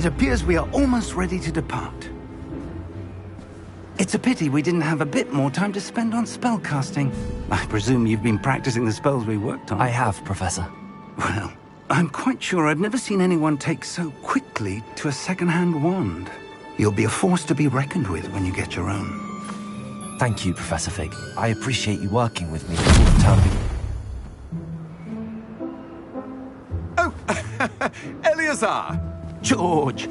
It appears we are almost ready to depart. It's a pity we didn't have a bit more time to spend on spellcasting. I presume you've been practicing the spells we worked on. I have, Professor. Well, I'm quite sure I've never seen anyone take so quickly to a second-hand wand. You'll be a force to be reckoned with when you get your own. Thank you, Professor Fig. I appreciate you working with me all the time. Oh, Eleazar! George!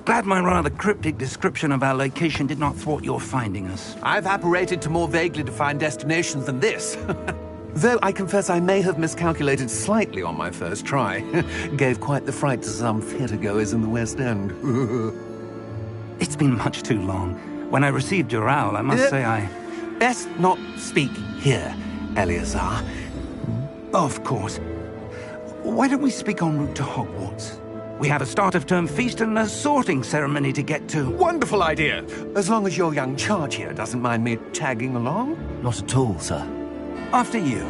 Glad my rather cryptic description of our location did not thwart your finding us. I've apparated to more vaguely defined destinations than this. Though I confess I may have miscalculated slightly on my first try. Gave quite the fright to some theatre-goers in the West End. It's been much too long. When I received your owl, I must say I... Best not speak here, Eleazar. Of course. Why don't we speak en route to Hogwarts? We have a start-of-term feast and a sorting ceremony to get to. Wonderful idea! As long as your young charge here doesn't mind me tagging along. Not at all, sir. After you.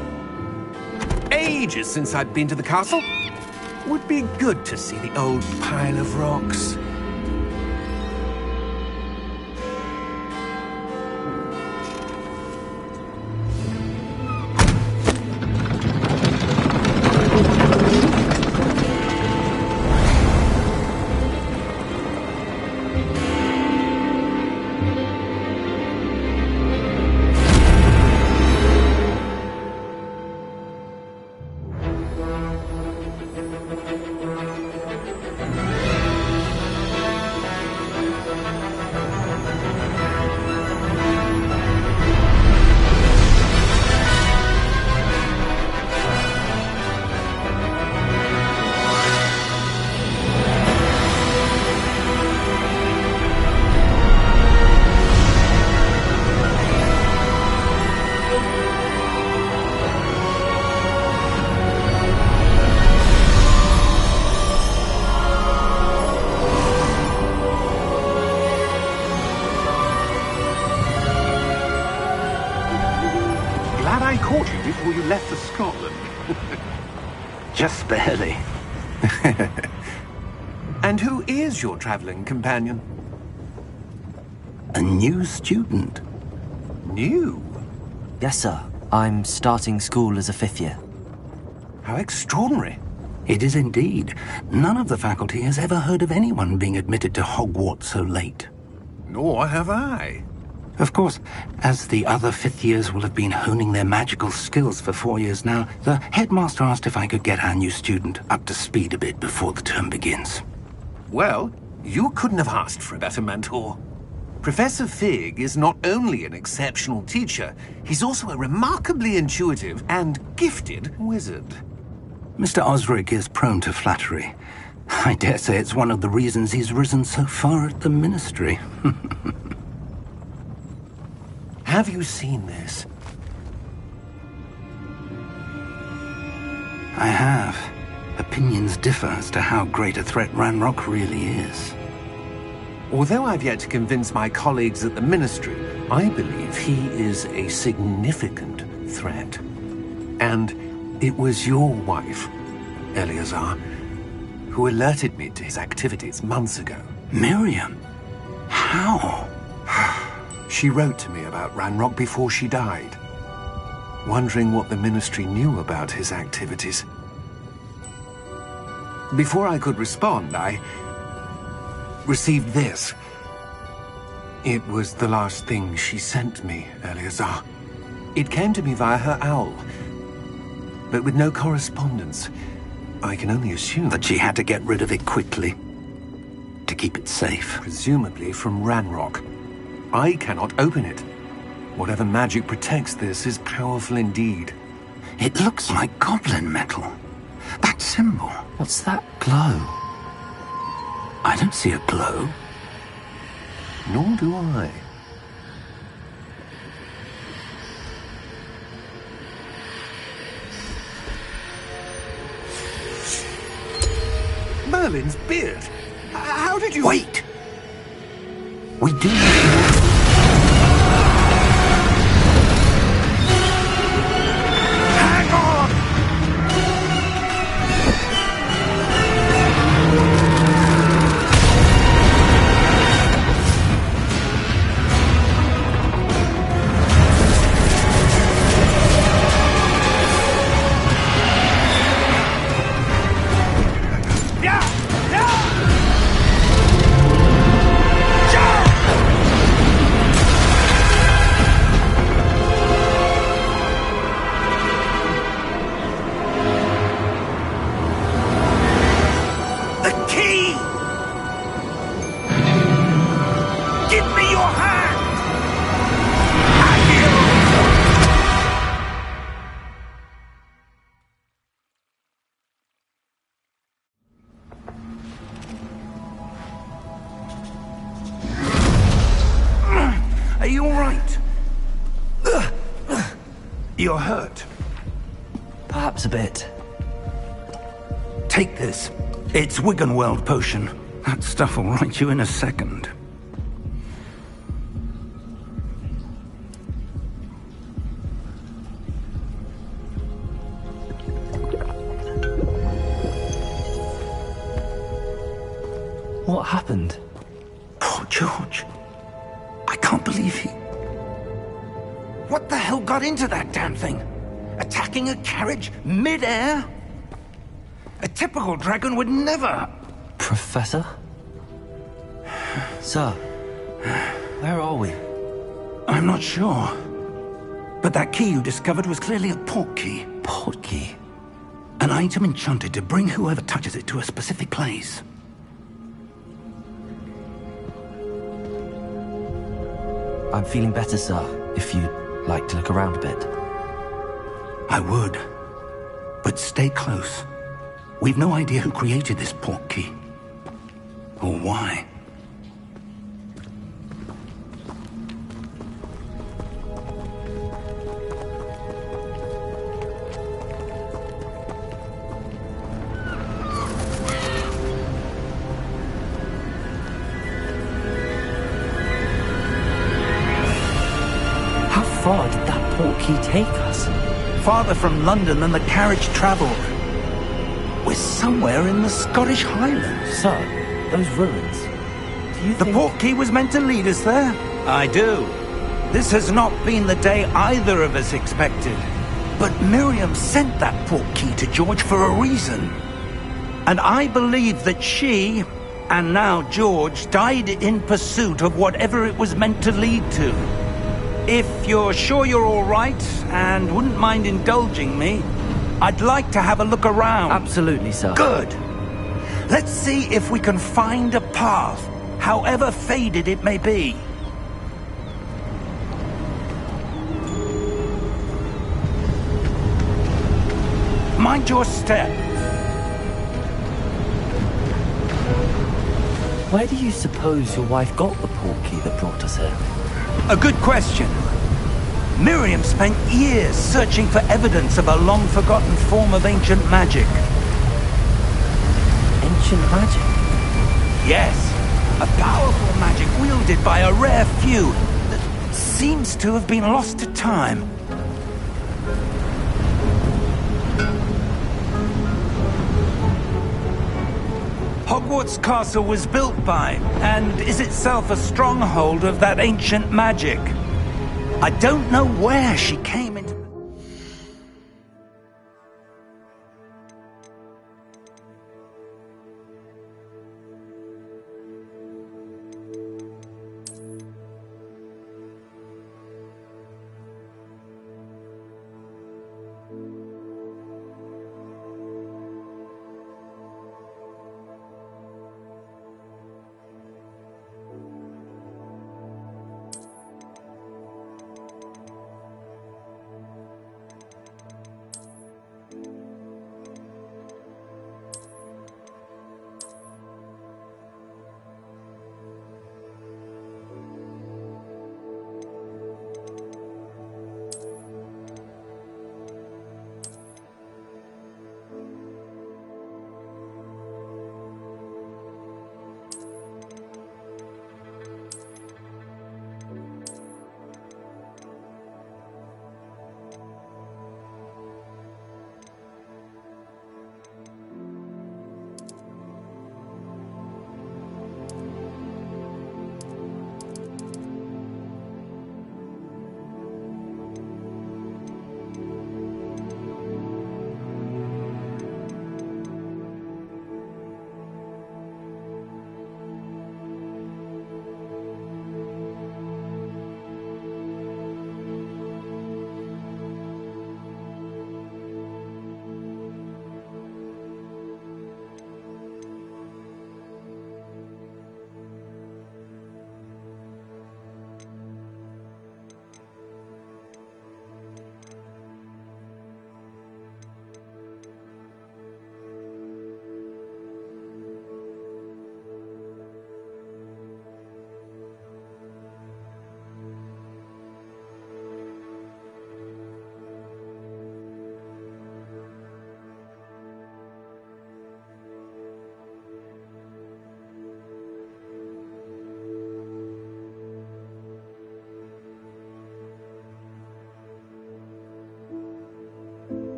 Ages since I'd been to the castle. Would be good to see the old pile of rocks. Before you left for Scotland. Just barely. And who is your traveling companion? A new student. New? Yes, sir. I'm starting school as a 5th year. How extraordinary. It is indeed. None of the faculty has ever heard of anyone being admitted to Hogwarts so late. Nor have I. Of course, as the other 5th years will have been honing their magical skills for 4 years now, the headmaster asked if I could get our new student up to speed a bit before the term begins. Well, you couldn't have asked for a better mentor. Professor Fig is not only an exceptional teacher, he's also a remarkably intuitive and gifted wizard. Mr. Osric is prone to flattery. I dare say it's one of the reasons he's risen so far at the ministry. Have you seen this? I have. Opinions differ as to how great a threat Ranrock really is. Although I've yet to convince my colleagues at the Ministry, I believe he is a significant threat. And it was your wife, Eleazar, who alerted me to his activities months ago. Miriam? How? She wrote to me about Ranrock before she died, wondering what the Ministry knew about his activities. Before I could respond, I received this. It was the last thing she sent me, Eleazar. It came to me via her owl, but with no correspondence. I can only assume That she had to get rid of it quickly, to keep it safe. presumably from Ranrock. I cannot open it. Whatever magic protects this is powerful indeed. It looks like goblin metal. That symbol. What's that glow? I don't see a glow. Nor do I. Merlin's beard. How did you... Wait! We do... Hang on! You're hurt. Perhaps a bit. Take this. It's Wiggenweld potion. That stuff will right you in a second. What happened? Poor George. I can't believe he... What the hell got into that damn thing? Attacking a carriage mid-air? A typical dragon would never... Professor? Sir, where are we? I'm not sure. But that key you discovered was clearly a port key. Port key? An item enchanted to bring whoever touches it to a specific place. I'm feeling better, sir, if you'd like to look around a bit. I would. But stay close. We've no idea who created this port key. Or why. How far did that port key take us? Farther from London than the carriage travelled. We're somewhere in the Scottish Highlands. Sir, those ruins. Do you The think... port key was meant to lead us there? I do. This has not been the day either of us expected. But Miriam sent that port key to George for a reason. And I believe that she, and now George, died in pursuit of whatever it was meant to lead to. If you're sure you're all right, and wouldn't mind indulging me, I'd like to have a look around. Absolutely, sir. Good. Let's see if we can find a path, however faded it may be. Mind your step. Where do you suppose your wife got the port key that brought us here? A good question. Miriam spent years searching for evidence of a long-forgotten form of ancient magic. Ancient magic? Yes, a powerful magic wielded by a rare few that seems to have been lost to time. Hogwarts Castle was built by, and is itself a stronghold of that ancient magic. I don't know where she came into...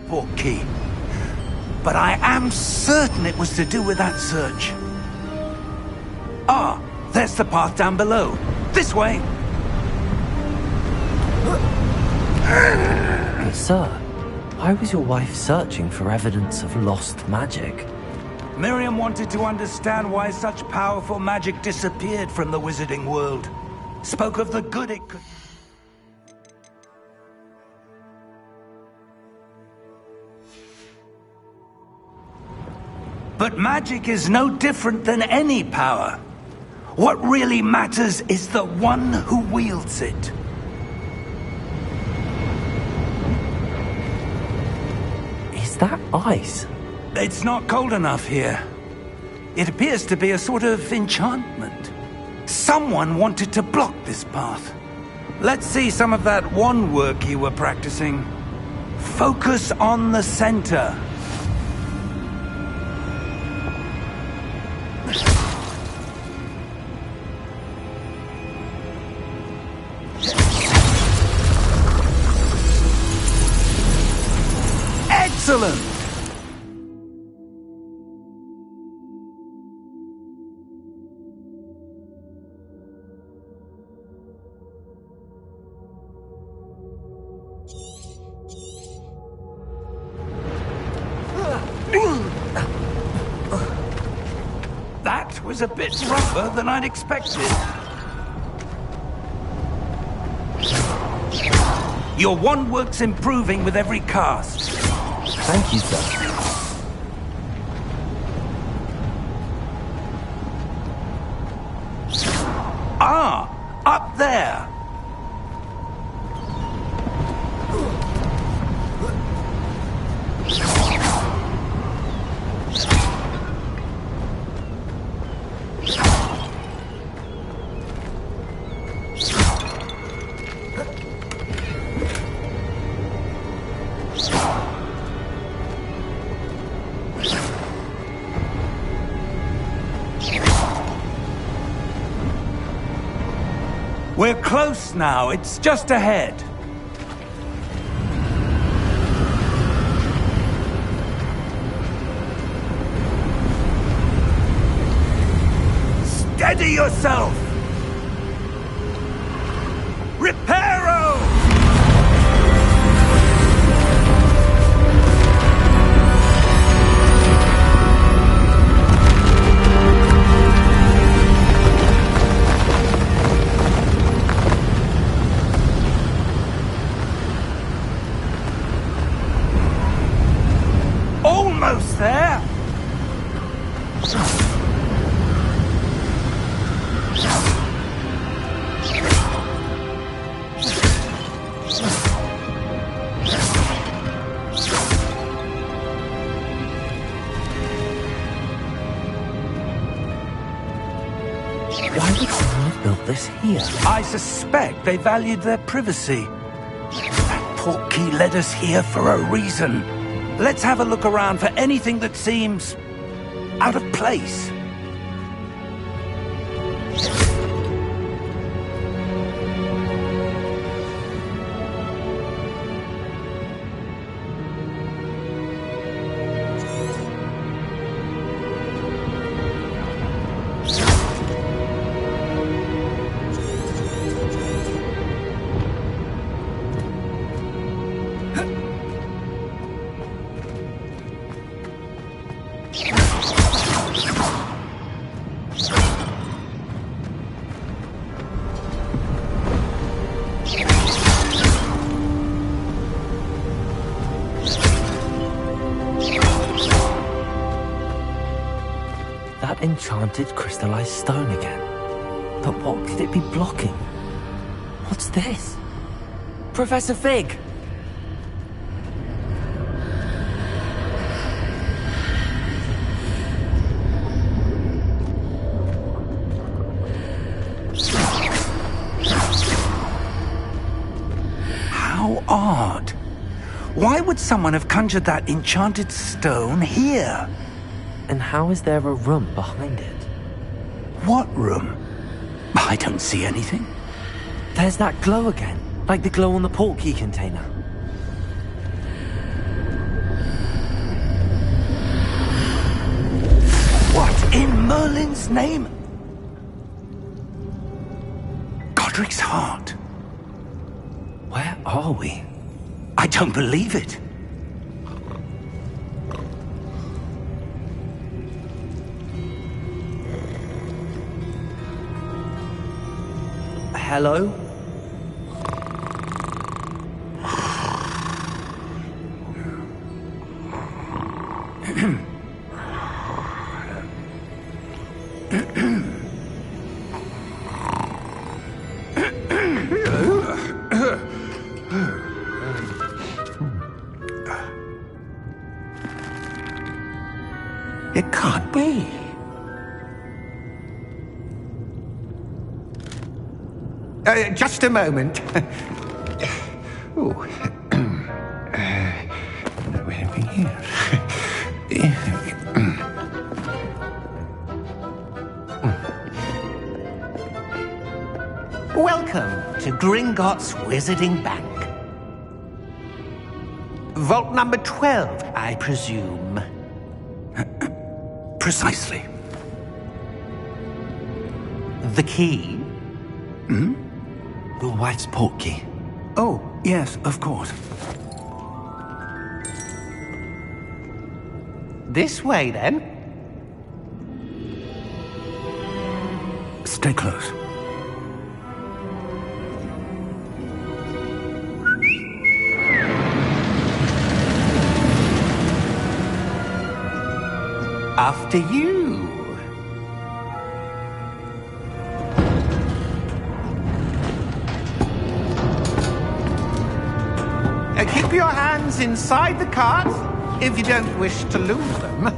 portkey. But I am certain it was to do with that search. Ah, there's the path down below. This way! Sir, why was your wife searching for evidence of lost magic? Miriam wanted to understand why such powerful magic disappeared from the wizarding world. Spoke of the good it could... But magic is no different than any power. What really matters is the one who wields it. Is that ice? It's not cold enough here. It appears to be a sort of enchantment. Someone wanted to block this path. Let's see some of that wand work you were practicing. Focus on the center. Excellent! That was a bit rougher than I'd expected. Your wand work's improving with every cast. Thank you, sir. Ah, up there. We're close now. It's just ahead. Steady yourself! Reparo! Almost there! Why would someone have built this here? I suspect they valued their privacy. That portkey led us here for a reason. Let's have a look around for anything that seems out of place. That enchanted crystallized stone again. But what could it be blocking? What's this? Professor Fig! How odd. Why would someone have conjured that enchanted stone here? And how is there a room behind it? What room? I don't see anything. There's that glow again, like the glow on the portkey container. In Merlin's name? Godric's heart. Where are we? I don't believe it. Hello? It can't be. Just a moment. Oh. Anything here? Welcome to Gringotts Wizarding Bank. Vault number 12, I presume. Precisely. The key? Your wife's portkey. Oh, yes, of course. This way, then. Stay close. After you. Keep your hands inside the cart if you don't wish to lose them.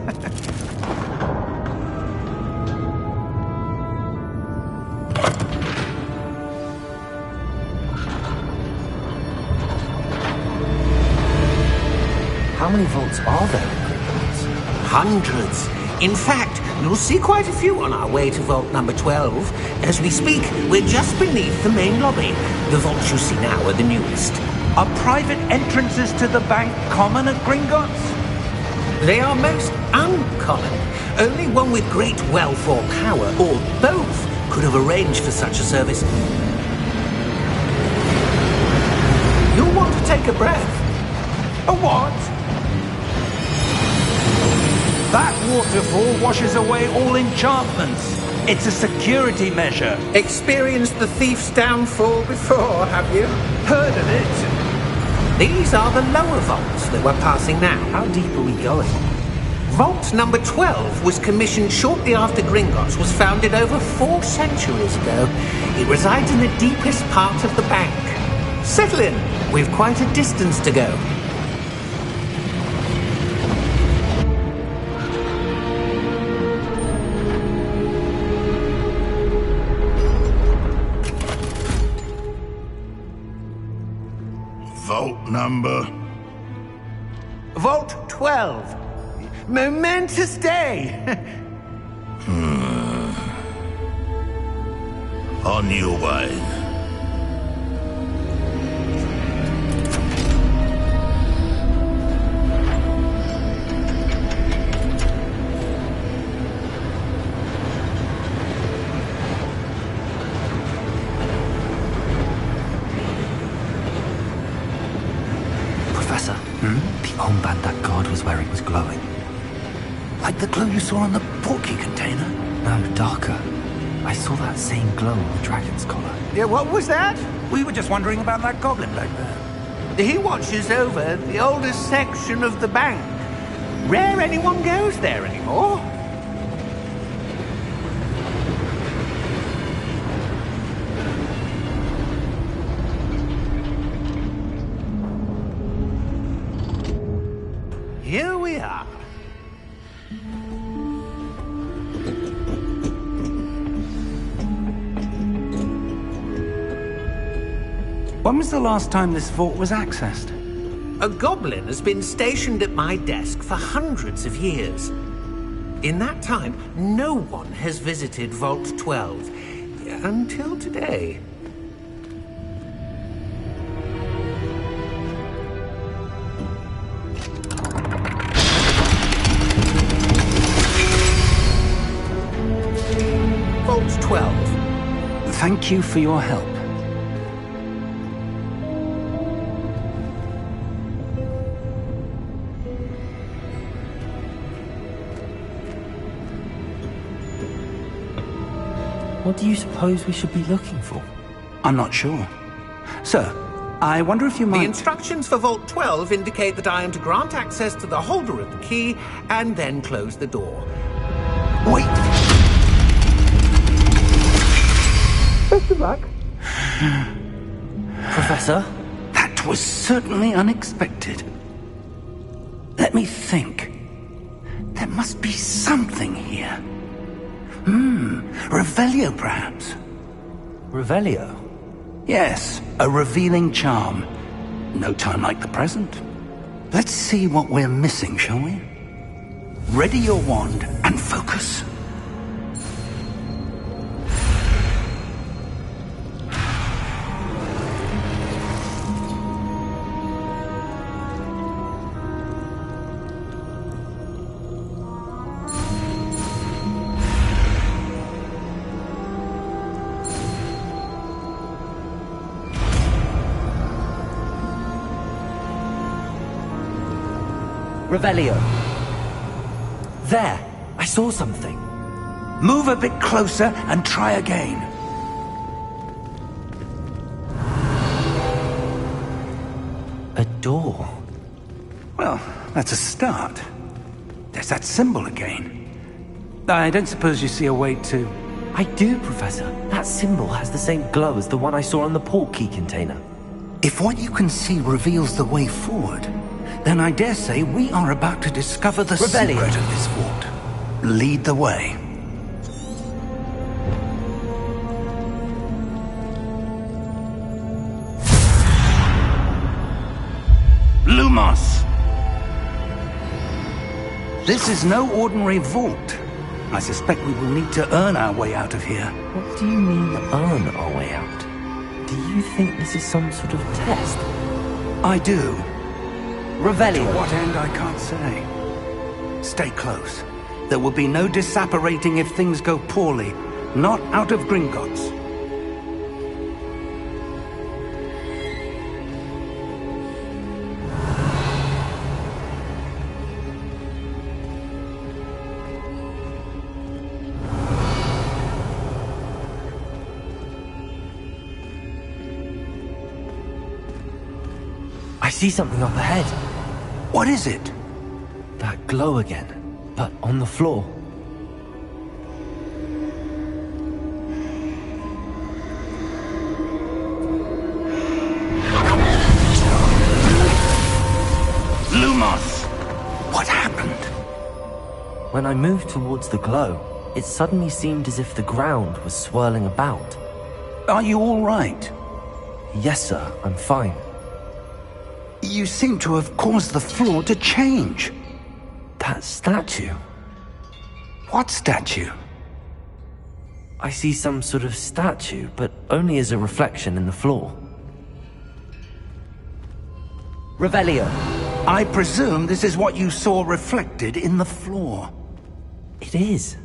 How many vaults are there in Gringotts? Hundreds. In fact, you'll see quite a few on our way to vault number 12. As we speak, we're just beneath the main lobby. The vaults you see now are the newest. Are private entrances to the bank common at Gringotts? They are most uncommon. Only one with great wealth or power, or both, could have arranged for such a service. You'll want to take a breath. A what? That waterfall washes away all enchantments. It's a security measure. Experienced the thief's downfall before, have you? Heard of it? These are the lower vaults that we're passing now. How deep are we going? Vault number 12 was commissioned shortly after Gringotts was founded over 4 centuries ago. It resides in the deepest part of the bank. Settle in. We've quite a distance to go. Vault number? Vault 12. Momentous day. On your way. Professor, the armband that guard was wearing was glowing. Like the glow you saw on the portkey container? No, darker. I saw that same glow on the dragon's collar. Yeah, what was that? We were just wondering about that goblin back there. He watches over the oldest section of the bank. Rare anyone goes there anymore. Here we are. When was the last time this vault was accessed? A goblin has been stationed at my desk for hundreds of years. In that time, no one has visited Vault 12 until today. Thank you for your help. What do you suppose we should be looking for? I'm not sure. Sir, I wonder if you The might... instructions for Vault 12 indicate that I am to grant access to the holder of the key and then close the door. Wait! Best of luck. Professor? That was certainly unexpected. Let me think. There must be something here. Revelio, perhaps? Revelio? Yes, a revealing charm. No time like the present. Let's see what we're missing, shall we? Ready your wand and focus. Revelio. There! I saw something. Move a bit closer and try again. A door. Well, that's a start. There's that symbol again. I don't suppose you see a way to... I do, Professor. That symbol has the same glow as the one I saw on the portkey container. If what you can see reveals the way forward, then I dare say we are about to discover the Revelio. secret of this vault. Lead the way. Lumos! This is no ordinary vault. I suspect we will need to earn our way out of here. What do you mean, earn our way out? Do you think this is some sort of test? I do. Revelio. To what end, I can't say. Stay close. There will be no disapparating if things go poorly. Not out of Gringotts. I see something up ahead. What is it? That glow again, but on the floor. Lumos! What happened? When I moved towards the glow, it suddenly seemed as if the ground was swirling about. Are you all right? Yes, sir, I'm fine. You seem to have caused the floor to change. That statue. What statue? I see some sort of statue, but only as a reflection in the floor. Revelio. I presume this is what you saw reflected in the floor. It is.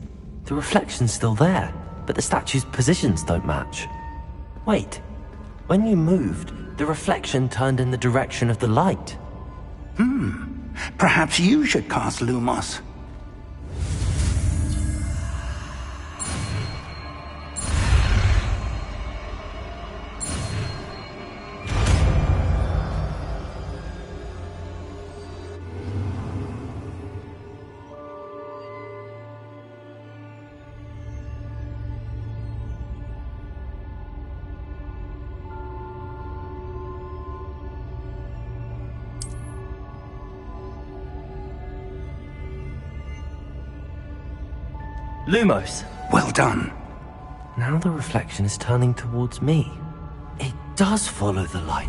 The reflection's still there, but the statue's positions don't match. Wait. When you moved, the reflection turned in the direction of the light. Perhaps you should cast Lumos. Lumos. Well done. Now the reflection is turning towards me. It does follow the light.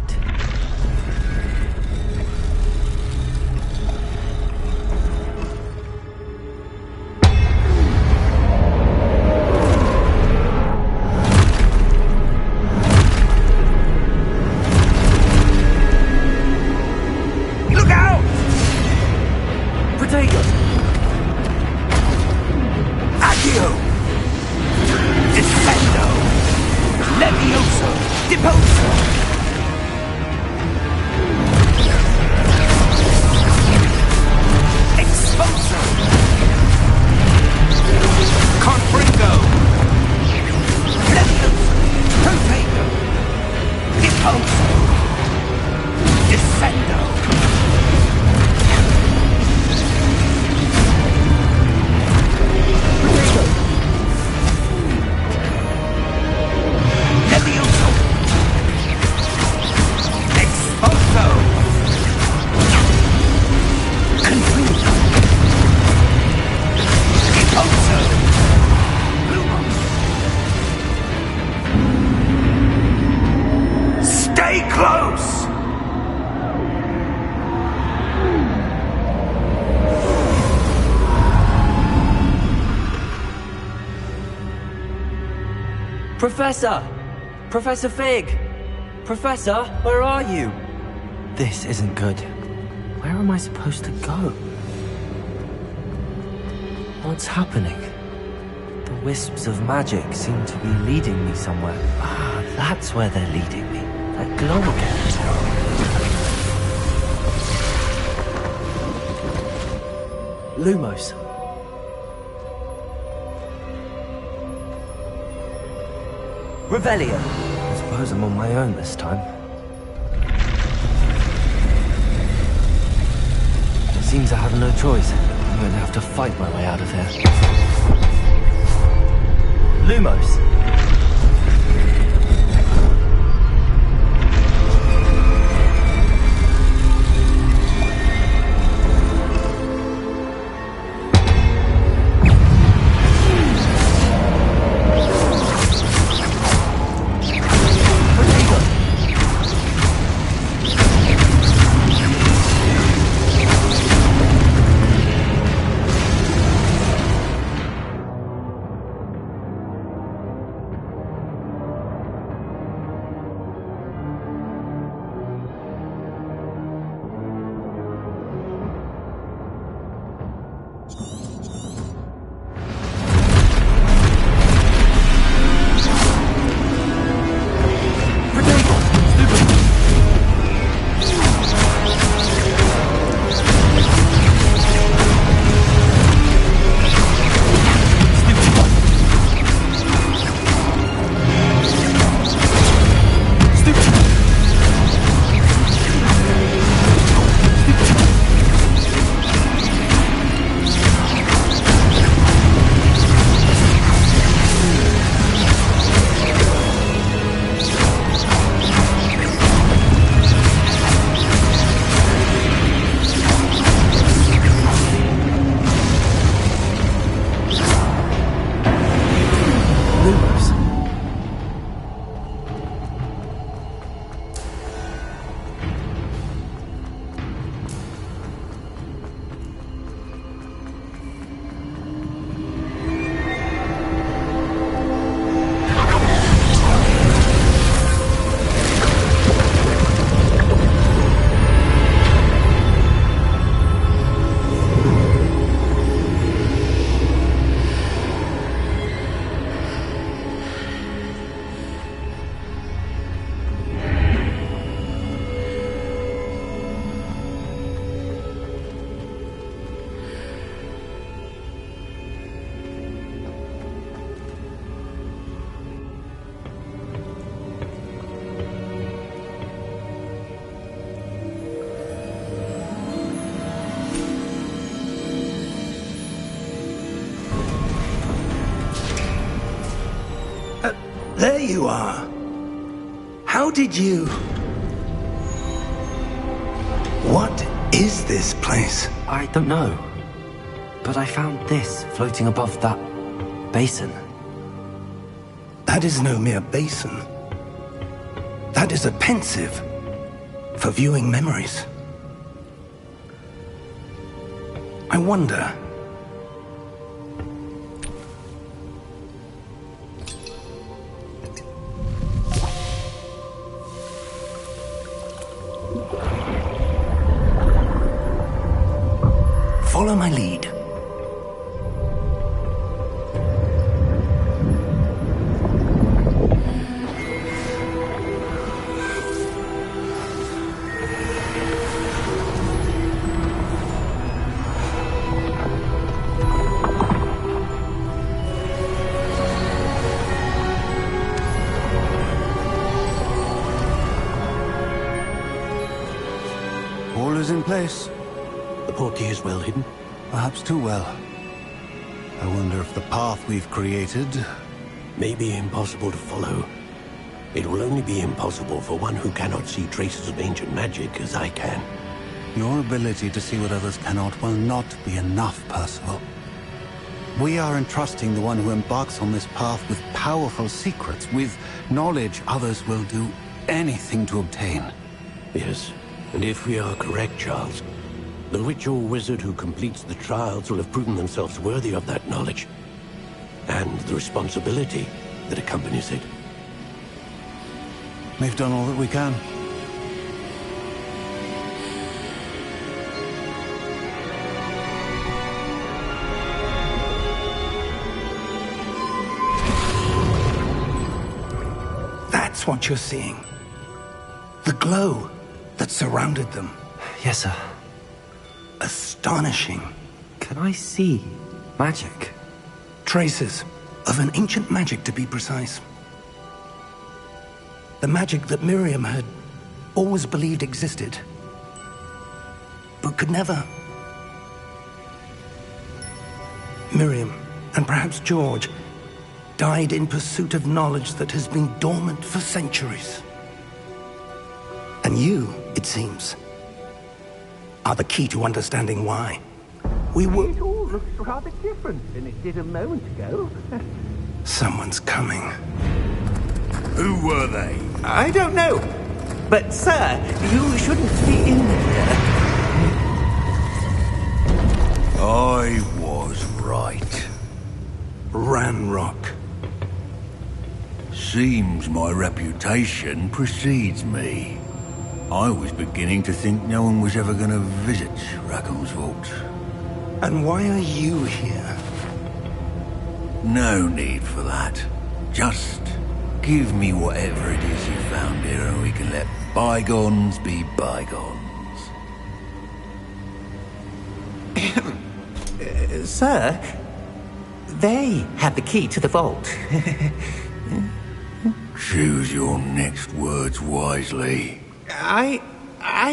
Look out! Protego! Accio! Defendo! Impulso! Descendo! Levioso! Expulso! Confuso! Impulso! Lumos! Stay close! Professor! Professor Fig! Professor, where are you? This isn't good. Where am I supposed to go? What's happening? The wisps of magic seem to be leading me somewhere. Ah, that's where they're leading me. That glow again. Lumos. Revelio. I suppose I'm on my own this time. Seems I have no choice. I'm going to have to fight my way out of here. Lumos. There you are. How did you... What is this place? I don't know. But I found this floating above that basin. That is no mere basin. That is a pensive for viewing memories. I wonder... Follow my lead. is in place. The portkey is well hidden? Perhaps too well. I wonder if the path we've created... may be impossible to follow. It will only be impossible for one who cannot see traces of ancient magic as I can. Your ability to see what others cannot will not be enough, Percival. We are entrusting the one who embarks on this path with powerful secrets, with knowledge others will do anything to obtain. Yes, and if we are correct, Charles, the ritual wizard who completes the trials will have proven themselves worthy of that knowledge, and the responsibility that accompanies it. We've done all that we can. That's what you're seeing. The glow that surrounded them. Yes, sir. Astonishing. Can I see magic? Traces of an ancient magic, to be precise. The magic that Miriam had always believed existed, but could never. Miriam, and perhaps George, died in pursuit of knowledge that has been dormant for centuries. And you, it seems, are the key to understanding why. We were... It all looks rather different than it did a moment ago. Someone's coming. Who were they? I don't know. But, sir, you shouldn't be in here. I was right. Ranrock. Seems my reputation precedes me. I was beginning to think no one was ever going to visit Rackham's Vault. And why are you here? No need for that. Just give me whatever it is you found here and we can let bygones be bygones. Sir, they had the key to the vault. Choose your next words wisely. I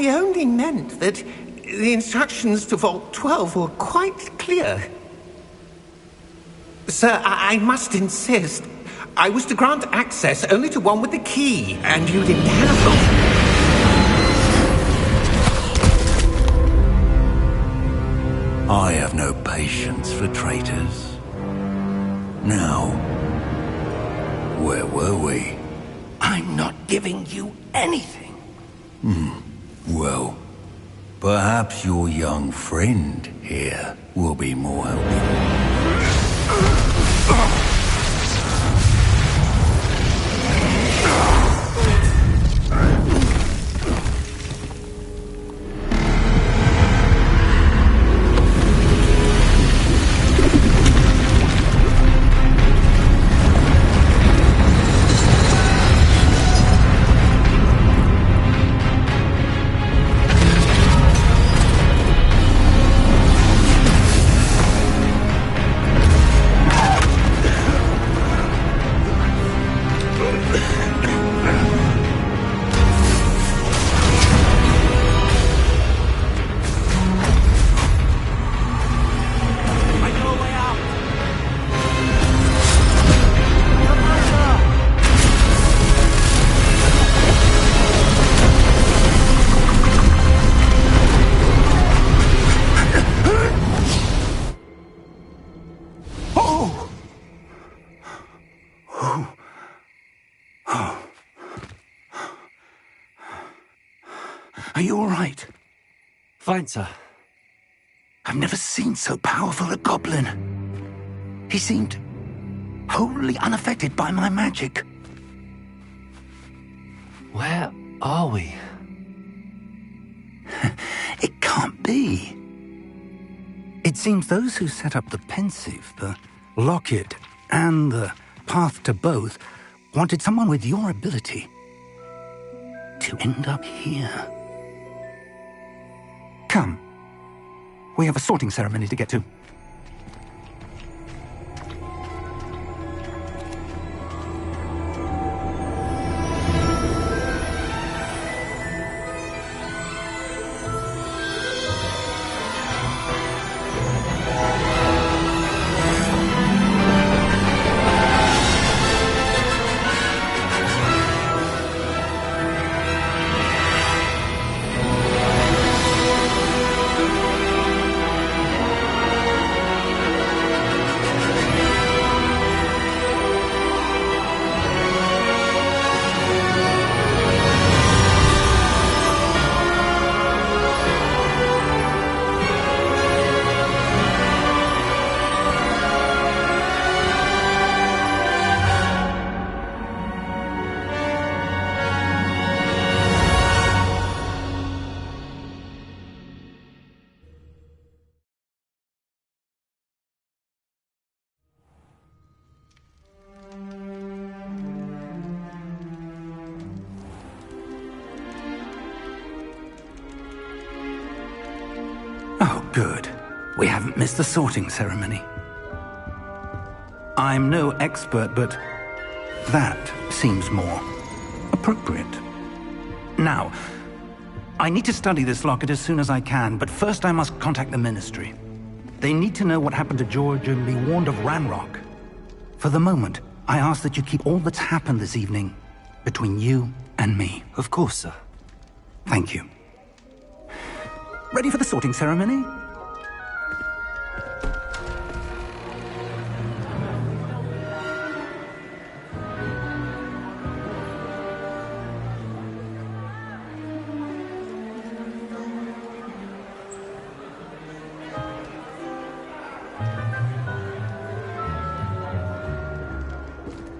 only meant that the instructions to Vault 12 were quite clear. Sir, I must insist. I was to grant access only to one with the key, and you didn't have them. I have no patience for traitors. Now, where were we? I'm not giving you anything. Well, perhaps your young friend here will be more helpful. Are you all right? Fine, sir. I've never seen so powerful a goblin. He seemed wholly unaffected by my magic. Where are we? It can't be. It seems those who set up the pensive, the locket, and the path to both wanted someone with your ability to end up here. Come. We have a sorting ceremony to get to. Good. We haven't missed the sorting ceremony. I'm no expert, but that seems more appropriate. Now, I need to study this locket as soon as I can, but first I must contact the Ministry. They need to know what happened to George and be warned of Ranrock. For the moment, I ask that you keep all that's happened this evening between you and me. Of course, sir. Thank you. Ready for the sorting ceremony?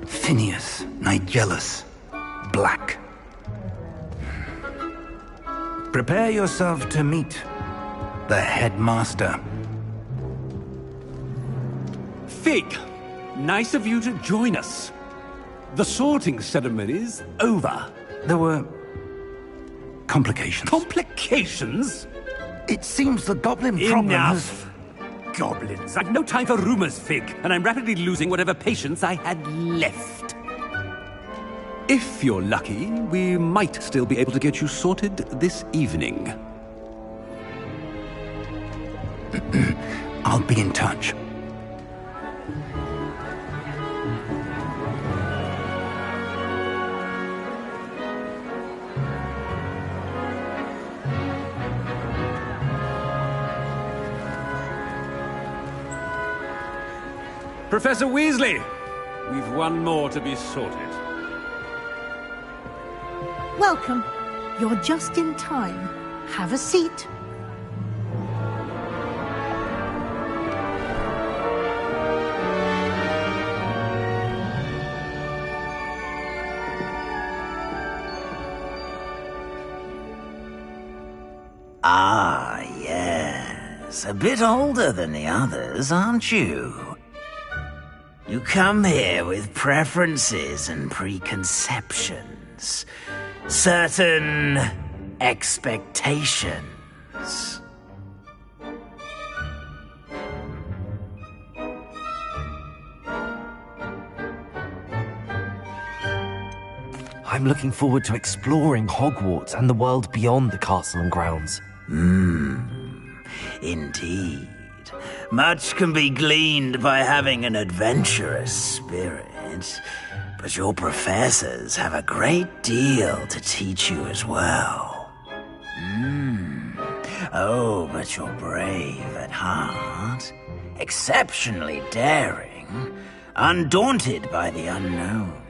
Phineas, Nigellus, Black. Prepare yourself to meet the headmaster. Fig, nice of you to join us. The sorting ceremony's over. There were complications. Complications? It seems the goblin problem Enough! Goblins. I've no time for rumors, Fig, and I'm rapidly losing whatever patience I had left. If you're lucky, we might still be able to get you sorted this evening. I'll be in touch. Professor Weasley, we've one more to be sorted. Welcome. You're just in time. Have a seat. Ah, yes. A bit older than the others, aren't you? You come here with preferences and preconceptions. Certain expectations. I'm looking forward to exploring Hogwarts and the world beyond the castle and grounds. Indeed. Much can be gleaned by having an adventurous spirit, but your professors have a great deal to teach you as well. Oh, but you're brave at heart, exceptionally daring, undaunted by the unknown,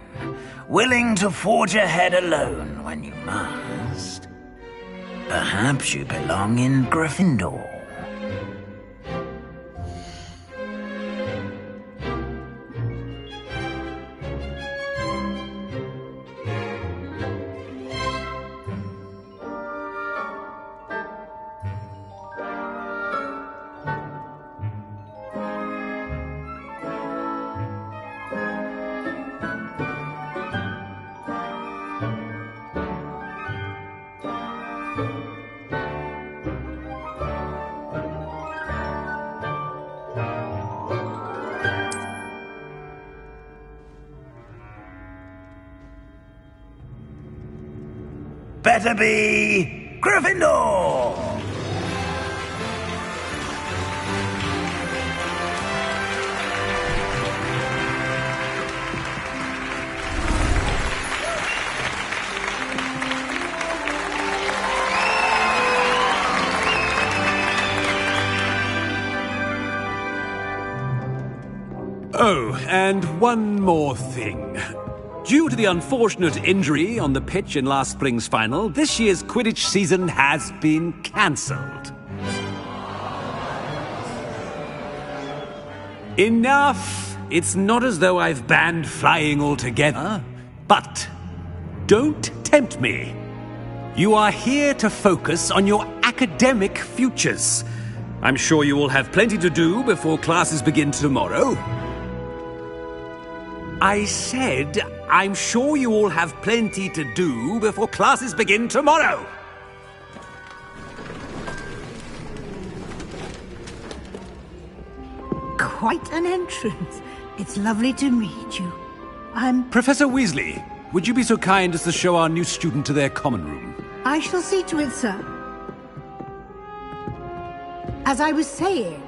willing to forge ahead alone when you must. Perhaps you belong in Gryffindor. Better be Gryffindor! Oh, and one more thing. Due to the unfortunate injury on the pitch in last spring's final, this year's Quidditch season has been cancelled. Enough! It's not as though I've banned flying altogether, but don't tempt me. You are here to focus on your academic futures. I'm sure you will have plenty to do before classes begin tomorrow. I said, I'm sure you all have plenty to do before classes begin tomorrow. quite an entrance. It's lovely to meet you. Professor Weasley, would you be so kind as to show our new student to their common room? I shall see to it, sir. As I was saying,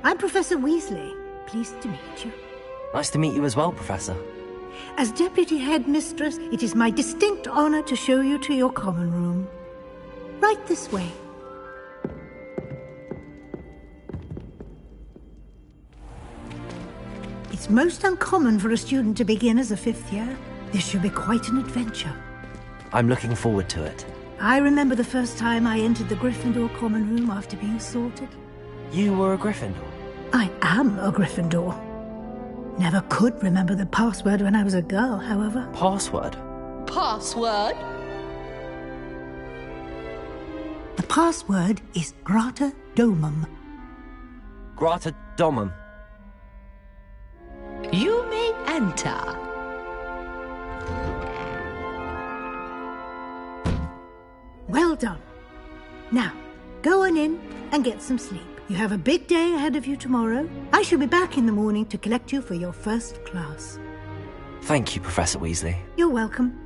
I'm Professor Weasley. Pleased to meet you. Nice to meet you as well, Professor. As Deputy Headmistress, it is my distinct honor to show you to your common room. Right this way. It's most uncommon for a student to begin as a 5th year. This should be quite an adventure. I'm looking forward to it. I remember the first time I entered the Gryffindor common room after being sorted. You were a Gryffindor? I am a Gryffindor. Never could remember the password when I was a girl, however. Password? Password? The password is Grata Domum. Grata Domum. You may enter. Well done. Now, go on in and get some sleep. You have a big day ahead of you tomorrow. I shall be back in the morning to collect you for your first class. Thank you, Professor Weasley. You're welcome.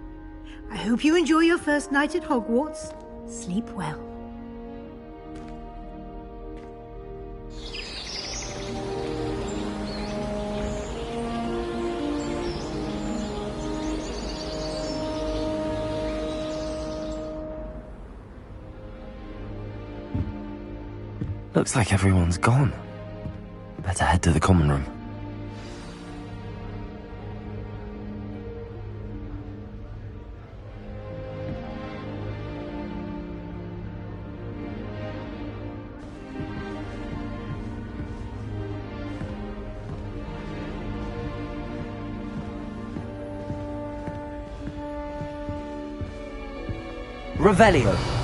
I hope you enjoy your first night at Hogwarts. Sleep well. Looks like everyone's gone. Better head to the common room. Revelio.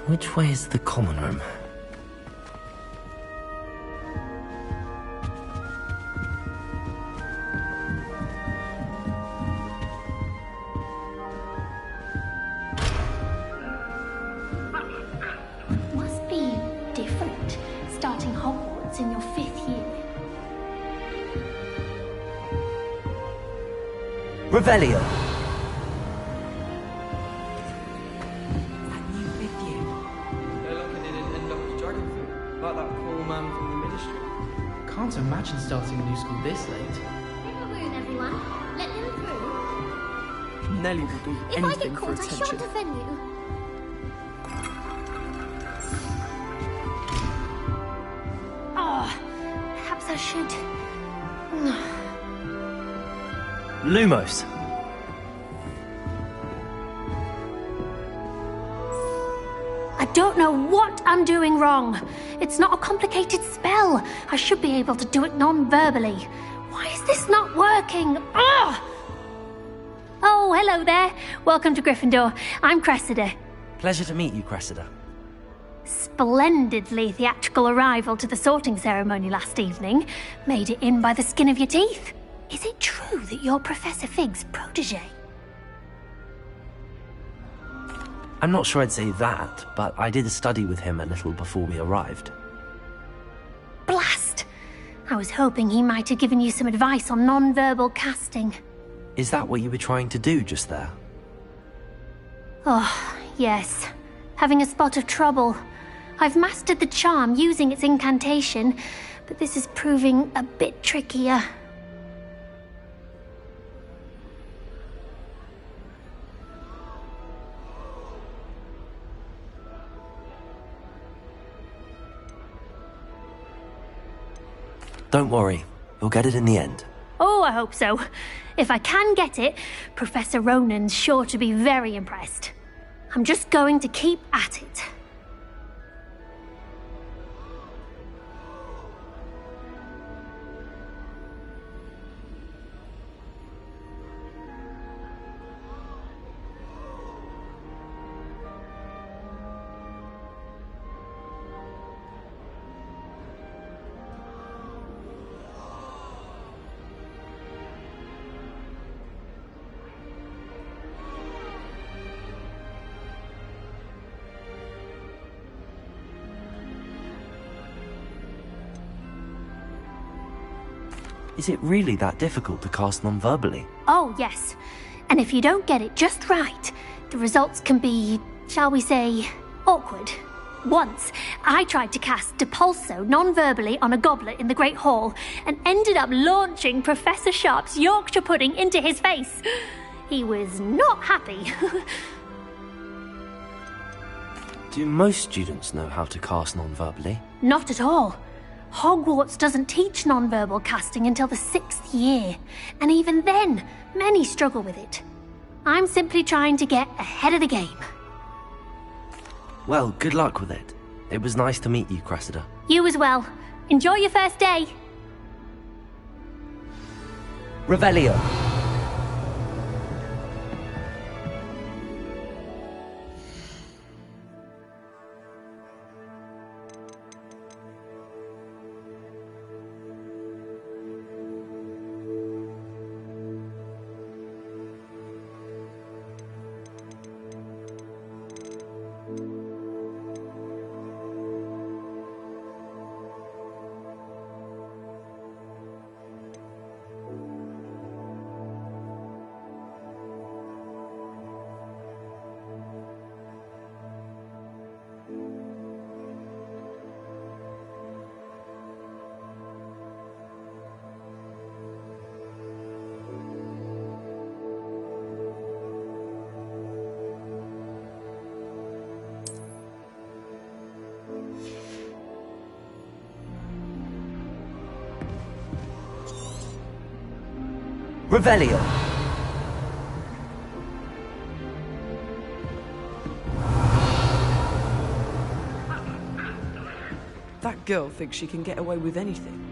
Which way is the common room? Must be different, starting Hogwarts in your 5th year. Revelio. Can't imagine starting a new school this late. Bring a balloon, everyone. Let them through. Nelly will do If I anything get for caught, I attention. shan't offend you. Oh, perhaps I should. Lumos. I don't know what I'm doing wrong. It's not a complicated spell. I should be able to do it non-verbally. Why is this not working? Ah! Oh, hello there. Welcome to Gryffindor. I'm Cressida. Pleasure to meet you, Cressida. Splendidly theatrical arrival to the sorting ceremony last evening. Made it in by the skin of your teeth. Is it true that you're Professor Fig's protege? I'm not sure I'd say that, but I did study with him a little before we arrived. Blast! I was hoping he might have given you some advice on non-verbal casting. Is that what you were trying to do just there? Oh, yes. Having a spot of trouble. I've mastered the charm using its incantation, but this is proving a bit trickier. Don't worry, You'll get it in the end. Oh, I hope so. If I can get it, Professor Ronan's sure to be very impressed. I'm just going to keep at it. Is it really that difficult to cast non-verbally? Oh, yes. And if you don't get it just right, the results can be, shall we say, awkward. Once, I tried to cast Depulso non-verbally on a goblet in the Great Hall and ended up launching Professor Sharp's Yorkshire pudding into his face. He was not happy. Do most students know how to cast non-verbally? Not at all. Hogwarts doesn't teach non-verbal casting until the 6th year, and even then, many struggle with it. I'm simply trying to get ahead of the game. Well, good luck with it. It was nice to meet you, Cressida. You as well. Enjoy your first day. Revelio. Revelio. That girl thinks she can get away with anything.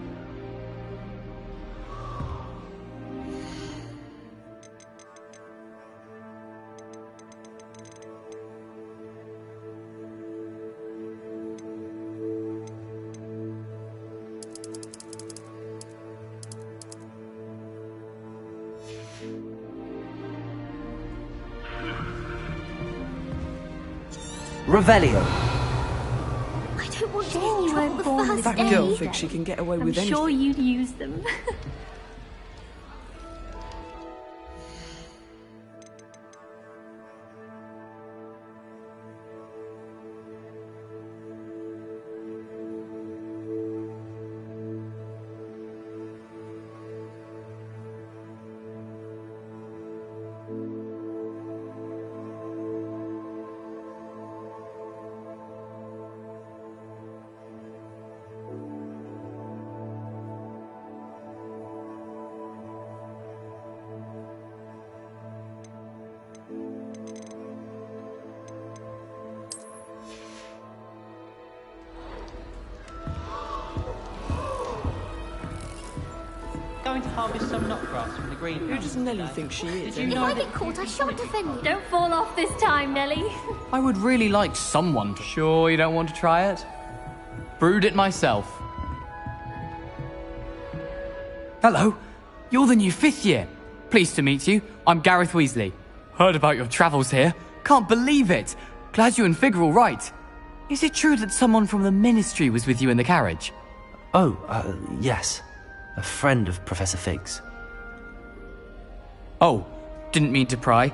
Revelio. I don't want to get you won't born this That day girl either. thinks she can get away I'm with anything. sure you'd use them. Going to harvest some knotgrass from the green. Who does Nelly think she is? Did you If know I that get caught, I shan't defend you. Don't fall off this time, Nelly. I would really like someone to... Sure you don't want to try it? Brewed it myself. Hello, you're the new 5th year. Pleased to meet you. I'm Gareth Weasley. Heard about your travels here. Can't believe it. Glad you and Fig are all right. Is it true that someone from the Ministry was with you in the carriage? Oh, yes. A friend of Professor Fig's. Oh, didn't mean to pry.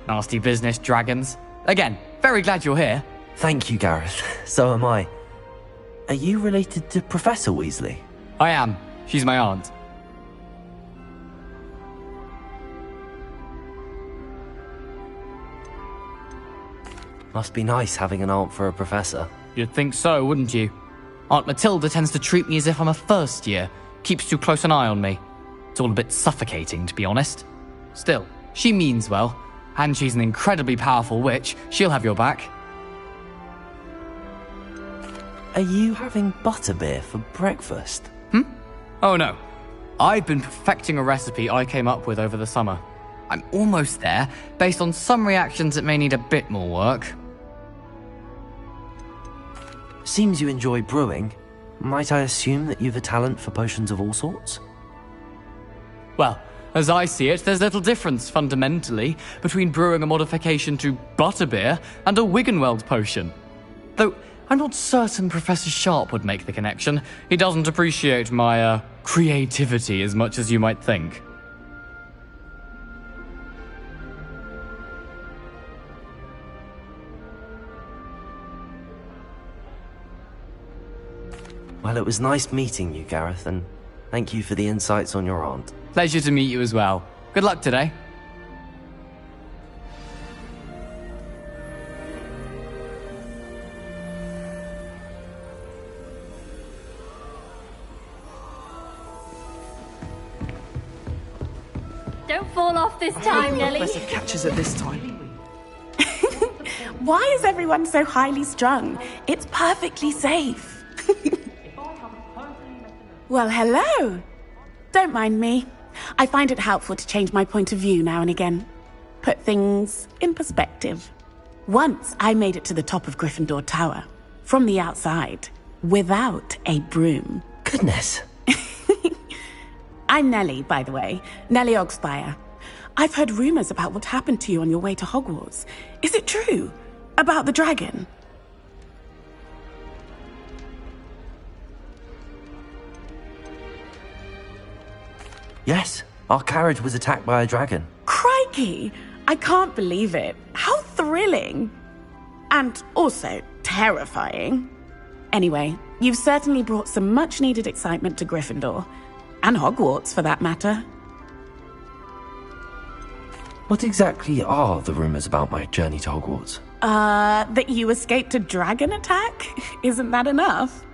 Nasty business, dragons. Again, very glad you're here. Thank you, Gareth. So am I. Are you related to Professor Weasley? I am. She's my aunt. Must be nice having an aunt for a professor. You'd think so, wouldn't you? Aunt Matilda tends to treat me as if I'm a first year, keeps too close an eye on me. It's all a bit suffocating, to be honest. Still, she means well, and she's an incredibly powerful witch. She'll have your back. Are you having butterbeer for breakfast? Oh no. I've been perfecting a recipe I came up with over the summer. I'm almost there. Based on some reactions, it may need a bit more work. Seems you enjoy brewing. Might I assume that you've a talent for potions of all sorts? Well, as I see it, there's little difference, fundamentally, between brewing a modification to butterbeer and a Wiggenweld potion. Though, I'm not certain Professor Sharp would make the connection. He doesn't appreciate my, creativity as much as you might think. Well, it was nice meeting you, Gareth, and thank you for the insights on your aunt. Pleasure to meet you as well. Good luck today. Don't fall off this time, Nelly. Professor catches it this time. Why is everyone so highly strung? It's perfectly safe. Well, hello. Don't mind me. I find it helpful to change my point of view now and again. Put things in perspective. Once I made it to the top of Gryffindor Tower, from the outside, without a broom. Goodness. I'm Nellie, by the way. Nellie Ogspire. I've heard rumors about what happened to you on your way to Hogwarts. Is it true? About the dragon? Yes, our carriage was attacked by a dragon. Crikey! I can't believe it. How thrilling! And also terrifying. Anyway, you've certainly brought some much-needed excitement to Gryffindor. And Hogwarts, for that matter. What exactly are the rumors about my journey to Hogwarts? That you escaped a dragon attack? Isn't that enough?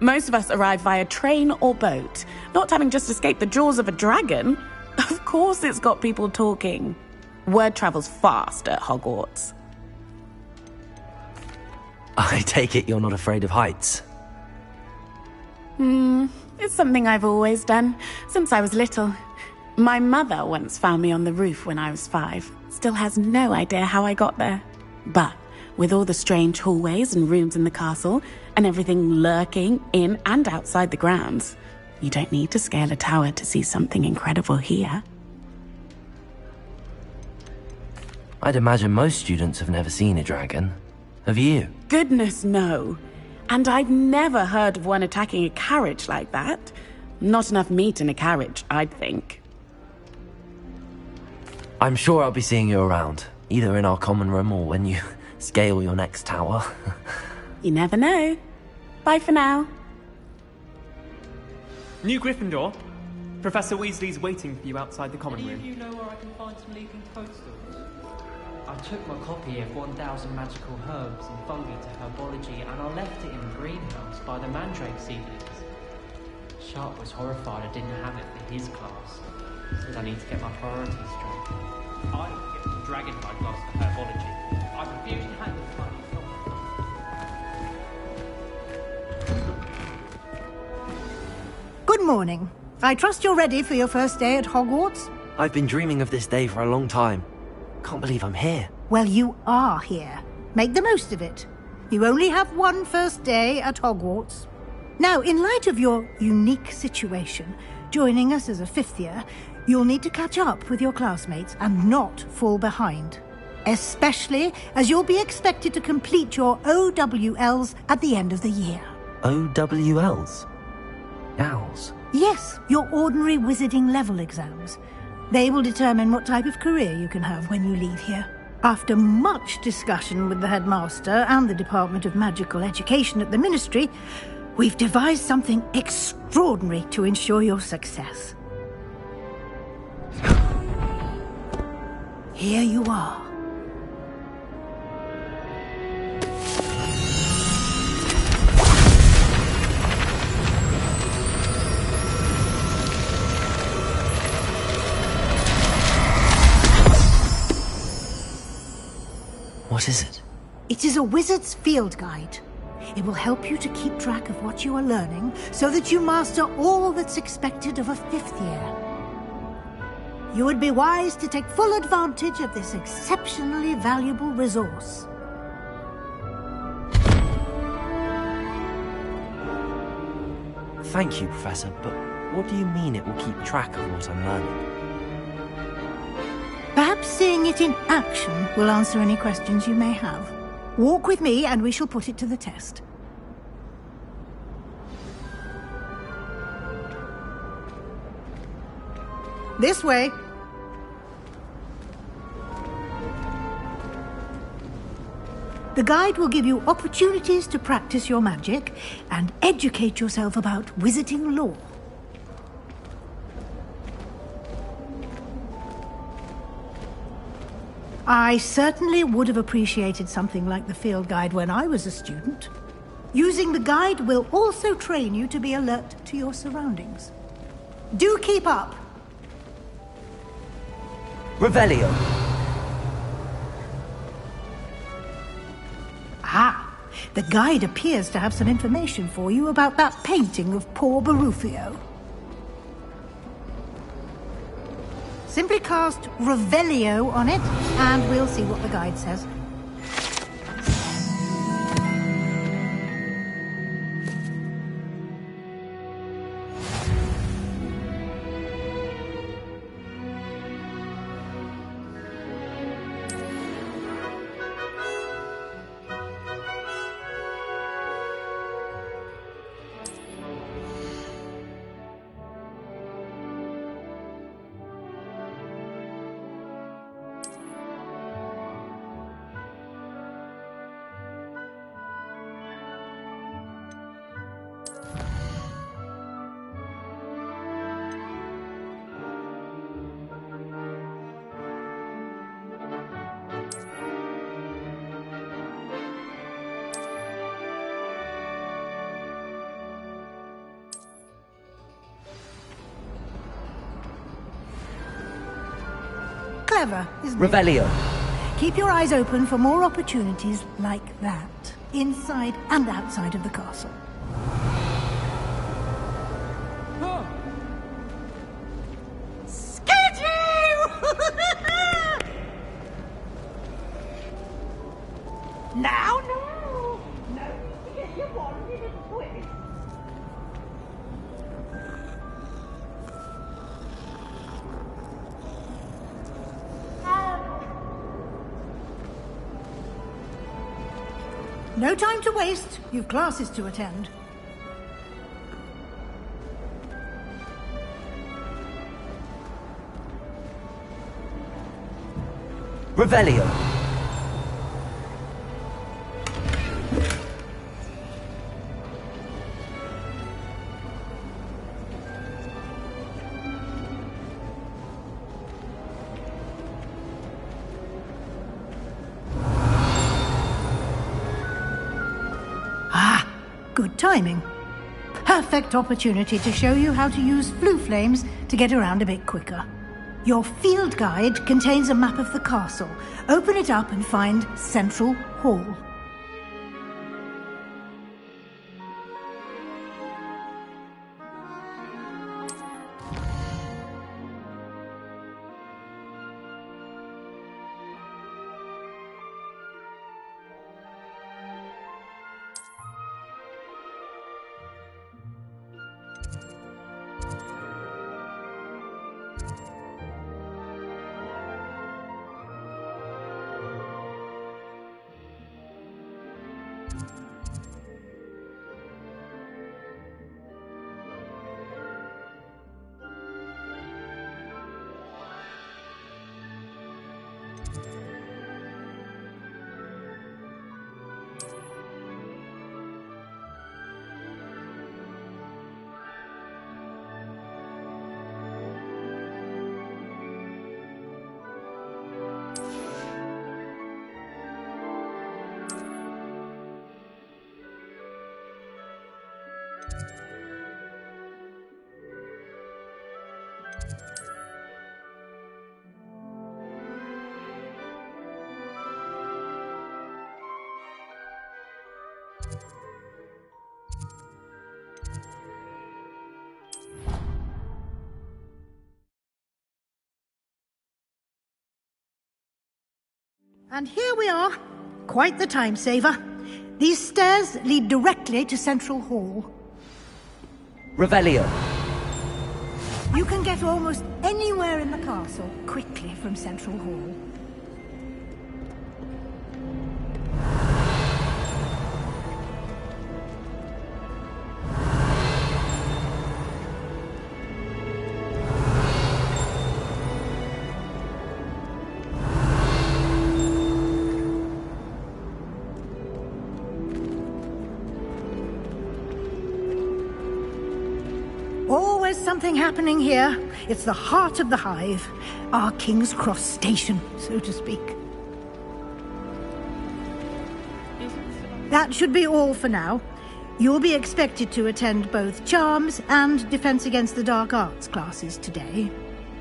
Most of us arrive via train or boat, not having just escaped the jaws of a dragon. Of course it's got people talking. Word travels fast at Hogwarts. I take it you're not afraid of heights. It's something I've always done, since I was little. My mother once found me on the roof when I was 5. Still has no idea how I got there. But with all the strange hallways and rooms in the castle, and everything lurking in and outside the grounds, you don't need to scale a tower to see something incredible here. I'd imagine most students have never seen a dragon. Have you? Goodness, no. And I've never heard of one attacking a carriage like that. Not enough meat in a carriage, I'd think. I'm sure I'll be seeing you around, either in our common room or when you scale your next tower. You never know. Bye for now. New Gryffindor. Professor Weasley's waiting for you outside the common room. Do you know where I can find some leaking toadstools? I took my copy of 1000 Magical Herbs and Fungi to Herbology and I left it in the greenhouse by the mandrake seedlings. Sharp was horrified I didn't have it for his class. Said I need to get my priorities straight. I get the Dragonfly class for Herbology. I refuse to hand the money from Good morning. I trust you're ready for your first day at Hogwarts? I've been dreaming of this day for a long time. Can't believe I'm here. Well, you are here. Make the most of it. You only have one first day at Hogwarts. Now, in light of your unique situation, joining us as a 5th year, you'll need to catch up with your classmates and not fall behind. Especially as you'll be expected to complete your OWLs at the end of the year. OWLs? Owls? Yes, your ordinary wizarding level exams. They will determine what type of career you can have when you leave here. After much discussion with the headmaster and the Department of Magical Education at the Ministry, we've devised something extraordinary to ensure your success. Here you are. What is it? It is a wizard's field guide. It will help you to keep track of what you are learning so that you master all that's expected of a 5th year. You would be wise to take full advantage of this exceptionally valuable resource. Thank you, Professor, but what do you mean it will keep track of what I'm learning? Perhaps seeing it in action will answer any questions you may have. Walk with me and we shall put it to the test. This way. The guide will give you opportunities to practice your magic and educate yourself about wizarding lore. I certainly would have appreciated something like the field guide when I was a student. Using the guide will also train you to be alert to your surroundings. Do keep up! Revelio! Ah, the guide appears to have some information for you about that painting of poor Barufio. Simply cast Revelio on it, and we'll see what the guide says. Clever, isn't it? Revelio. Keep your eyes open for more opportunities like that, inside and outside of the castle. Scared you! Now, no! No need to get your wand in a twist. No time to waste. You've classes to attend. Revelio. Good timing. Perfect opportunity to show you how to use flue flames to get around a bit quicker. Your field guide contains a map of the castle. Open it up and find Central Hall. And here we are. Quite the time saver. These stairs lead directly to Central Hall. Revelio. You can get almost anywhere in the castle quickly from Central Hall. Always something happening here. It's the heart of the hive. Our King's Cross station, so to speak. That should be all for now. You'll be expected to attend both Charms and Defense Against the Dark Arts classes today.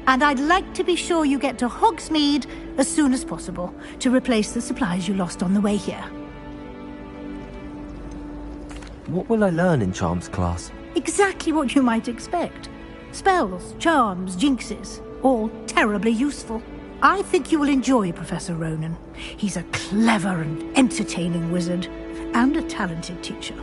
And I'd like to be sure you get to Hogsmeade as soon as possible to replace the supplies you lost on the way here. What will I learn in Charms class? Exactly what you might expect. Spells, charms, jinxes, all terribly useful. I think you will enjoy Professor Ronan. He's a clever and entertaining wizard, and a talented teacher.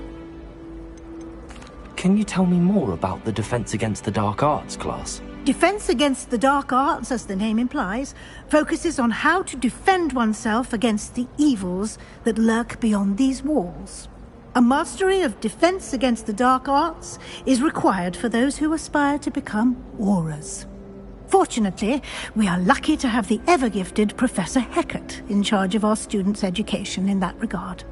Can you tell me more about the Defense Against the Dark Arts class? Defense Against the Dark Arts, as the name implies, focuses on how to defend oneself against the evils that lurk beyond these walls. A mastery of Defense Against the Dark Arts is required for those who aspire to become Aurors. Fortunately, we are lucky to have the ever-gifted Professor Hecat in charge of our students' education in that regard.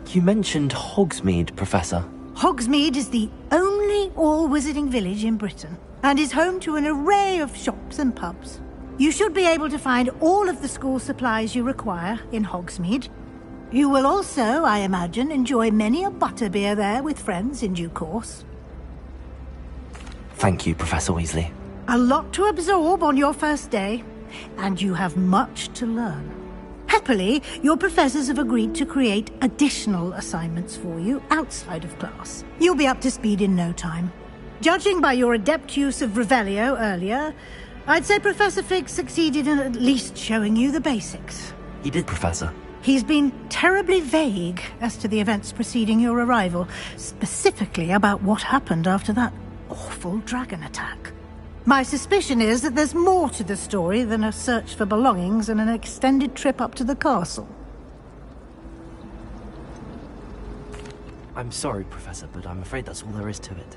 You mentioned Hogsmeade, Professor. Hogsmeade is the only all-wizarding village in Britain, and is home to an array of shops and pubs. You should be able to find all of the school supplies you require in Hogsmeade. You will also, I imagine, enjoy many a butterbeer there with friends in due course. Thank you, Professor Weasley. A lot to absorb on your first day, and you have much to learn. Happily, your professors have agreed to create additional assignments for you outside of class. You'll be up to speed in no time. Judging by your adept use of Revelio earlier, I'd say Professor Fig succeeded in at least showing you the basics. He did, Professor. He's been terribly vague as to the events preceding your arrival, specifically about what happened after that awful dragon attack. My suspicion is that there's more to the story than a search for belongings and an extended trip up to the castle. I'm sorry, Professor, but I'm afraid that's all there is to it.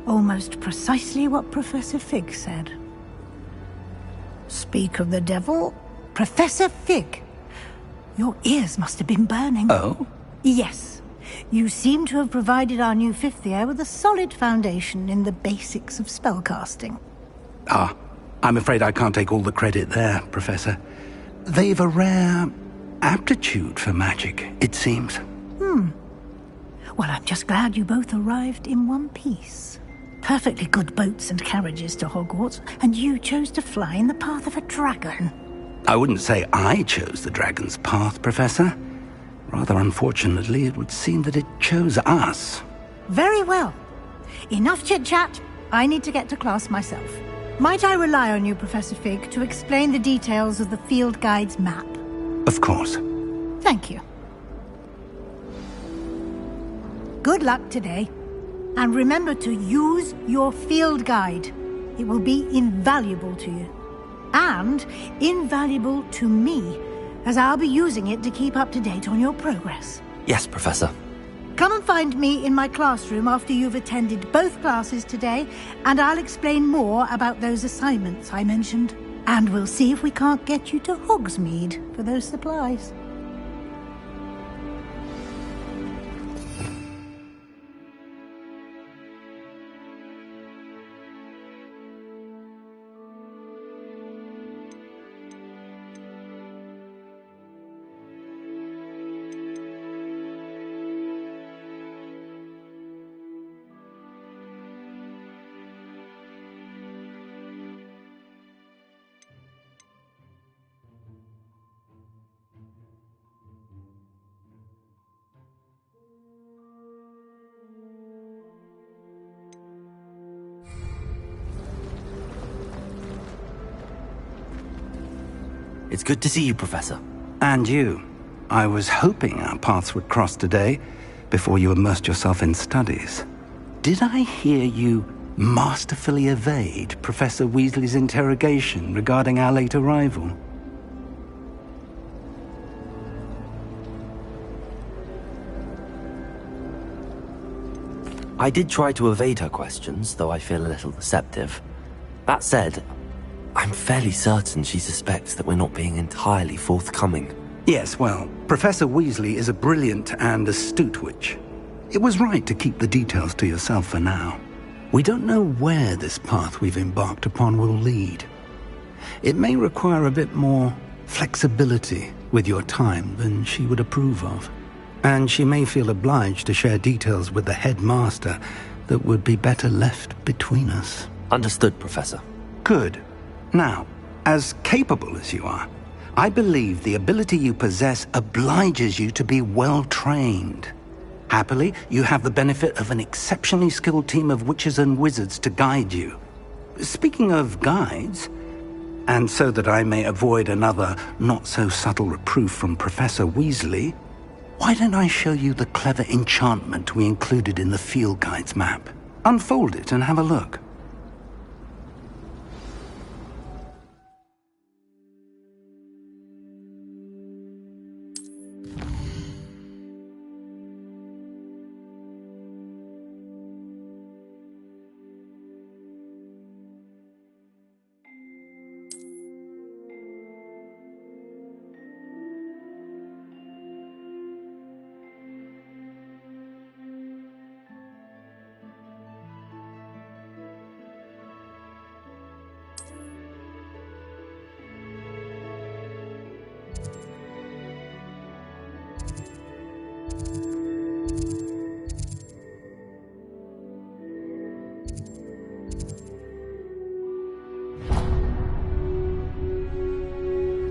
Almost precisely what Professor Fig said. Speak of the devil, Professor Fig. Your ears must have been burning. Oh? Yes. You seem to have provided our new fifth year with a solid foundation in the basics of spellcasting. Ah, I'm afraid I can't take all the credit there, Professor. They've a rare aptitude for magic, it seems. Well, I'm just glad you both arrived in one piece. Perfectly good boats and carriages to Hogwarts, and you chose to fly in the path of a dragon. I wouldn't say I chose the dragon's path, Professor. Rather unfortunately, it would seem that it chose us. Very well. Enough chit-chat. I need to get to class myself. Might I rely on you, Professor Fig, to explain the details of the field guide's map? Of course. Thank you. Good luck today. And remember to use your field guide. It will be invaluable to you. And invaluable to me, as I'll be using it to keep up to date on your progress. Yes, Professor. Come and find me in my classroom after you've attended both classes today, and I'll explain more about those assignments I mentioned. And we'll see if we can't get you to Hogsmeade for those supplies. It's good to see you, Professor. And you. I was hoping our paths would cross today, before you immersed yourself in studies. Did I hear you masterfully evade Professor Weasley's interrogation regarding our late arrival? I did try to evade her questions, though I feel a little deceptive. That said, I'm fairly certain she suspects that we're not being entirely forthcoming. Yes, well, Professor Weasley is a brilliant and astute witch. It was right to keep the details to yourself for now. We don't know where this path we've embarked upon will lead. It may require a bit more flexibility with your time than she would approve of. And she may feel obliged to share details with the headmaster that would be better left between us. Understood, Professor. Good. Now, as capable as you are, I believe the ability you possess obliges you to be well-trained. Happily, you have the benefit of an exceptionally skilled team of witches and wizards to guide you. Speaking of guides, and so that I may avoid another not-so-subtle reproof from Professor Weasley, why don't I show you the clever enchantment we included in the field guide's map? Unfold it and have a look.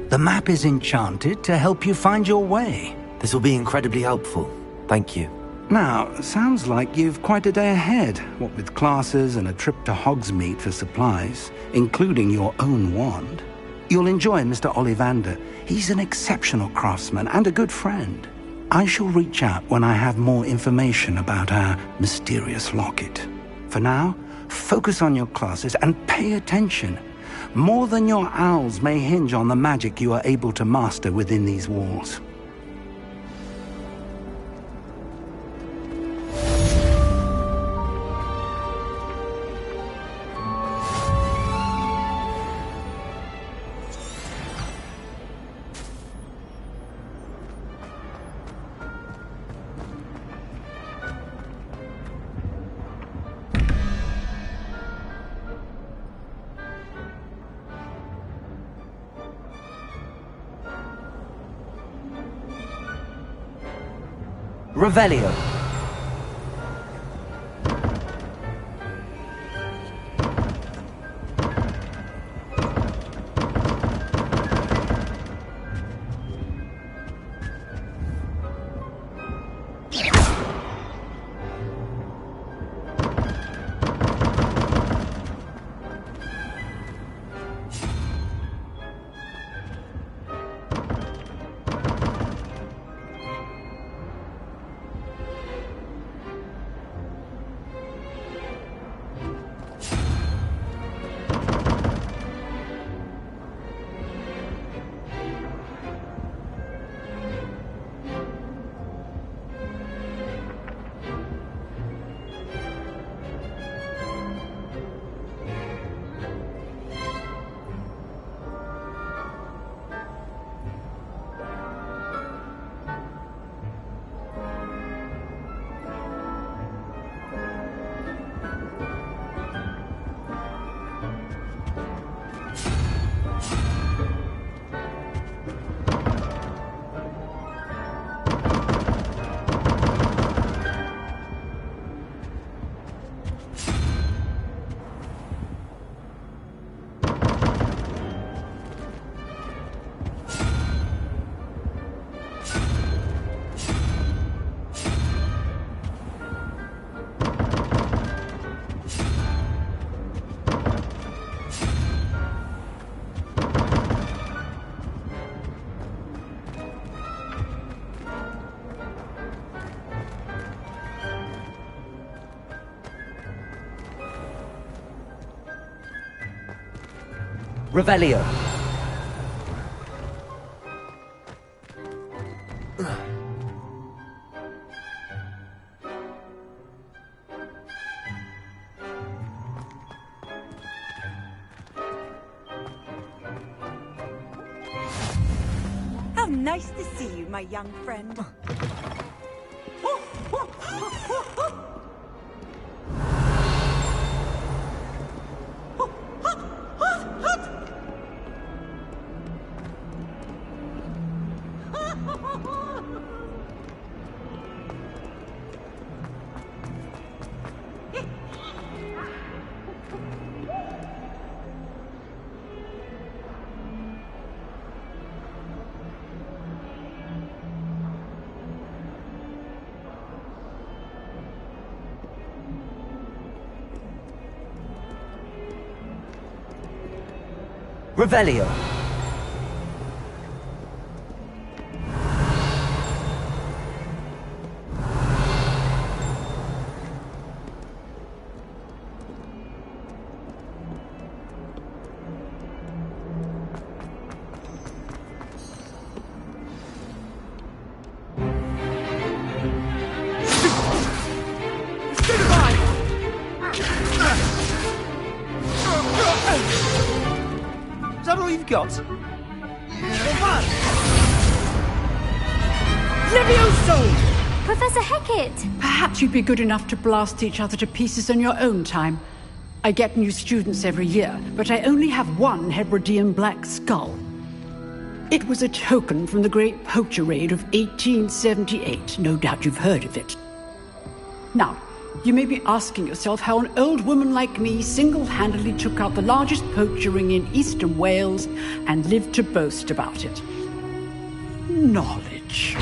The map is enchanted to help you find your way. This will be incredibly helpful. Thank you. Now, sounds like you've quite a day ahead, what with classes and a trip to Hogsmeade for supplies, including your own wand. You'll enjoy Mr. Ollivander. He's an exceptional craftsman and a good friend. I shall reach out when I have more information about our mysterious locket. For now, focus on your classes and pay attention. More than your owls may hinge on the magic you are able to master within these walls. Revelio. Revelio. How nice to see you, my young friend. Revelio. Is that all you've got? Levioso! Professor Hecat! Perhaps you'd be good enough to blast each other to pieces on your own time. I get new students every year, but I only have one Hebridean black skull. It was a token from the Great Poacher Raid of 1878. No doubt you've heard of it. Now, you may be asking yourself how an old woman like me single-handedly took out the largest poacher ring in eastern Wales and lived to boast about it. Knowledge.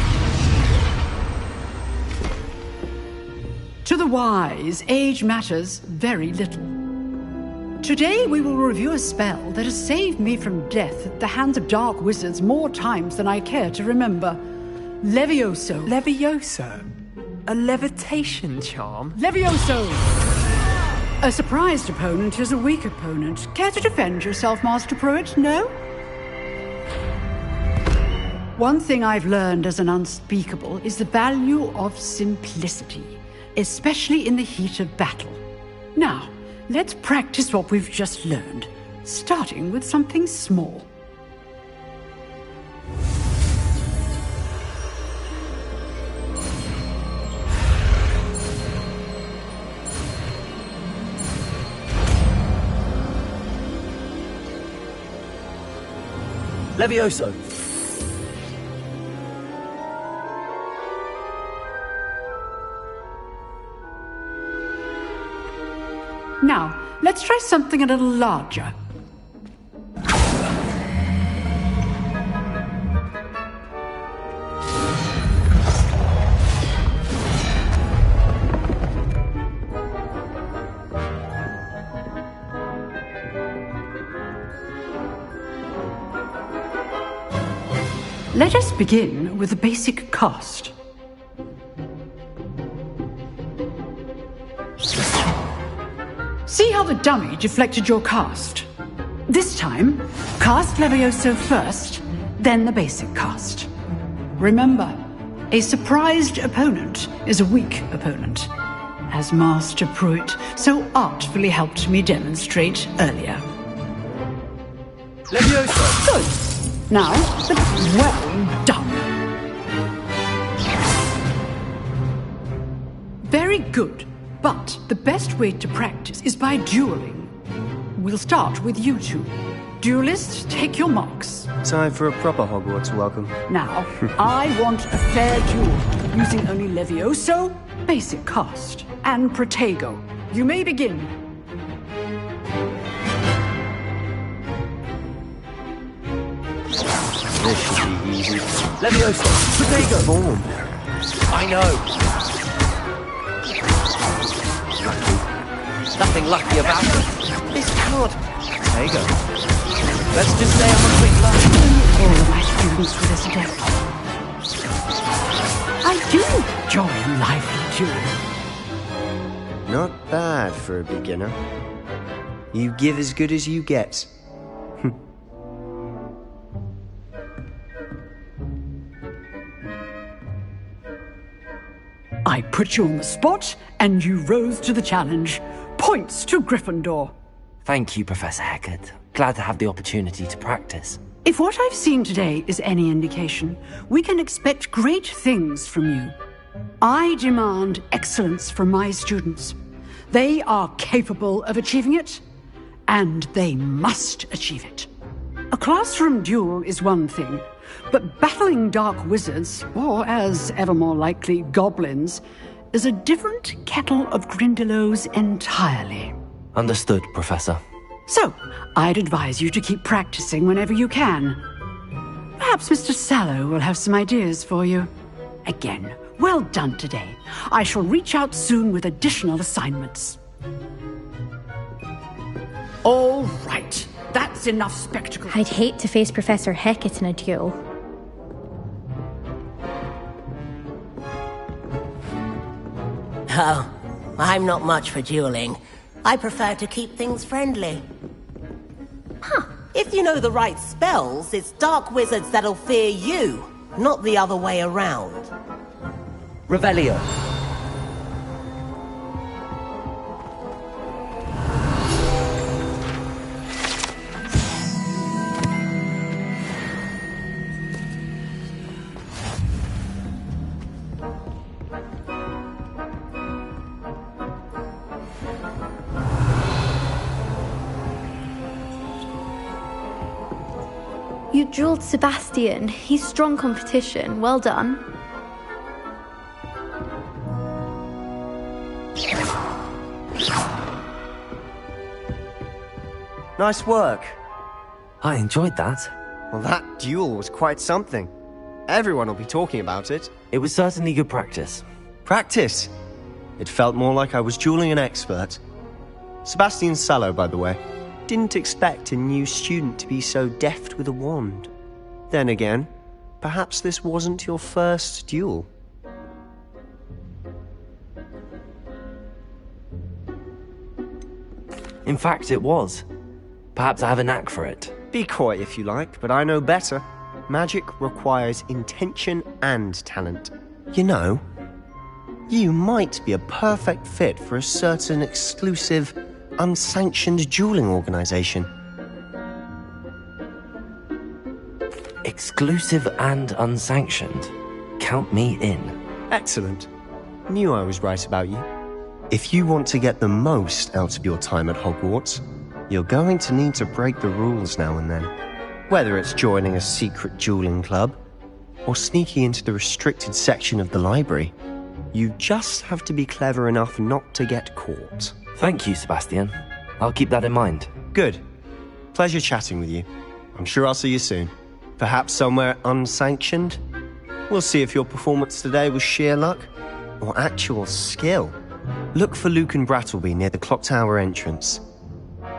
To the wise, age matters very little. Today we will review a spell that has saved me from death at the hands of dark wizards more times than I care to remember. Levioso. Levioso? A levitation charm? Levioso! A surprised opponent is a weak opponent. Care to defend yourself, Master Pruitt? No? One thing I've learned as an unspeakable is the value of simplicity, especially in the heat of battle. Now, let's practice what we've just learned, starting with something small. Levioso. Now, let's try something a little larger. Let us begin with the basic cast. See how the dummy deflected your cast? This time, cast Levioso first, then the basic cast. Remember, a surprised opponent is a weak opponent, as Master Pruitt so artfully helped me demonstrate earlier. Levioso! Good. Now, well done. Very good. But the best way to practice is by dueling. We'll start with you two. Duelists, take your marks. Time for a proper Hogwarts welcome. Now, I want a fair duel, using only Levioso, basic cast, and Protego. You may begin. This should be easy. Levioso! Protego! Form. I know! Nothing lucky about it. This card. There you go. Let's just say I'm a quick luck. All of my students were this adept. I do enjoy a lively duel. Not bad for a beginner. You give as good as you get. I put you on the spot, and you rose to the challenge. Points to Gryffindor. Thank you, Professor Hecat. Glad to have the opportunity to practice. If what I've seen today is any indication, we can expect great things from you. I demand excellence from my students. They are capable of achieving it, and they must achieve it. A classroom duel is one thing, but battling dark wizards, or as ever more likely, goblins, is a different kettle of Grindylows entirely. Understood, Professor. So, I'd advise you to keep practicing whenever you can. Perhaps Mr. Sallow will have some ideas for you. Again, well done today. I shall reach out soon with additional assignments. All right, that's enough spectacle. I'd hate to face Professor Hecat in a duel. Oh, I'm not much for dueling. I prefer to keep things friendly. If you know the right spells, it's dark wizards that'll fear you, not the other way around. Revelio. You dueled Sebastian. He's strong competition. Well done. Nice work. I enjoyed that. Well, that duel was quite something. Everyone will be talking about it. It was certainly good practice. Practice? It felt more like I was dueling an expert. Sebastian Sallow, by the way. Didn't expect a new student to be so deft with a wand. Then again, perhaps this wasn't your first duel. In fact, it was. Perhaps I have a knack for it. Be coy if you like, but I know better. Magic requires intention and talent. You know, you might be a perfect fit for a certain exclusive, unsanctioned dueling organization. Exclusive and unsanctioned. Count me in. Excellent. Knew I was right about you. If you want to get the most out of your time at Hogwarts, you're going to need to break the rules now and then. Whether it's joining a secret dueling club, or sneaking into the restricted section of the library, you just have to be clever enough not to get caught. Thank you, Sebastian. I'll keep that in mind. Good. Pleasure chatting with you. I'm sure I'll see you soon. Perhaps somewhere unsanctioned? We'll see if your performance today was sheer luck or actual skill. Look for Luke and Brattleby near the clock tower entrance.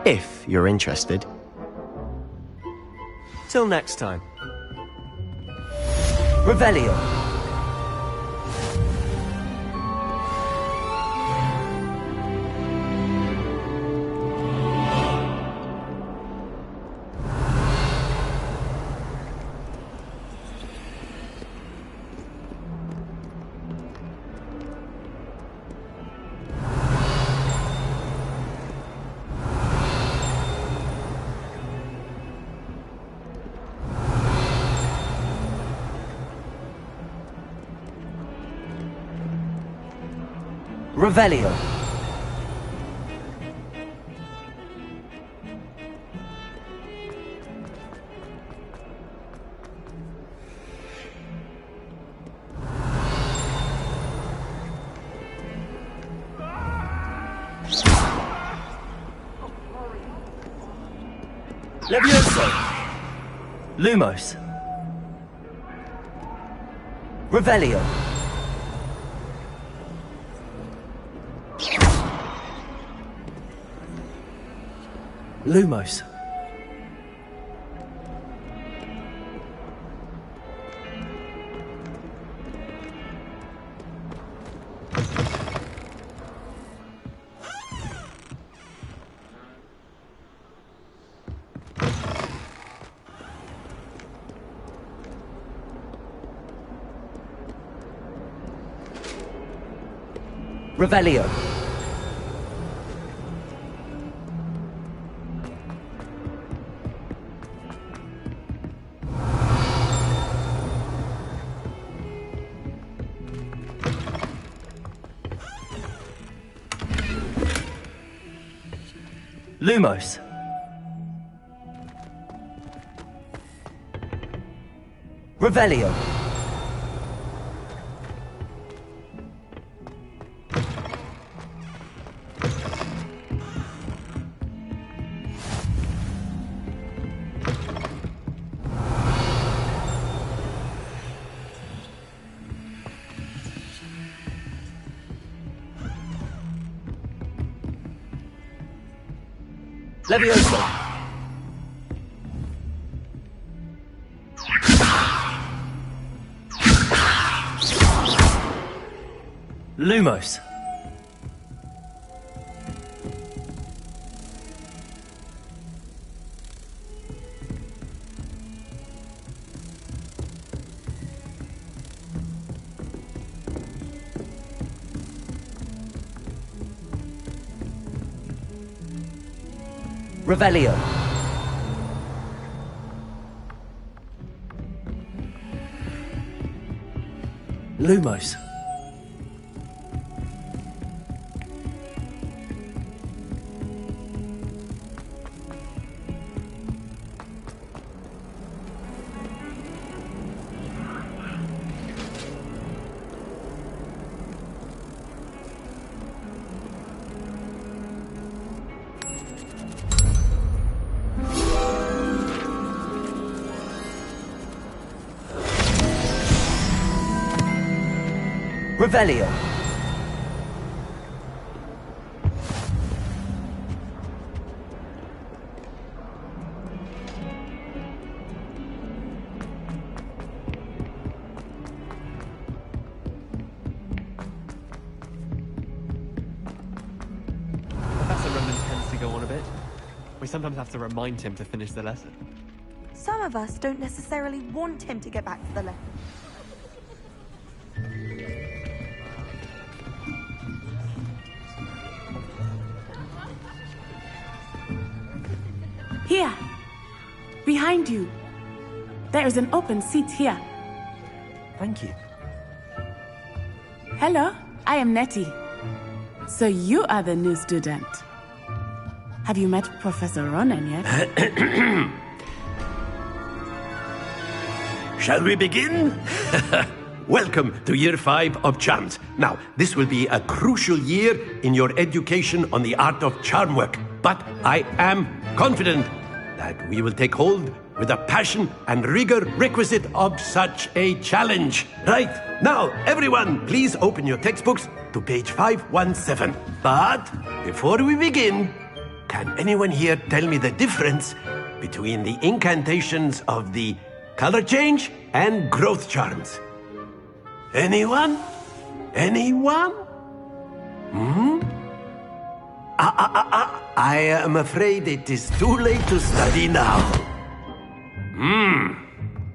If you're interested. Till next time. Revelio. Revelio. Levioso. Lumos. Revelio. Lumos. Revelio. Lumos. Revelio. Levioso. Lumos. Revelio. Lumos. Revelio. Professor Roman tends to go on a bit. We sometimes have to remind him to finish the lesson. Some of us don't necessarily want him to get back to the lesson. Here. Behind you. There is an open seat here. Thank you. Hello, I am Nettie. So you are the new student. Have you met Professor Ronan yet? Shall we begin? Welcome to Year 5 of Charms. Now, this will be a crucial year in your education on the art of charm work. But I am confident that we will take hold with the passion and rigor requisite of such a challenge. Right, now, everyone, please open your textbooks to page 517. But before we begin, can anyone here tell me the difference between the incantations of the color change and growth charms? Anyone? Anyone? I am afraid it is too late to study now.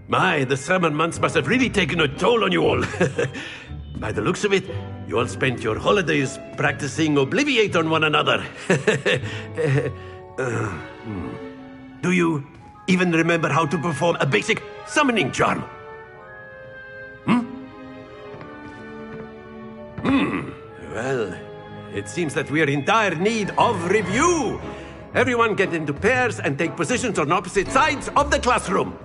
My, the summer months must have really taken a toll on you all. By the looks of it, you all spent your holidays practicing Obliviate on one another. Do you even remember how to perform a basic summoning charm? Well, it seems that we are in dire need of review. Everyone get into pairs and take positions on opposite sides of the classroom.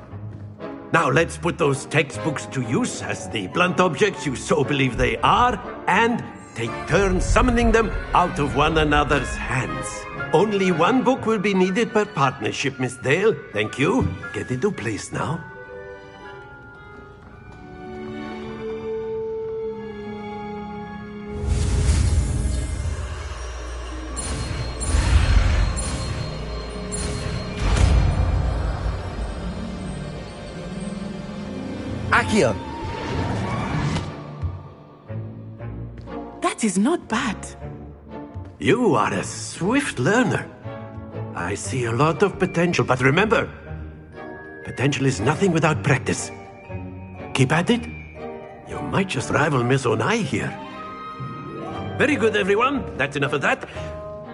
Now let's put those textbooks to use as the blunt objects you so believe they are, and take turns summoning them out of one another's hands. Only one book will be needed per partnership, Miss Dale. Thank you. Get into place now. Accio. That is not bad. You are a swift learner. I see a lot of potential, but remember, potential is nothing without practice. Keep at it. You might just rival Miss Onai here. Very good, everyone. That's enough of that.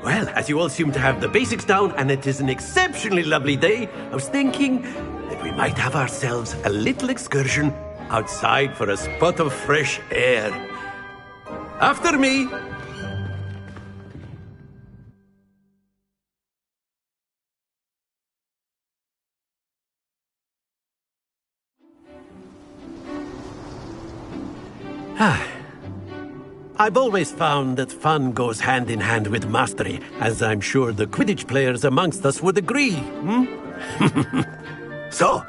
Well, as you all seem to have the basics down, and it is an exceptionally lovely day, I was thinking that we might have ourselves a little excursion outside for a spot of fresh air. After me! I've always found that fun goes hand in hand with mastery, as I'm sure the Quidditch players amongst us would agree. So,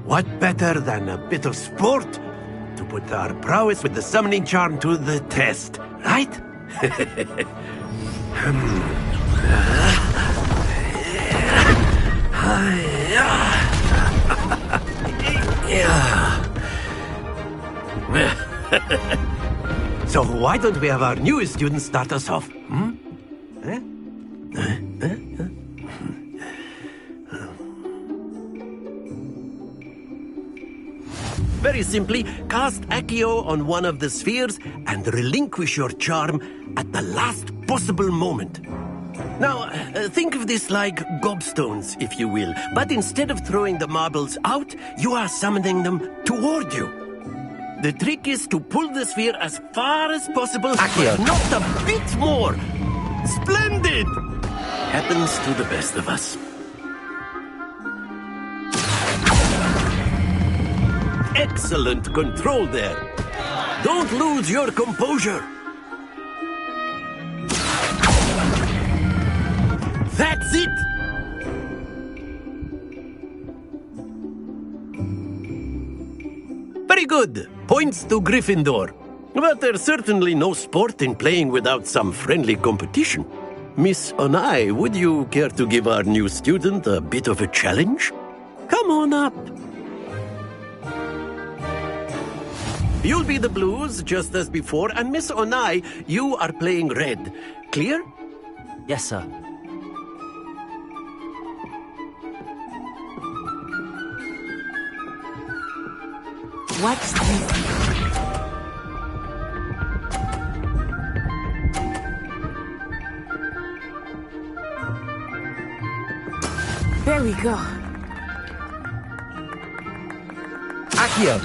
what better than a bit of sport to put our prowess with the summoning charm to the test, right? So why don't we have our newest student start us off? Very simply, cast Accio on one of the spheres and relinquish your charm at the last possible moment. Now, think of this like gobstones, if you will, but instead of throwing the marbles out, you are summoning them toward you. The trick is to pull the sphere as far as possible, Accio. but not a bit more. Splendid! Happens to the best of us. Excellent control there. Don't lose your composure. That's it! Very good. Points to Gryffindor. But there's certainly no sport in playing without some friendly competition. Miss Onai, would you care to give our new student a bit of a challenge? Come on up. You'll be the blues, just as before, and Miss Onai, you are playing red. Clear? Yes, sir. What's this? There we go. Accio.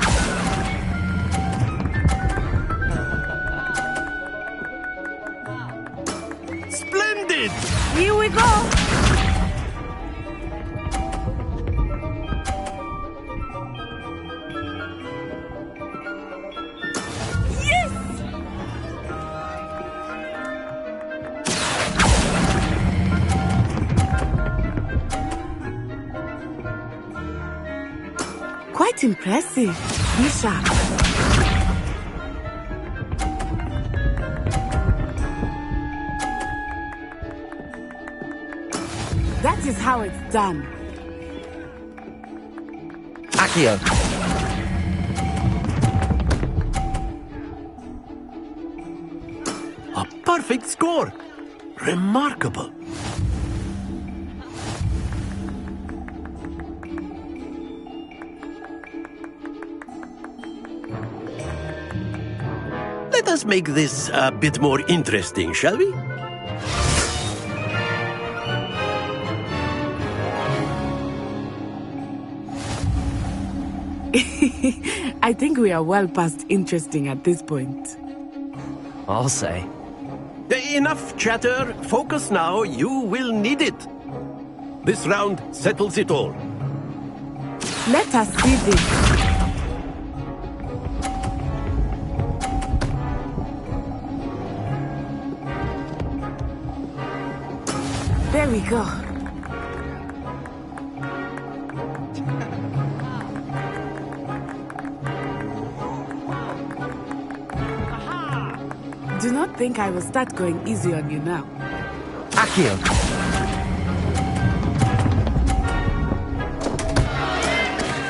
Splendid! Here we go. Quite impressive. Be sharp. That is how it's done. Accio. A perfect score. Remarkable. Let us make this a bit more interesting, shall we? I think we are well past interesting at this point. I'll say. Enough chatter. Focus now. You will need it. This round settles it all. Let us see this. There we go. Do not think I will start going easy on you now. Accio.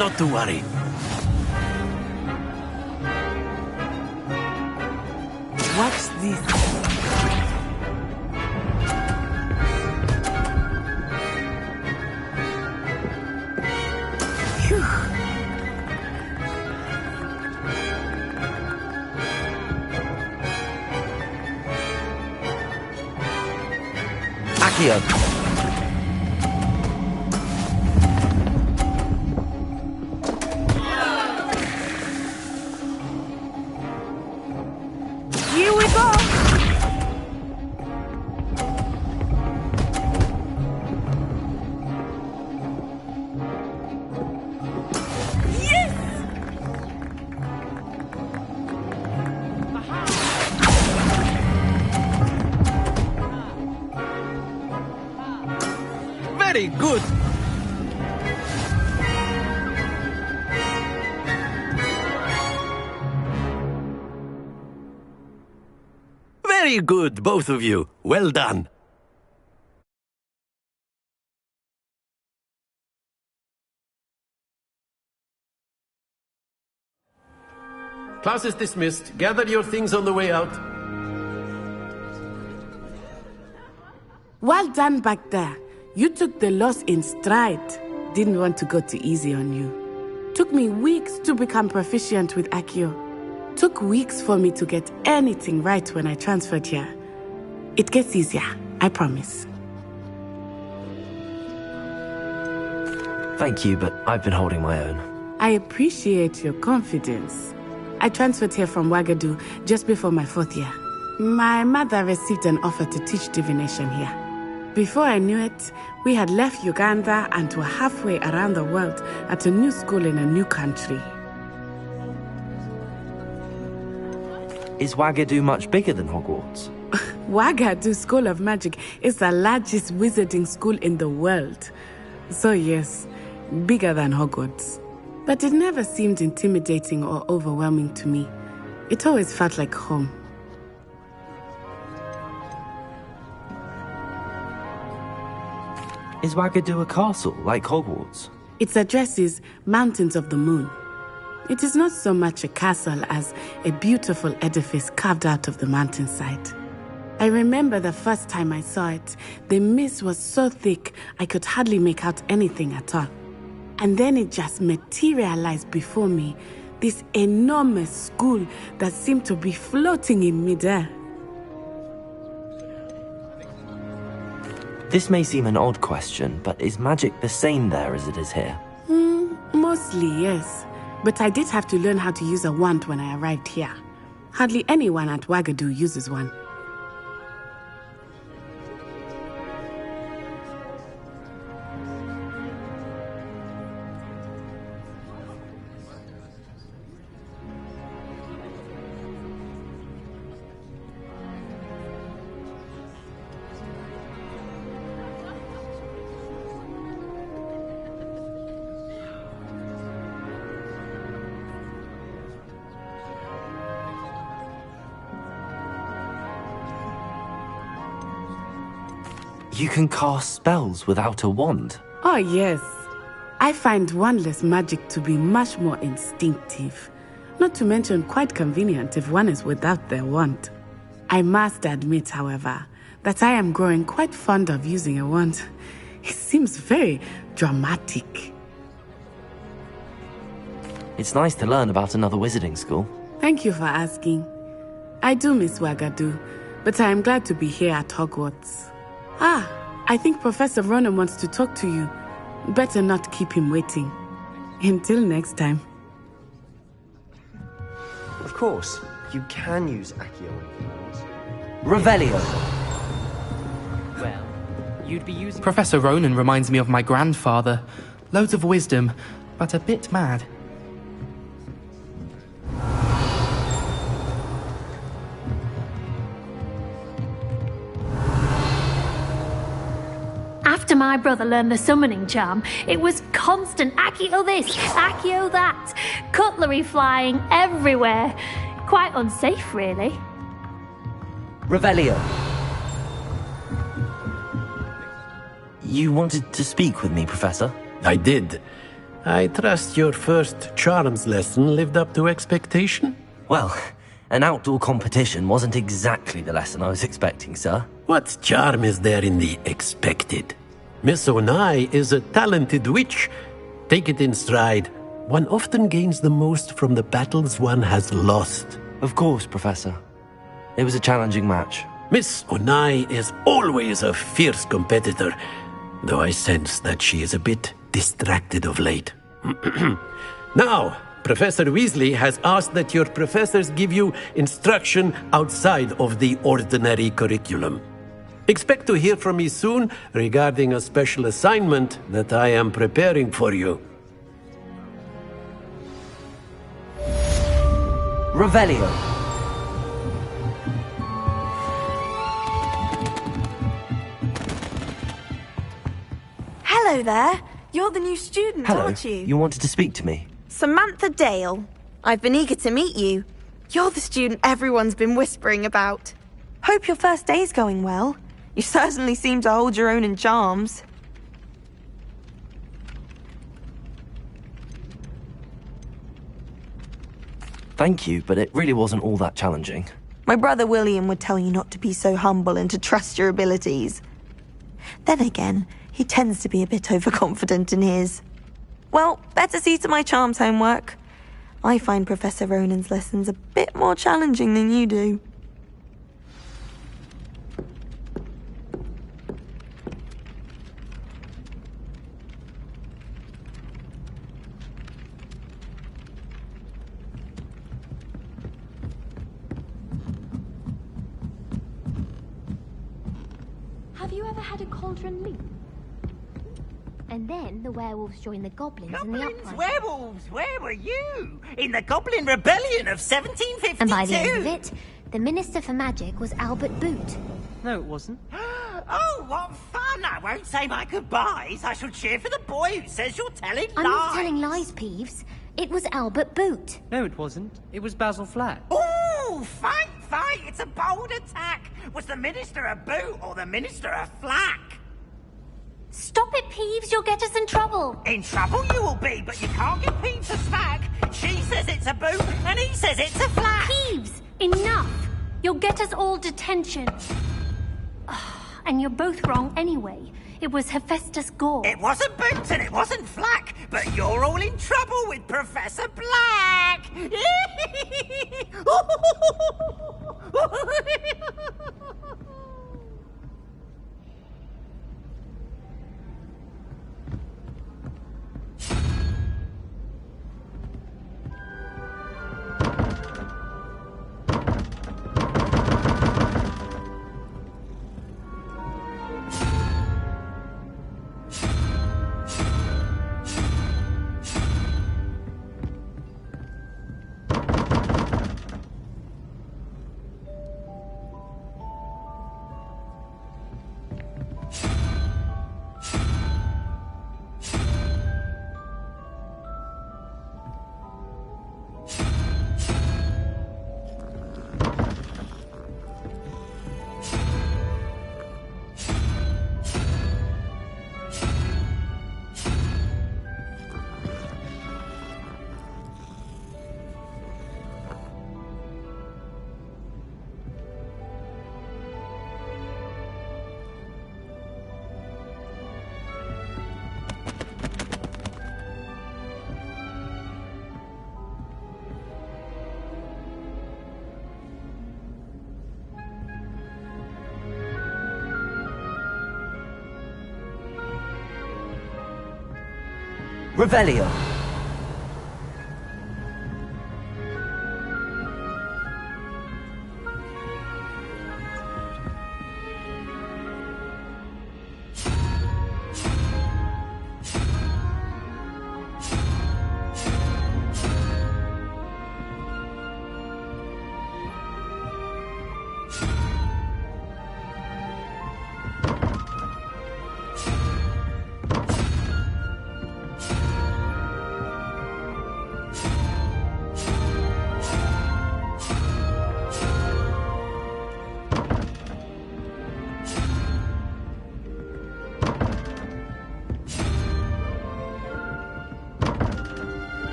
Not to worry. Watch this. Phew. Accio! Here we go! Very good. Very good, both of you. Well done. Class is dismissed. Gather your things on the way out. Well done back there. You took the loss in stride. Didn't want to go too easy on you. Took me weeks to become proficient with Accio. Took weeks for me to get anything right when I transferred here. It gets easier, I promise. Thank you, but I've been holding my own. I appreciate your confidence. I transferred here from Wagadu just before my 4th year. My mother received an offer to teach divination here. Before I knew it, we had left Uganda and were halfway around the world at a new school in a new country. Is Wagadu much bigger than Hogwarts? Wagadu School of Magic is the largest wizarding school in the world. So yes, bigger than Hogwarts. But it never seemed intimidating or overwhelming to me. It always felt like home. Is Wagadu a castle, like Hogwarts? Its address is Mountains of the Moon. It is not so much a castle as a beautiful edifice carved out of the mountainside. I remember the first time I saw it, the mist was so thick I could hardly make out anything at all. And then it just materialized before me, this enormous school that seemed to be floating in midair. This may seem an odd question, but is magic the same there as it is here? Mostly, yes. But I did have to learn how to use a wand when I arrived here. Hardly anyone at Wagadu uses one. You can cast spells without a wand? Oh, yes. I find wandless magic to be much more instinctive. Not to mention quite convenient if one is without their wand. I must admit, however, that I am growing quite fond of using a wand. It seems very dramatic. It's nice to learn about another wizarding school. Thank you for asking. I do miss Wagadu, but I am glad to be here at Hogwarts. I think Professor Ronan wants to talk to you. Better not keep him waiting. Until next time. Of course, you can use Accio. Revelio. Well, you'd be using... Professor Ronan reminds me of my grandfather. Loads of wisdom, but a bit mad. After my brother learned the summoning charm, it was constant Accio this, Accio that, cutlery flying everywhere. Quite unsafe, really. Revelio. You wanted to speak with me, Professor? I did. I trust your first charms lesson lived up to expectation? Well, an outdoor competition wasn't exactly the lesson I was expecting, sir. What charm is there in the expected? Miss Onai is a talented witch. Take it in stride. One often gains the most from the battles one has lost. Of course, Professor. It was a challenging match. Miss Onai is always a fierce competitor, though I sense that she is a bit distracted of late. Now, Professor Weasley has asked that your professors give you instruction outside of the ordinary curriculum. Expect to hear from me soon regarding a special assignment that I am preparing for you. Revelio. Hello there. You're the new student, Hello. aren't you? You wanted to speak to me? Samantha Dale. I've been eager to meet you. You're the student everyone's been whispering about. Hope your first day's going well. You certainly seem to hold your own in charms. Thank you, but it really wasn't all that challenging. My brother William would tell you not to be so humble and to trust your abilities. Then again, he tends to be a bit overconfident in his. Well, better see to my charms homework. I find Professor Ronan's lessons a bit more challenging than you do. Have you ever had a cauldron leap? And then the werewolves joined the goblins in the Goblins, uprising. werewolves, where were you? In the Goblin Rebellion of 1752? And by the end of it, the Minister for Magic was Albert Boot. No, it wasn't. Oh, what fun! I won't say my goodbyes. I shall cheer for the boy who says you're telling I'm lies. not telling lies, Peeves. It was Albert Boot. No, it wasn't. It was Basil Flat. Ooh, fight! It's a bold attack. Was the Minister a boot or the Minister a flack? Stop it, Peeves. You'll get us in trouble. In trouble you will be, but you can't give Peeves a smack. She says it's a boot, and he says it's a flack. Peeves, enough. You'll get us all detention. And you're both wrong anyway. It was Hephaestus Gore. It wasn't boot and it wasn't flack, but you're all in trouble with Professor Black. Revelio.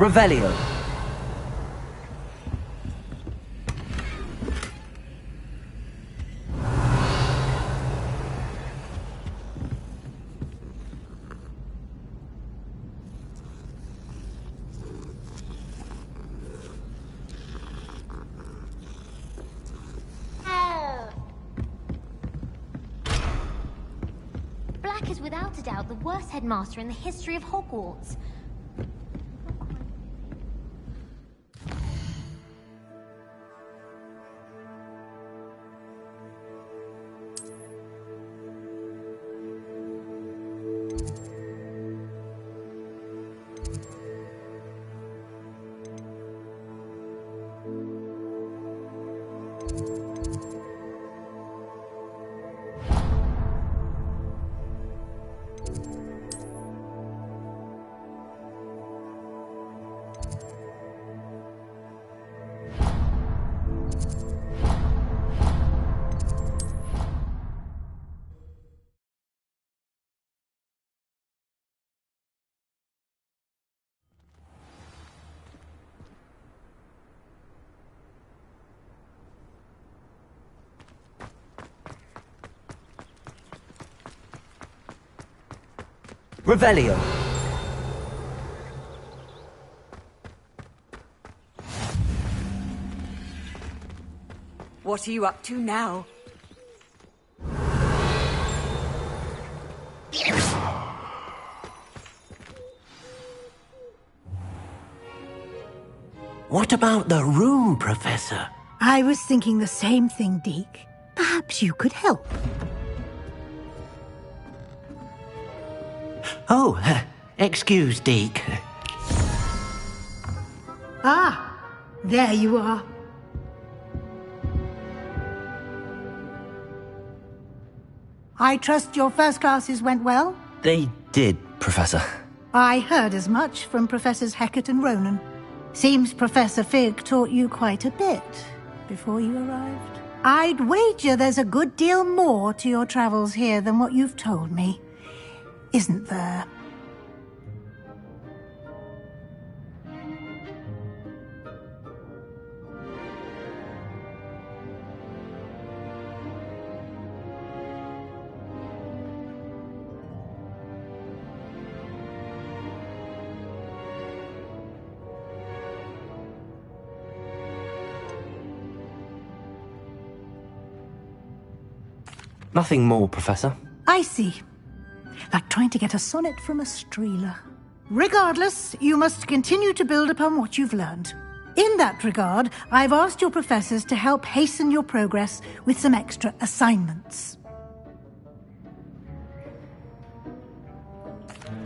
Revelio. Black is without a doubt the worst headmaster in the history of Hogwarts. Revelio. What are you up to now? What about the room, Professor? I was thinking the same thing, Deke. Perhaps you could help. Oh, excuse, Deke. Ah, there you are. I trust your first classes went well? They did, Professor. I heard as much from Professors Hecat and Ronan. Seems Professor Fig taught you quite a bit before you arrived. I'd wager there's a good deal more to your travels here than what you've told me. Isn't there? Nothing more, Professor. I see. Like trying to get a sonnet from a streeler. Regardless, you must continue to build upon what you've learned. In that regard, I've asked your professors to help hasten your progress with some extra assignments.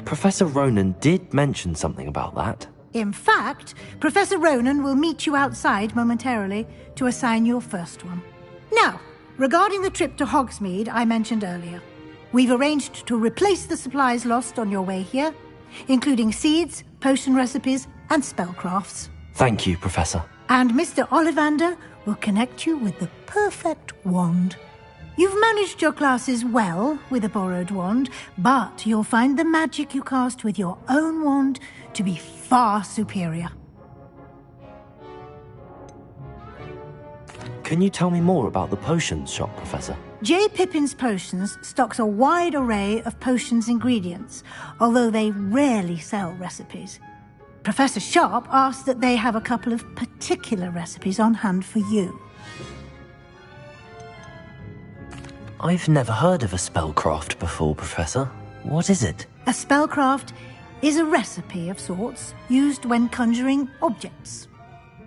Professor Ronan did mention something about that. In fact, Professor Ronan will meet you outside momentarily to assign your first one. Now, regarding the trip to Hogsmeade I mentioned earlier, we've arranged to replace the supplies lost on your way here, including seeds, potion recipes, and spellcrafts. Thank you, Professor. And Mr. Ollivander will connect you with the perfect wand. You've managed your classes well with a borrowed wand, but you'll find the magic you cast with your own wand to be far superior. Can you tell me more about the potions shop, Professor? J. Pippin's Potions stocks a wide array of potions ingredients, although they rarely sell recipes. Professor Sharp asked that they have a couple of particular recipes on hand for you. I've never heard of a spellcraft before, Professor. What is it? A spellcraft is a recipe of sorts used when conjuring objects.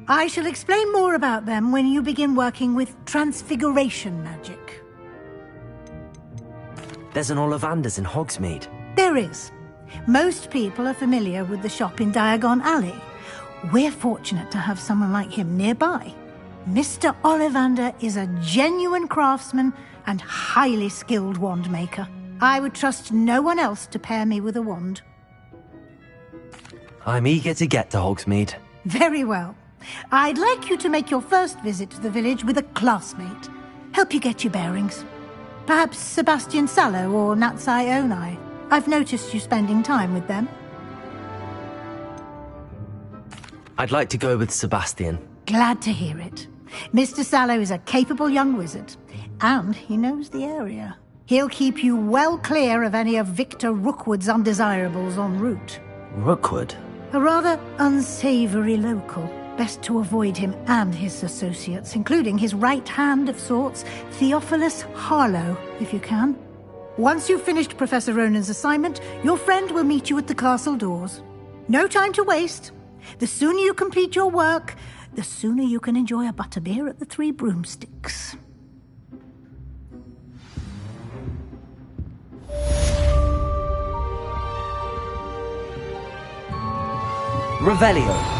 I shall explain more about them when you begin working with transfiguration magic. There's an Ollivander's in Hogsmeade. There is. Most people are familiar with the shop in Diagon Alley. We're fortunate to have someone like him nearby. Mr. Ollivander is a genuine craftsman and highly skilled wand maker. I would trust no one else to pair me with a wand. I'm eager to get to Hogsmeade. Very well. I'd like you to make your first visit to the village with a classmate. Help you get your bearings. Perhaps Sebastian Sallow or Natsai Onai. I've noticed you spending time with them. I'd like to go with Sebastian. Glad to hear it. Mr. Sallow is a capable young wizard, and he knows the area. He'll keep you well clear of any of Victor Rookwood's undesirables en route. Rookwood? A rather unsavory local. Best to avoid him and his associates, including his right hand of sorts, Theophilus Harlow, if you can. Once you've finished Professor Ronan's assignment, your friend will meet you at the castle doors. No time to waste. The sooner you complete your work, the sooner you can enjoy a butterbeer at the Three Broomsticks. Revelio.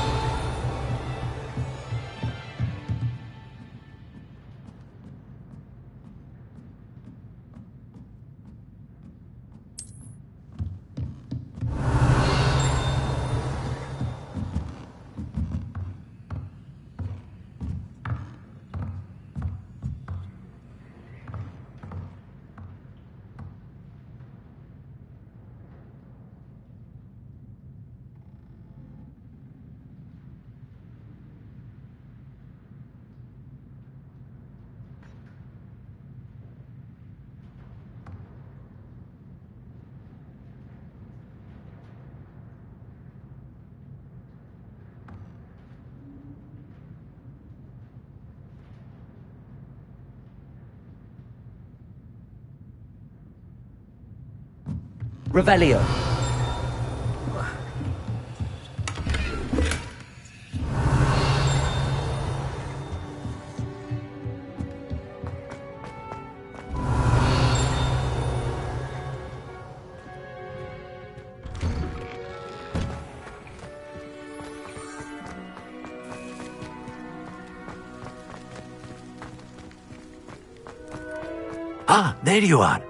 Revelio. Ah, there you are.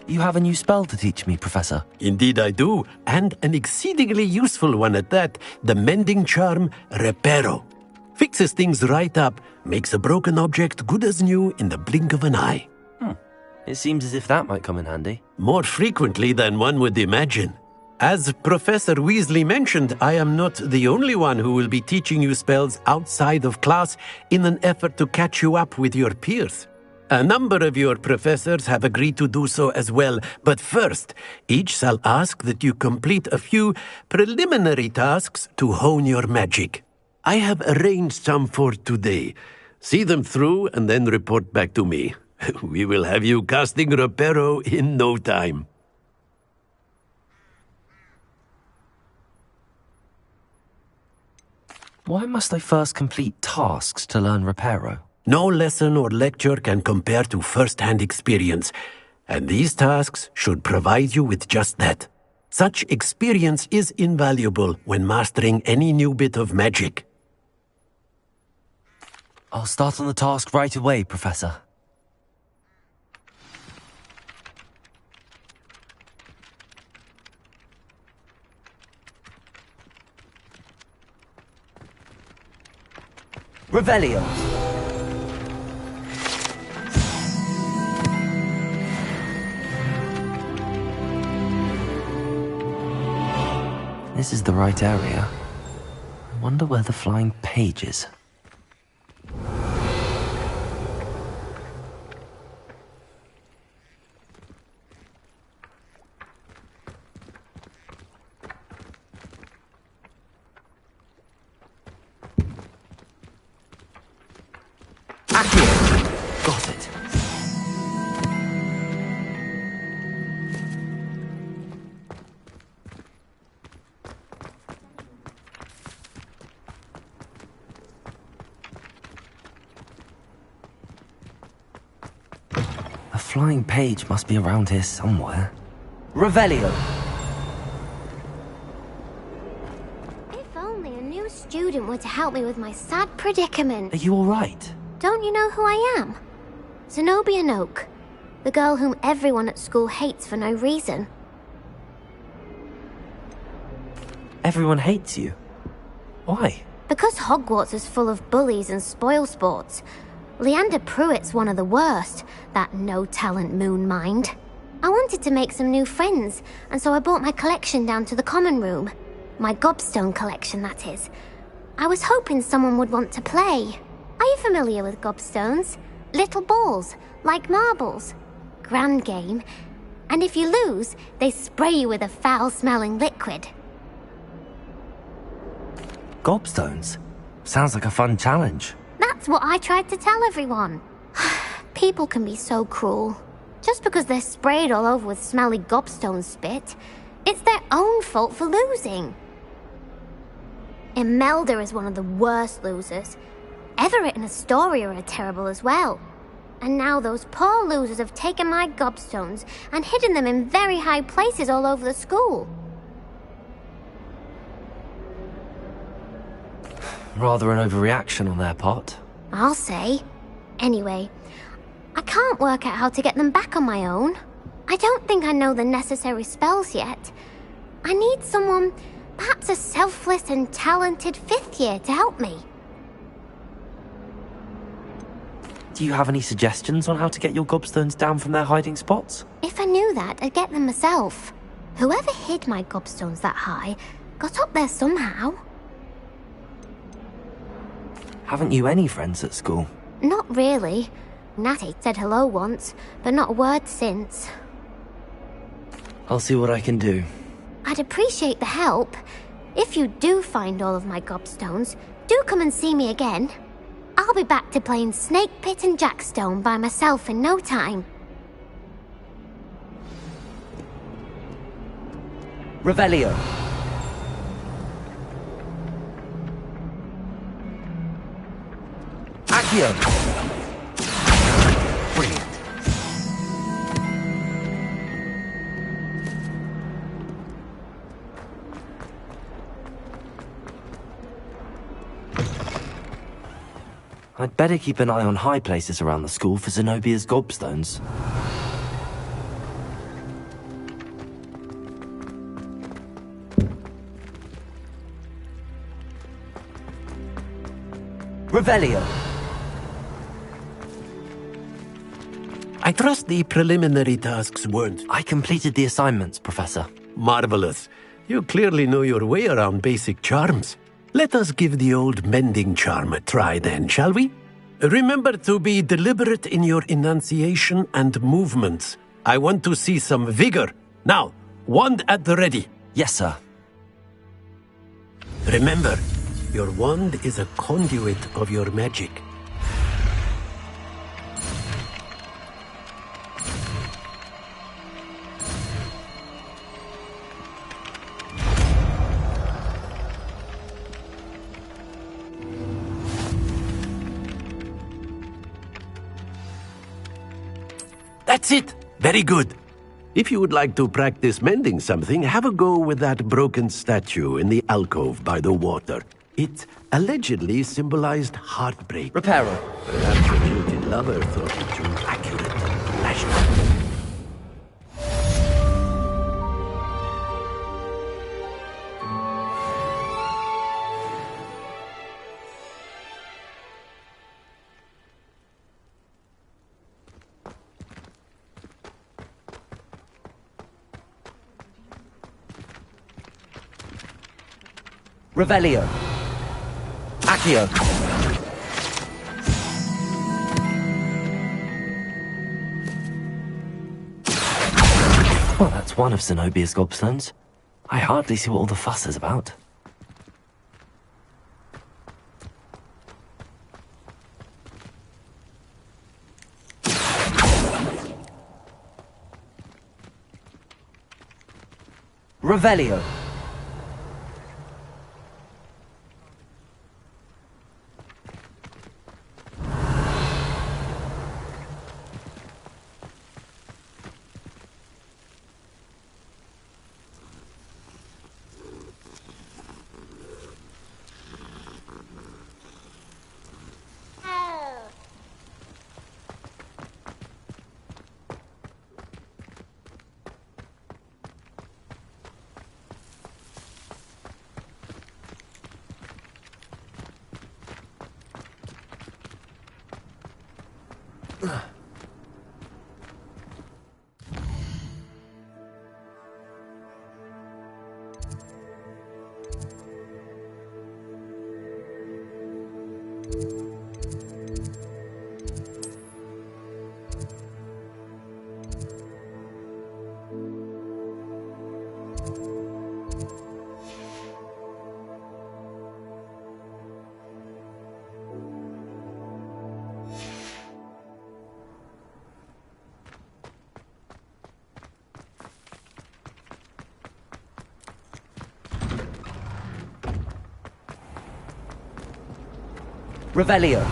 You have a new spell to teach me, Professor. Indeed I do, and an exceedingly useful one at that. The mending charm, Reparo. Fixes things right up, makes a broken object good as new in the blink of an eye. It seems as if that might come in handy. More frequently than one would imagine. As Professor Weasley mentioned, I am not the only one who will be teaching you spells outside of class in an effort to catch you up with your peers. A number of your professors have agreed to do so as well, but first, each shall ask that you complete a few preliminary tasks to hone your magic. I have arranged some for today. See them through and then report back to me. We will have you casting Reparo in no time. Why must I first complete tasks to learn Reparo? No lesson or lecture can compare to first-hand experience, and these tasks should provide you with just that. Such experience is invaluable when mastering any new bit of magic. I'll start on the task right away, Professor. Revelio. this is the right area. I wonder where the flying page is. Got it. The flying page must be around here somewhere. Revelio! If only a new student were to help me with my sad predicament. Are you alright? Don't you know who I am? Zenobia Noak, the girl whom everyone at school hates for no reason. Everyone hates you. Why? Because Hogwarts is full of bullies and spoilsports. Leander Pruitt's one of the worst, that no-talent moon mind. I wanted to make some new friends, and so I brought my collection down to the common room. My gobstone collection, that is. I was hoping someone would want to play. Are you familiar with gobstones? Little balls, like marbles. Grand game. And if you lose, they spray you with a foul-smelling liquid. Gobstones? Sounds like a fun challenge. That's what I tried to tell everyone. People can be so cruel. Just because they're sprayed all over with smelly gobstone spit, it's their own fault for losing. Imelda is one of the worst losers. Everett and Astoria are terrible as well. And now those poor losers have taken my gobstones and hidden them in very high places all over the school. Rather an overreaction on their part. I'll say. Anyway, I can't work out how to get them back on my own. I don't think I know the necessary spells yet. I need someone, perhaps a selfless and talented 5th year to help me. Do you have any suggestions on how to get your gobstones down from their hiding spots? If I knew that, I'd get them myself. Whoever hid my gobstones that high got up there somehow. Haven't you any friends at school? Not really. Natty said hello once, but not a word since. I'll see what I can do. I'd appreciate the help. If you do find all of my gobstones, do come and see me again. I'll be back to playing Snake Pit and Jackstone by myself in no time. Revelio. Accio. Brilliant. I'd better keep an eye on high places around the school for Zenobia's gobstones. Revelio. I trust the preliminary tasks weren't... I completed the assignments, Professor. Marvelous. You clearly know your way around basic charms. Let us give the old mending charm a try then, shall we? Remember to be deliberate in your enunciation and movements. I want to see some vigor. Now, wand at the ready. Yes, sir. Remember, your wand is a conduit of your magic. That's it! Very good. If you would like to practice mending something, have a go with that broken statue in the alcove by the water. It allegedly symbolized heartbreak. Reparo. Perhaps your jilted lover thought it too accurate. Rational. Revelio. Accio. Well, that's one of Zenobia's gobstones. I hardly see what all the fuss is about. Revelio. Revelio.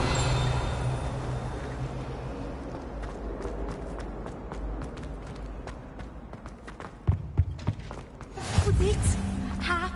Was it half?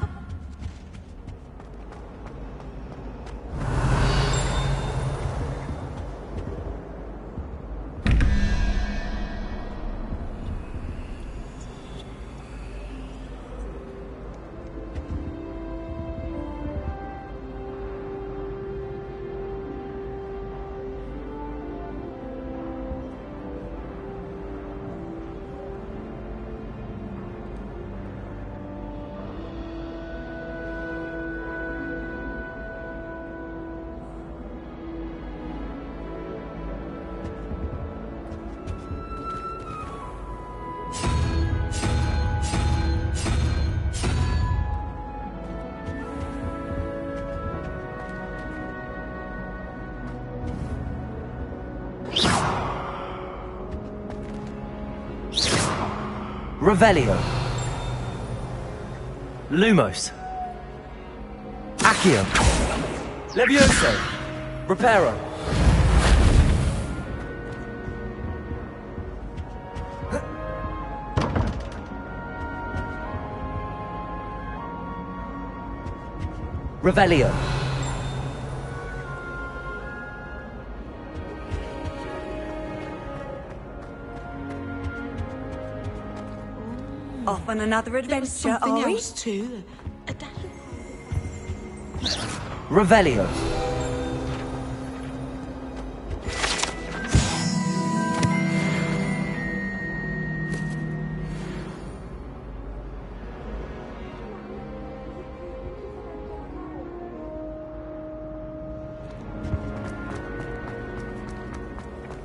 Revelio. Lumos. Accio. Levioso. Reparo. Revelio. Off on another adventure, are we? Too. Revelio.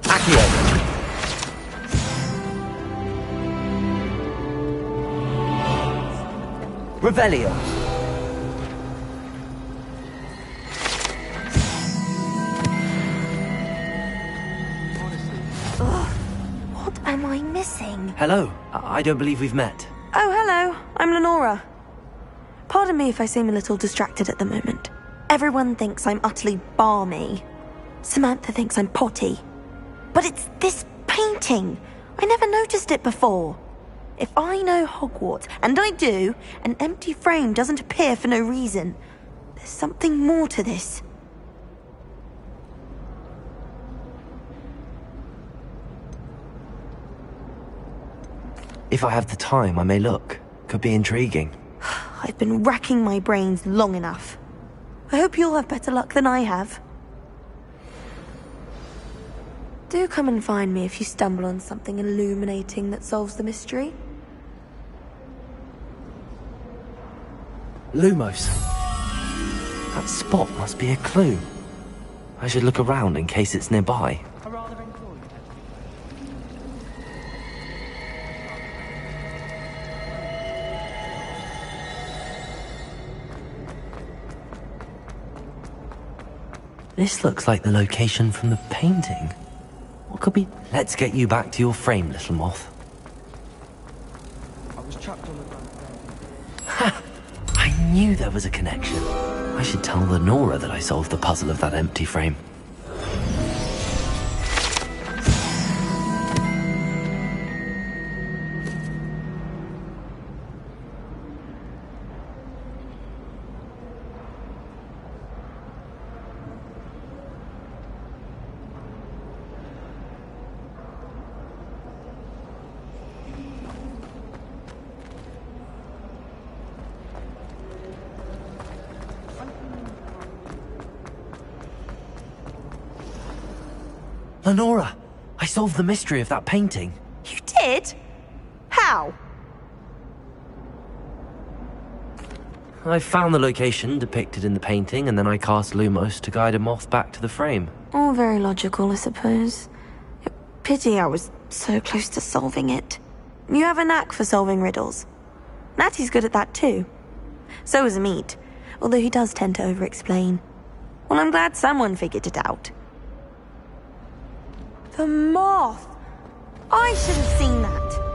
Accio. Revelio. Ugh, what am I missing? Hello. I don't believe we've met. Oh, hello. I'm Lenora. Pardon me if I seem a little distracted at the moment. Everyone thinks I'm utterly balmy. Samantha thinks I'm potty. But it's this painting. I never noticed it before. If I know Hogwarts, and I do, an empty frame doesn't appear for no reason. There's something more to this. If I have the time, I may look. Could be intriguing. I've been racking my brains long enough. I hope you'll have better luck than I have. Do come and find me if you stumble on something illuminating that solves the mystery. Lumos. That spot must be a clue. I should look around in case it's nearby. This looks like the location from the painting. What could be... Let's get you back to your frame, little moth. I was trapped on the ground. Ha! I knew there was a connection. I should tell Lenora that I solved the puzzle of that empty frame. Lenora, I solved the mystery of that painting. You did? How? I found the location depicted in the painting, and then I cast Lumos to guide a moth back to the frame. All very logical, I suppose. Pity I was so close to solving it. You have a knack for solving riddles. Natty's good at that too. So is Amit, although he does tend to over-explain. Well, I'm glad someone figured it out. The moth! I should have seen that.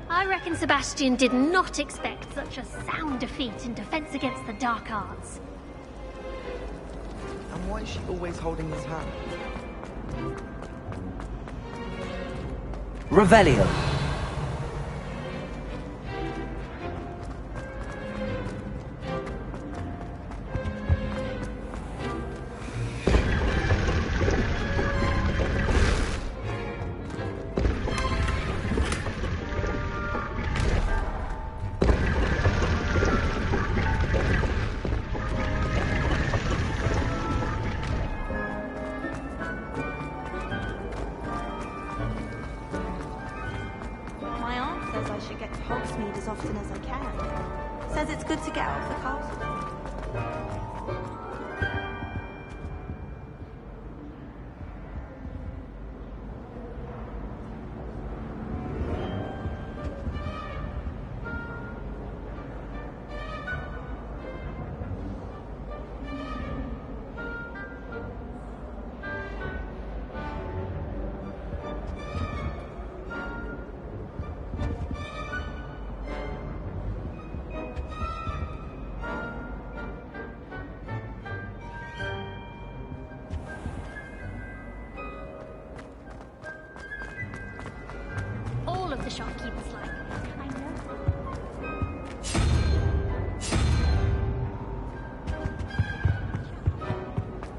I reckon Sebastian did not expect such a sound defeat in defense against the dark arts. And why is she always holding his hand? Revelio. My aunt says I should get to Hogsmeade as often as I can. Says it's good to get out of the castle. All of the shopkeepers like it. I know.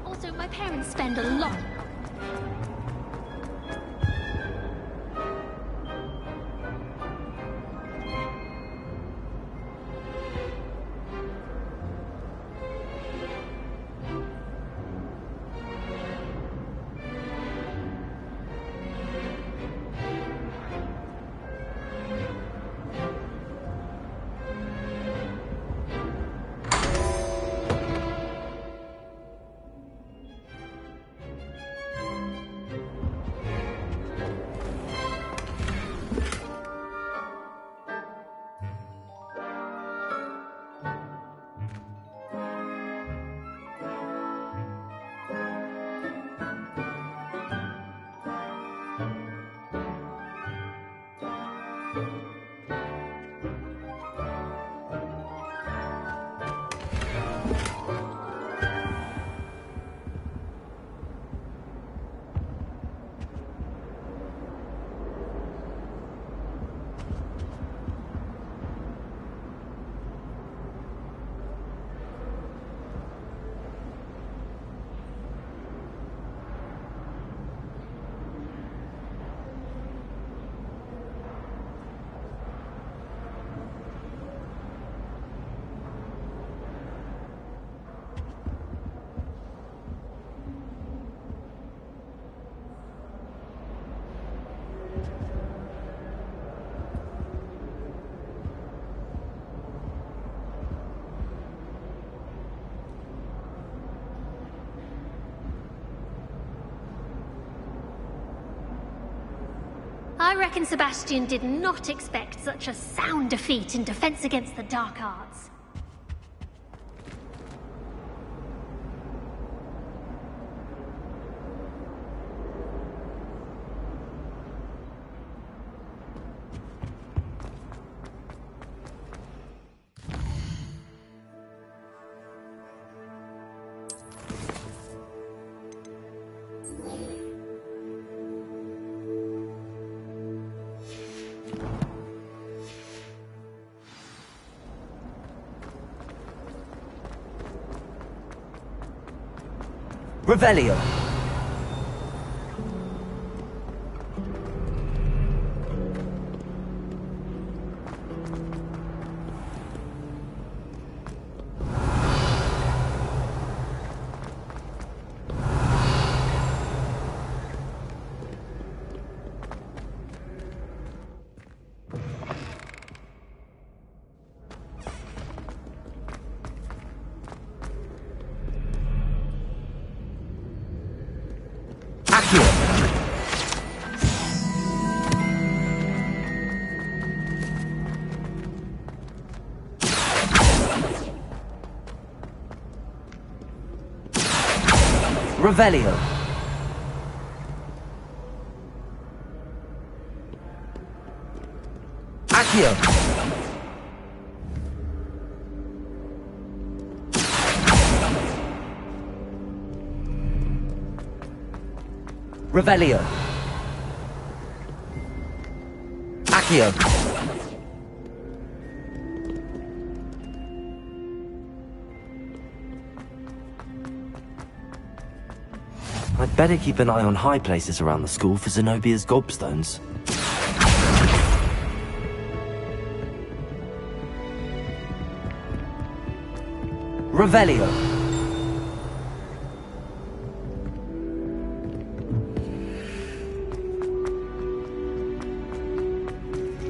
Also, my parents spend a lot. I reckon Sebastian did not expect such a sound defeat in defense against the dark arts. Revelio. Revelio. Accio. Revelio. Accio. I'd better keep an eye on high places around the school for Zenobia's gobstones. Revelio.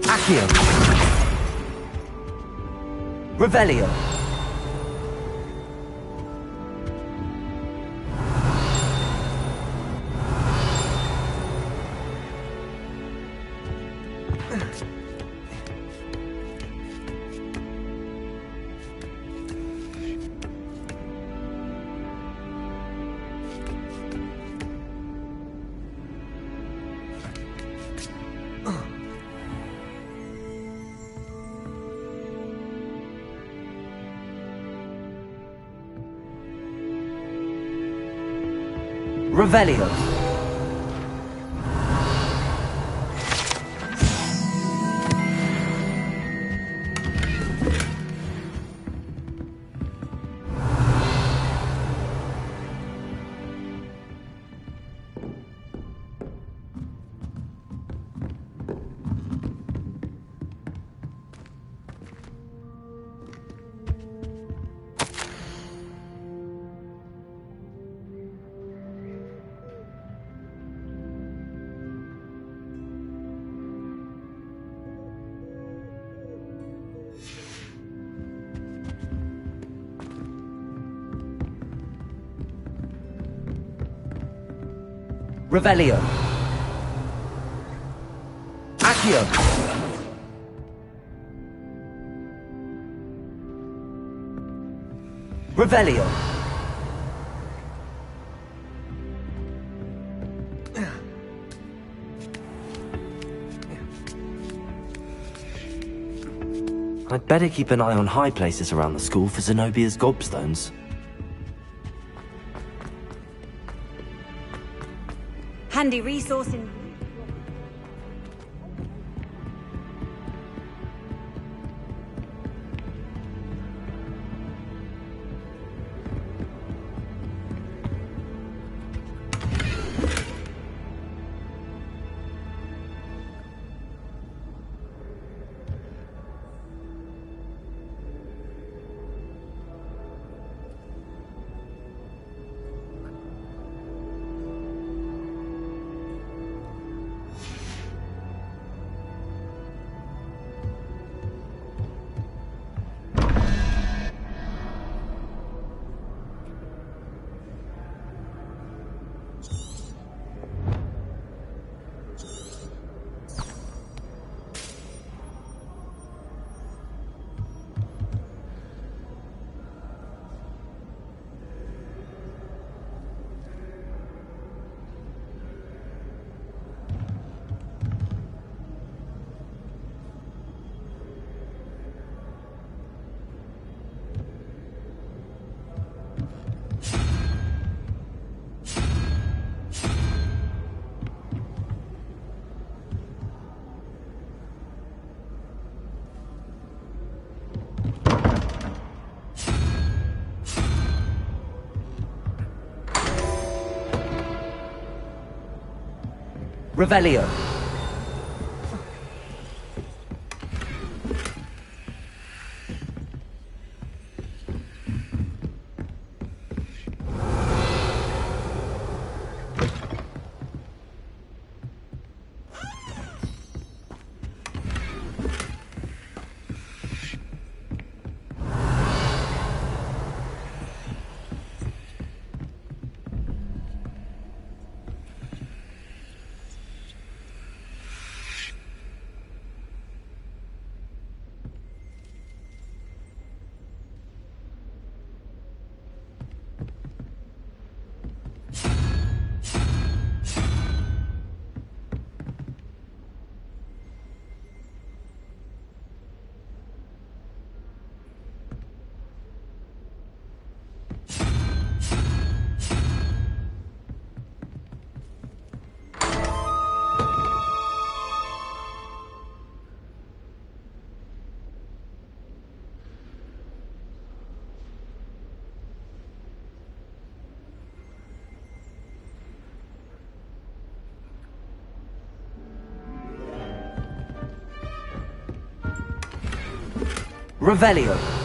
Accio. Revelio. Revelio. Revelio. Accio. Revelio. I'd better keep an eye on high places around the school for Zenobia's gobstones. Handy resource in... Revelio. Revelio.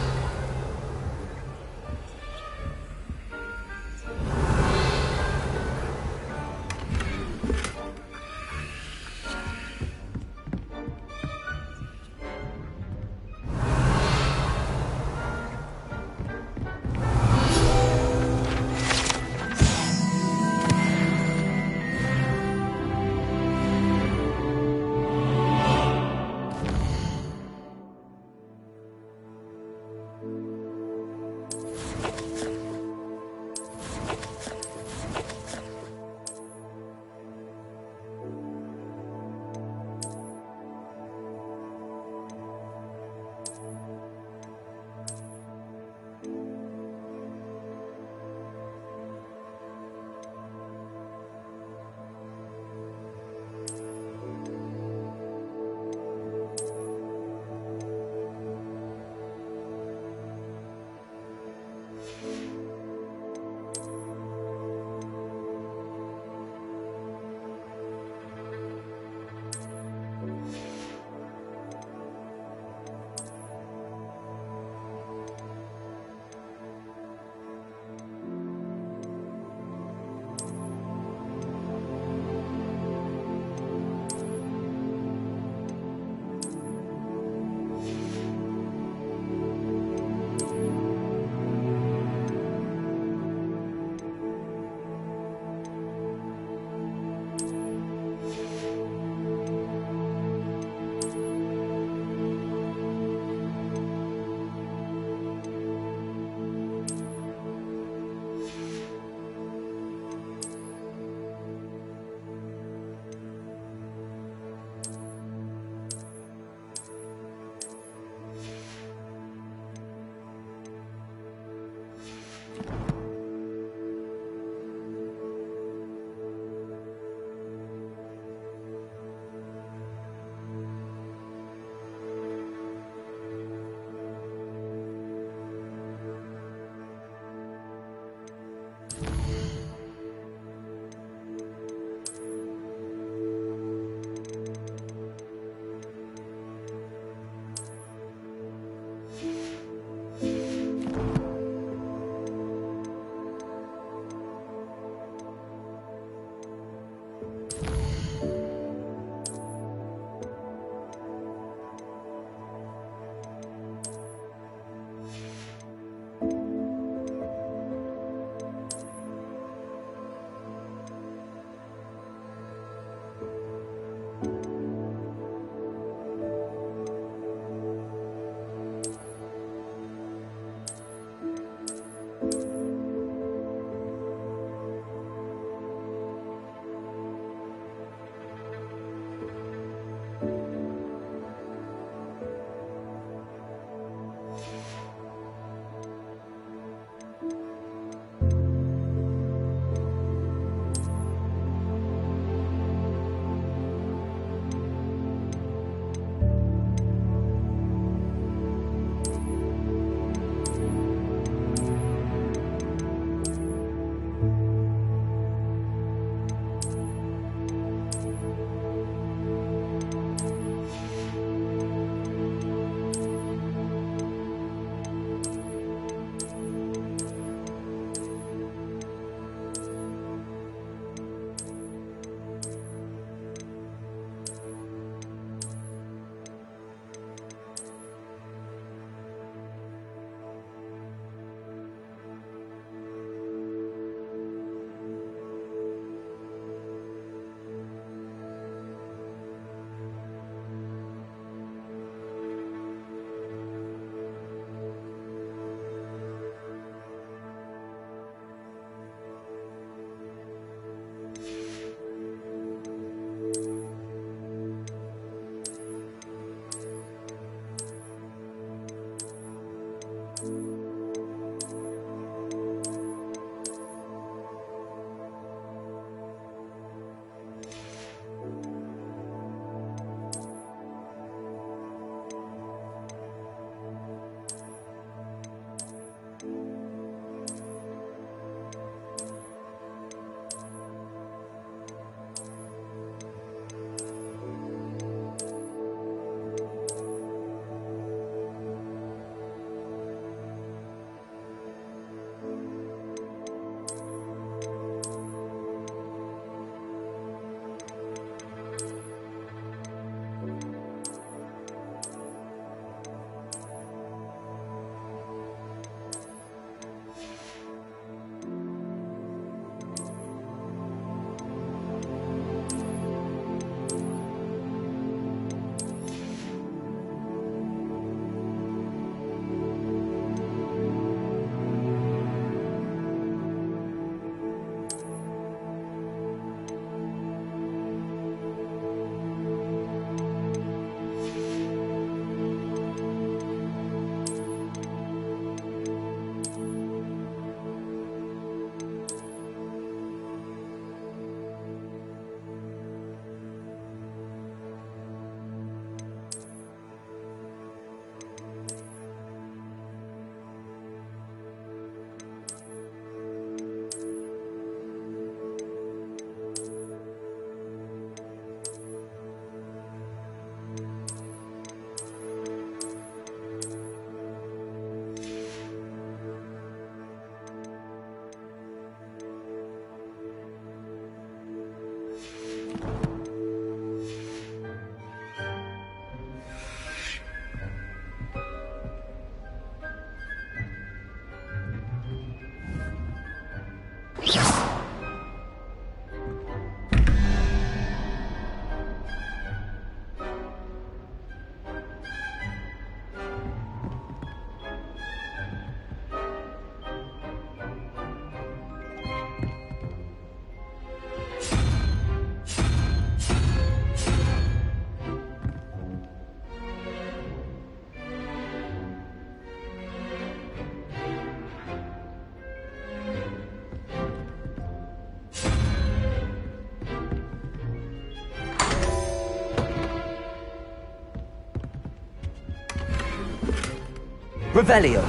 Revelio.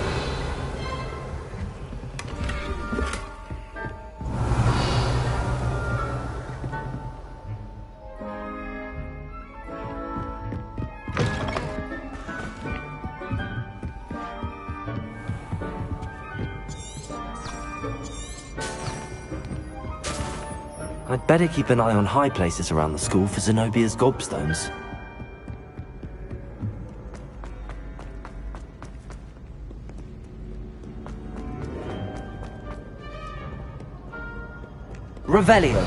I'd better keep an eye on high places around the school for Zenobia's gobstones. Revelio.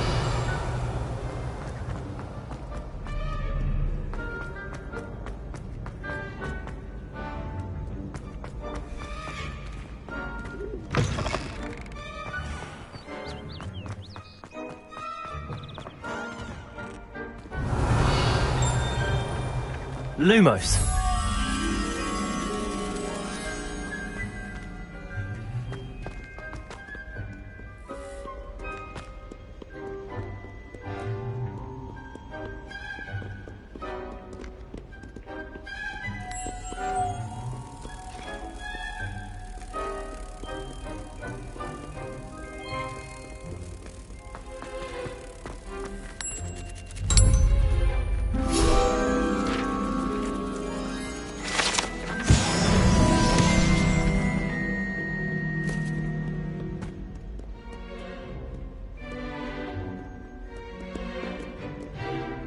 Lumos.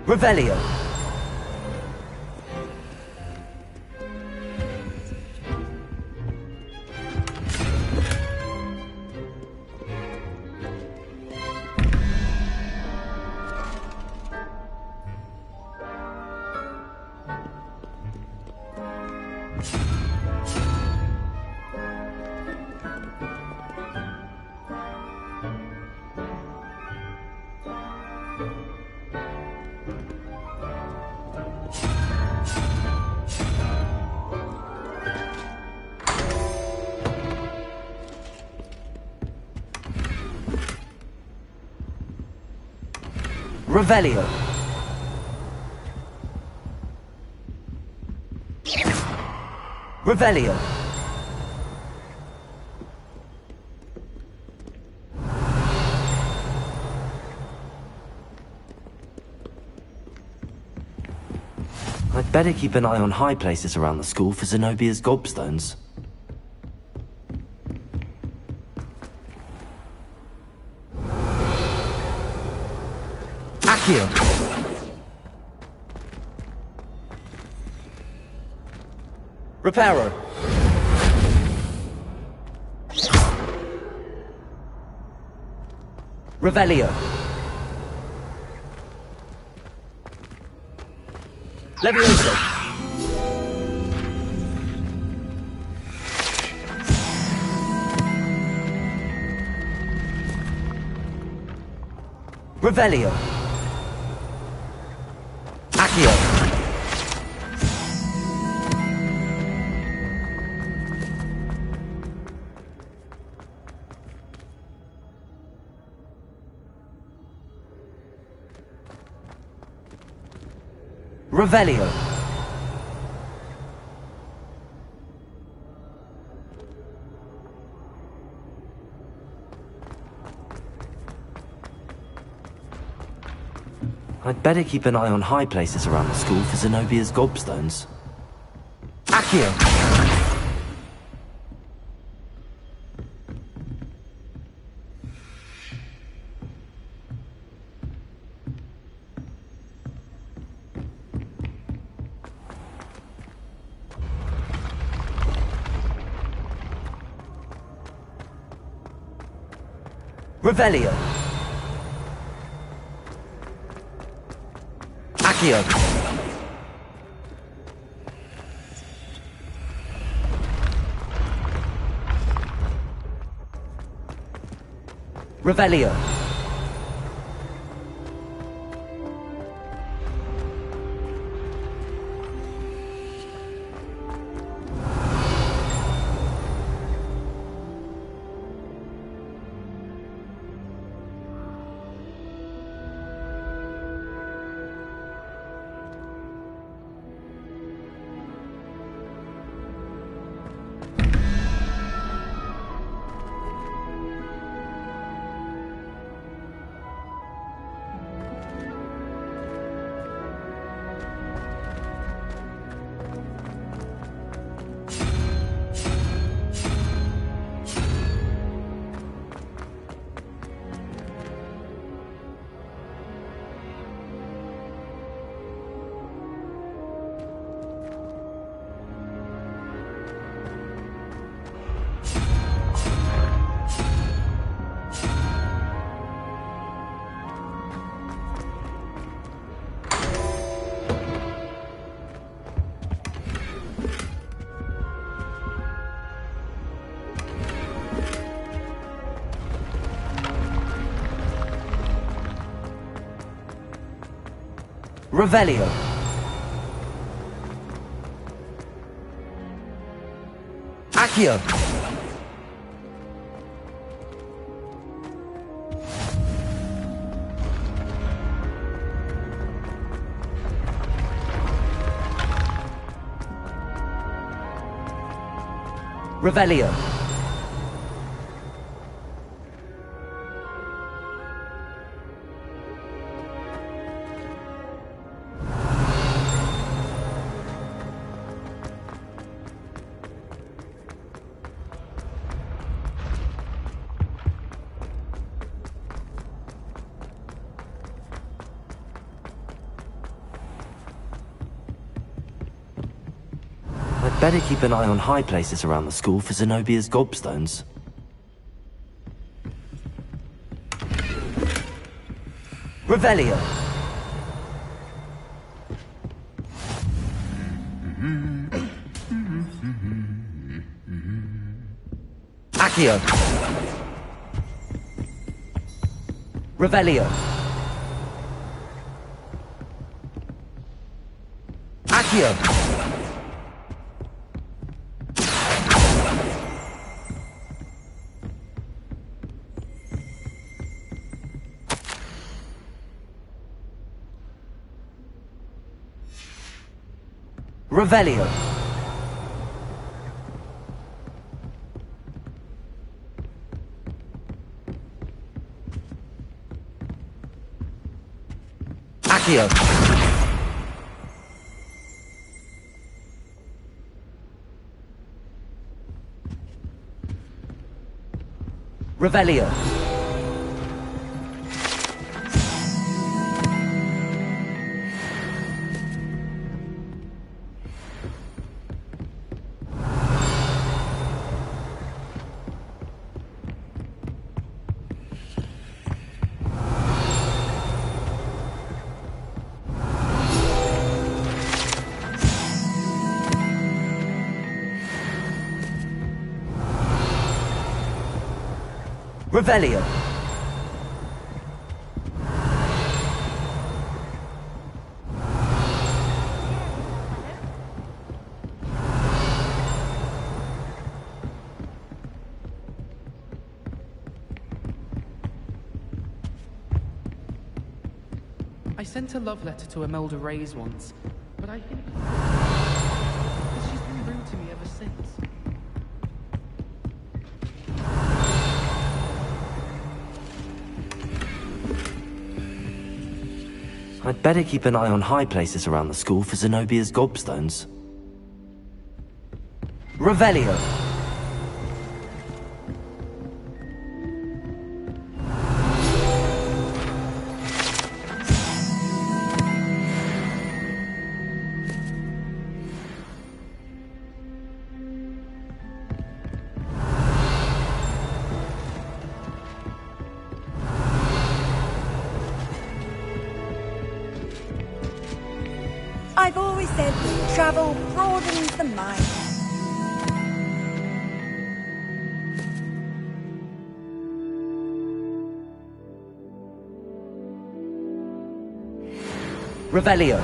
Revelio. Revelio. Revelio. I'd better keep an eye on high places around the school for Zenobia's gobstones. Accio. Reparo. Revelio. Levioso. Revelio. Accio. Revelio. I'd better keep an eye on high places around the school for Zenobia's gobstones. Accio. Revelio. Accio. Revelio. Revelio. Accio. Revelio. I'd better keep an eye on high places around the school for Zenobia's gobstones. Revelio. Accio. Revelio. Accio. Revelio. Accio. Revelio. Revelio. I sent a love letter to Imelda Reyes once, but I think she's been rude to me ever since. I'd better keep an eye on high places around the school for Zenobia's gobstones. Revelio. I've always said travel broadens the mind. Revelio.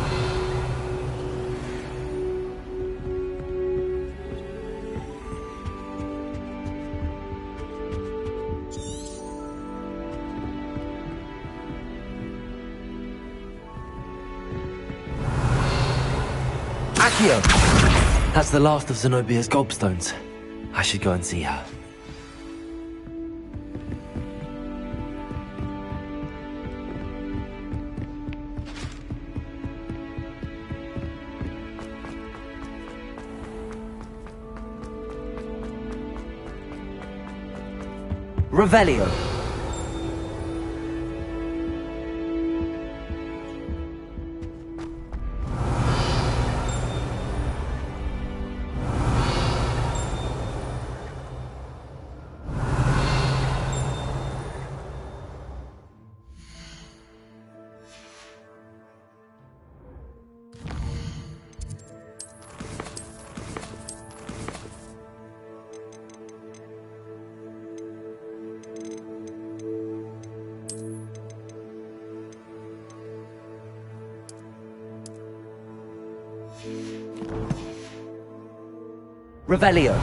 Accio. That's the last of Zenobia's gobstones. I should go and see her. Revelio. Revelio.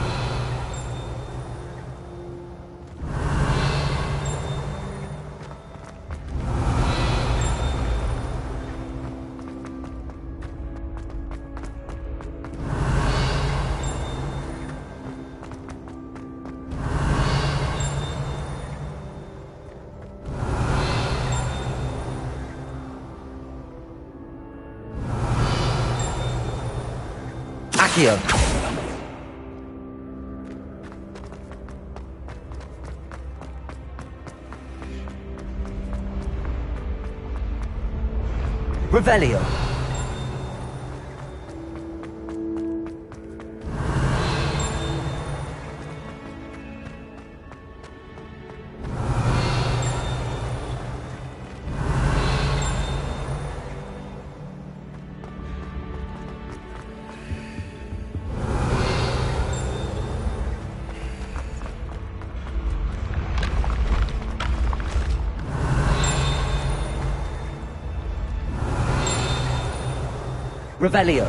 Accio. Revelio. Revelio.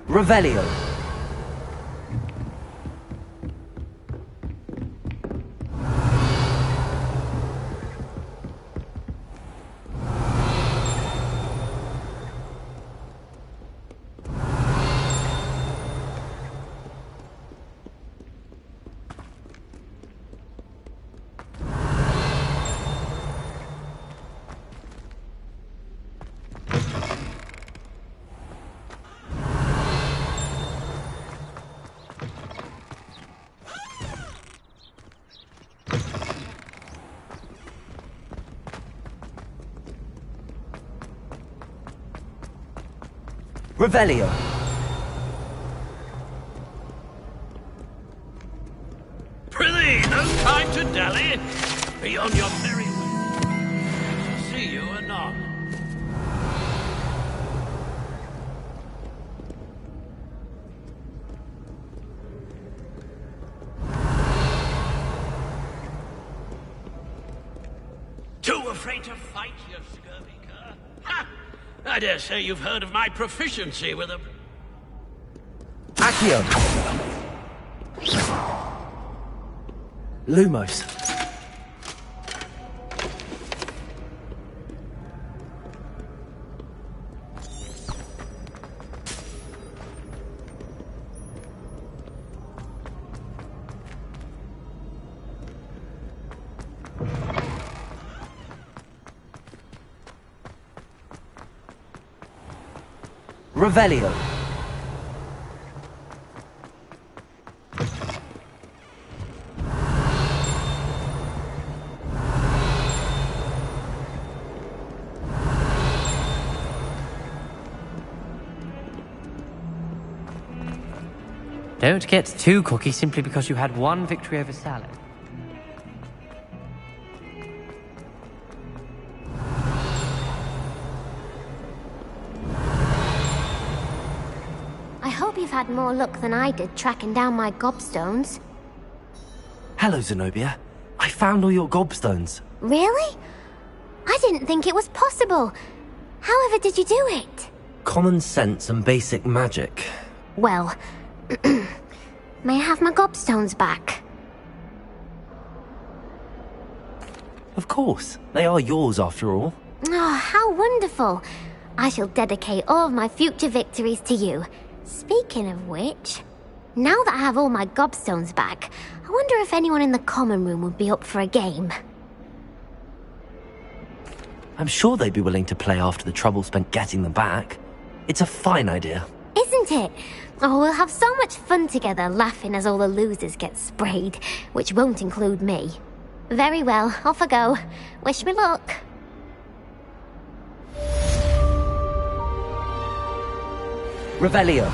Revelio. Revelio. Prithee, no time to dally. Be on your merry way. See you anon. Too afraid to fight, you scurvy cur? Ha! I dare say you've heard of my proficiency with a... Accio. Lumos. Revelio. Don't get too cocky simply because you had one victory over Salad. I hope you've had more luck than I did tracking down my gobstones. Hello, Zenobia. I found all your gobstones. Really? I didn't think it was possible. However did you do it? Common sense and basic magic. Well, may I have my gobstones back? Of course. They are yours after all. Oh, how wonderful. I shall dedicate all of my future victories to you. Speaking of which, now that I have all my gobstones back, I wonder if anyone in the common room would be up for a game. I'm sure they'd be willing to play after the trouble spent getting them back. It's a fine idea. Isn't it? Oh, we'll have so much fun together, laughing as all the losers get sprayed, which won't include me. Very well, off I go. Wish me luck. Revelio.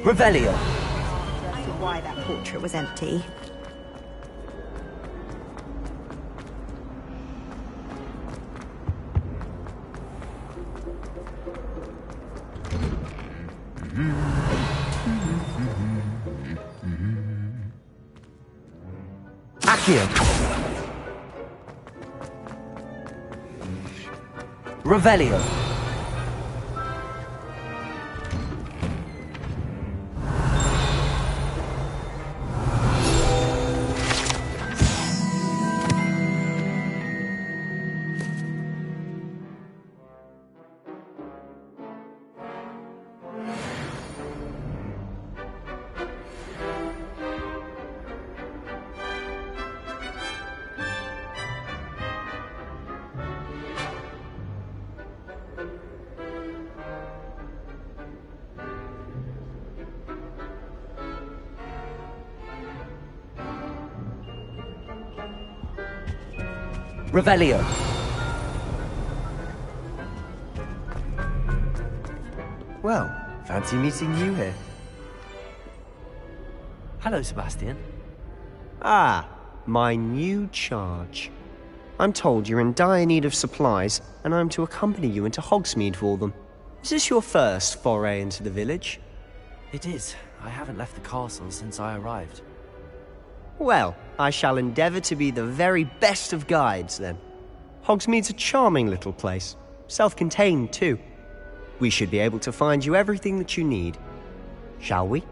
Revelio. I see why that portrait was empty. Accio. Revelio. Revelio. Well, fancy meeting you here. Hello, Sebastian. Ah, my new charge. I'm told you're in dire need of supplies, and I'm to accompany you into Hogsmeade for them. Is this your first foray into the village? It is. I haven't left the castle since I arrived. Well, I shall endeavour to be the very best of guides, then. Hogsmeade's a charming little place. Self-contained, too. We should be able to find you everything that you need. Shall we?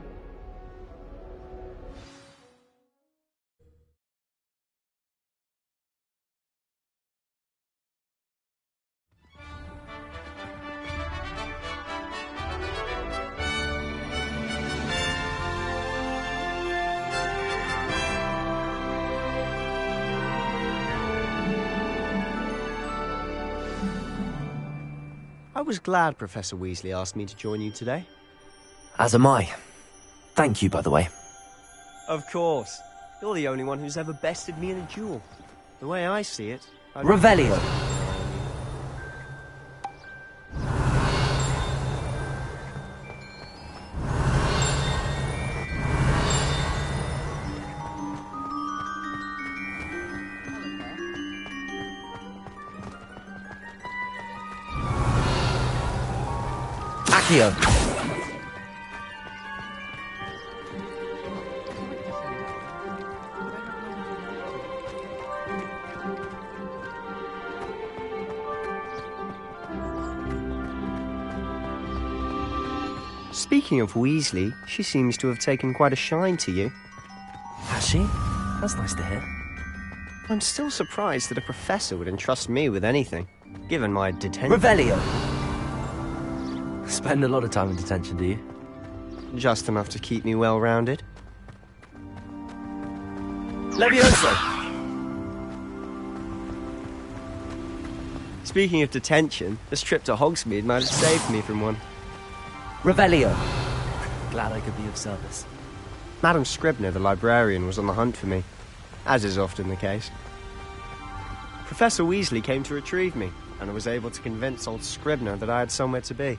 I was glad Professor Weasley asked me to join you today. As am I. Thank you, by the way. Of course. You're the only one who's ever bested me in a duel. The way I see it... Revelio. Accio. Speaking of Weasley, she seems to have taken quite a shine to you. Has she? That's nice to hear. I'm still surprised that a professor would entrust me with anything, given my detention. Revelio. Spend a lot of time in detention, do you? Just enough to keep me well-rounded. Levioso! Speaking of detention, this trip to Hogsmeade might have saved me from one. Revelio. Glad I could be of service. Madam Scribner, the librarian, was on the hunt for me, as is often the case. Professor Weasley came to retrieve me, and I was able to convince old Scribner that I had somewhere to be.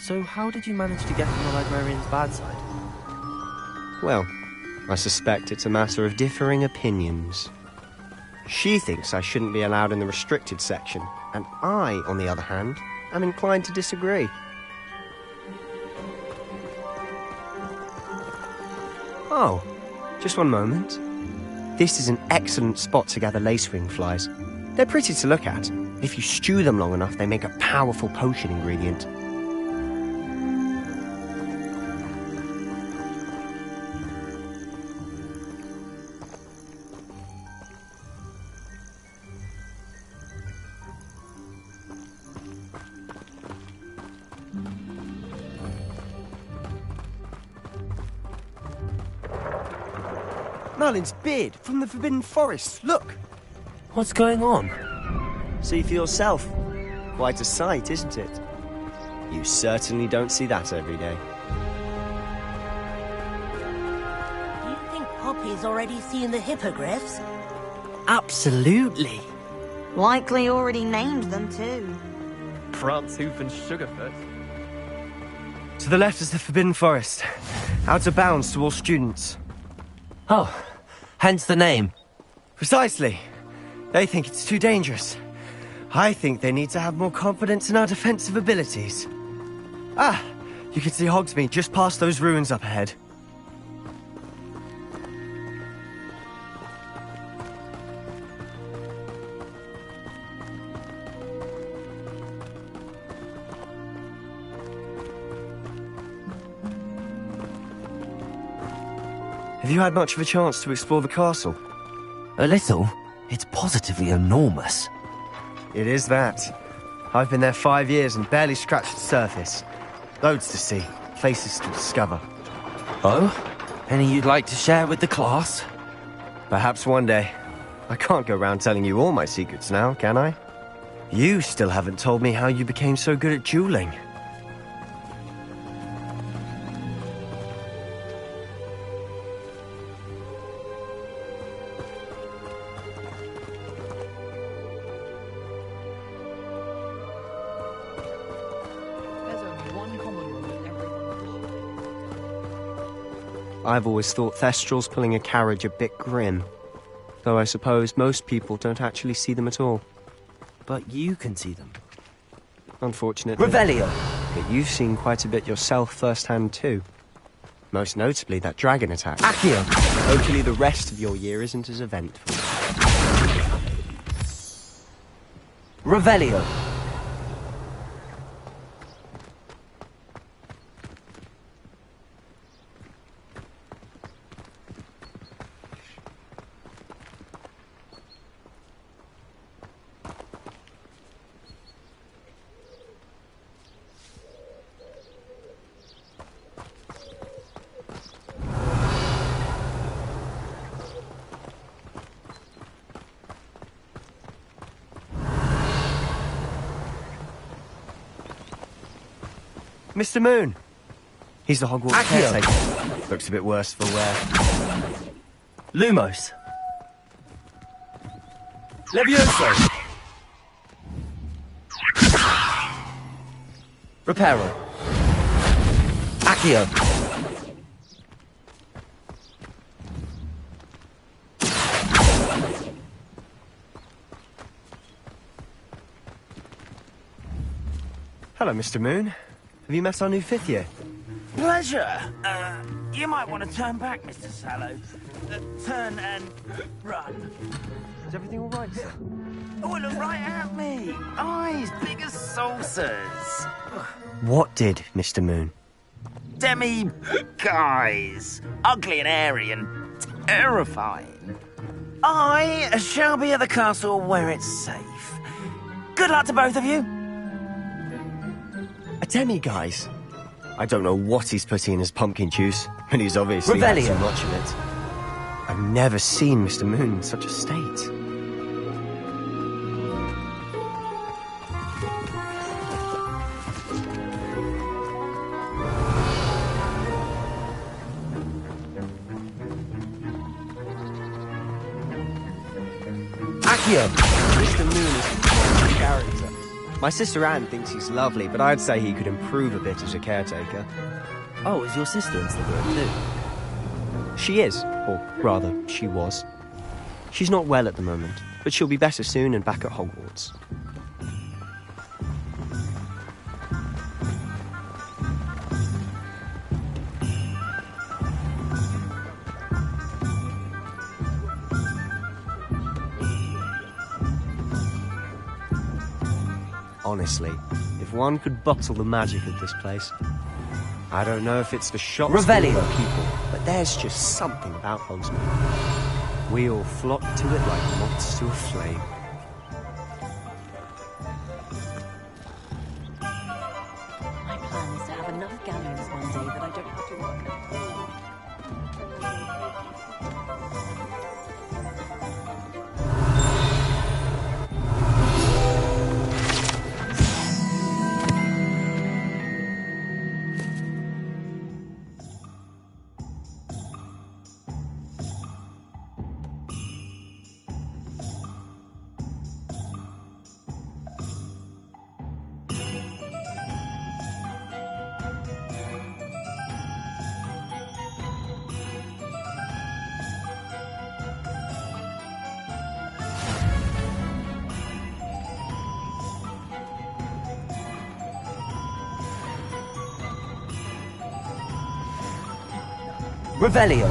So how did you manage to get on the librarian's bad side? Well, I suspect it's a matter of differing opinions. She thinks I shouldn't be allowed in the restricted section, and I, on the other hand, am inclined to disagree. Oh, just one moment. This is an excellent spot to gather lacewing flies. They're pretty to look at. If you stew them long enough, they make a powerful potion ingredient. Merlin's beard from the Forbidden Forest. Look! What's going on? See for yourself. Quite a sight, isn't it? You certainly don't see that every day. Do you think Poppy's already seen the hippogriffs? Absolutely. Likely already named them too. Prance, Hoof and Sugarfoot. To the left is the Forbidden Forest. Out of bounds to all students. Oh, hence the name. Precisely. They think it's too dangerous. I think they need to have more confidence in our defensive abilities. Ah, you can see Hogsmeade just past those ruins up ahead. Have you had much of a chance to explore the castle? A little. It's positively enormous. It is that. I've been there 5 years and barely scratched the surface. Loads to see, places to discover. Oh? Any you'd like to share with the class? Perhaps one day. I can't go around telling you all my secrets now, can I? You still haven't told me how you became so good at dueling. I've always thought Thestrals pulling a carriage a bit grim. Though I suppose most people don't actually see them at all. But you can see them. Unfortunately. Revelio! But you've seen quite a bit yourself firsthand too. Most notably that dragon attack. Accio! Hopefully the rest of your year isn't as eventful. Revelio! Mr. Moon! He's the Hogwarts Accio! caretaker. Looks a bit worse for wear. Lumos! Levioso! Reparo! Accio! Hello, Mr. Moon. Have you met our new 5th year? Pleasure. You might want to turn back, Mr. Sallow. Turn and run. Is everything all right, sir? Oh, look right at me. Eyes big as saucers. What did, Mr. Moon? Guys. Ugly and hairy and terrifying. I shall be at the castle where it's safe. Good luck to both of you. A demi-guise? I don't know what he's putting in his pumpkin juice, but he's obviously had too much of it. I've never seen Mr. Moon in such a state. Accio! Mr. Moon is a character. My sister Anne thinks he's lovely, but I'd say he could improve a bit as a caretaker. Oh, is your sister in Slytherin too? She is, or rather, she was. She's not well at the moment, but she'll be better soon and back at Hogwarts. Honestly, if one could bottle the magic of this place. I don't know if it's the shops Revelio. or the people, but there's just something about Hogsmeade. We all flock to it like moths to a flame. My plan is to have enough galleons one day that I don't have to work at all. Revelio.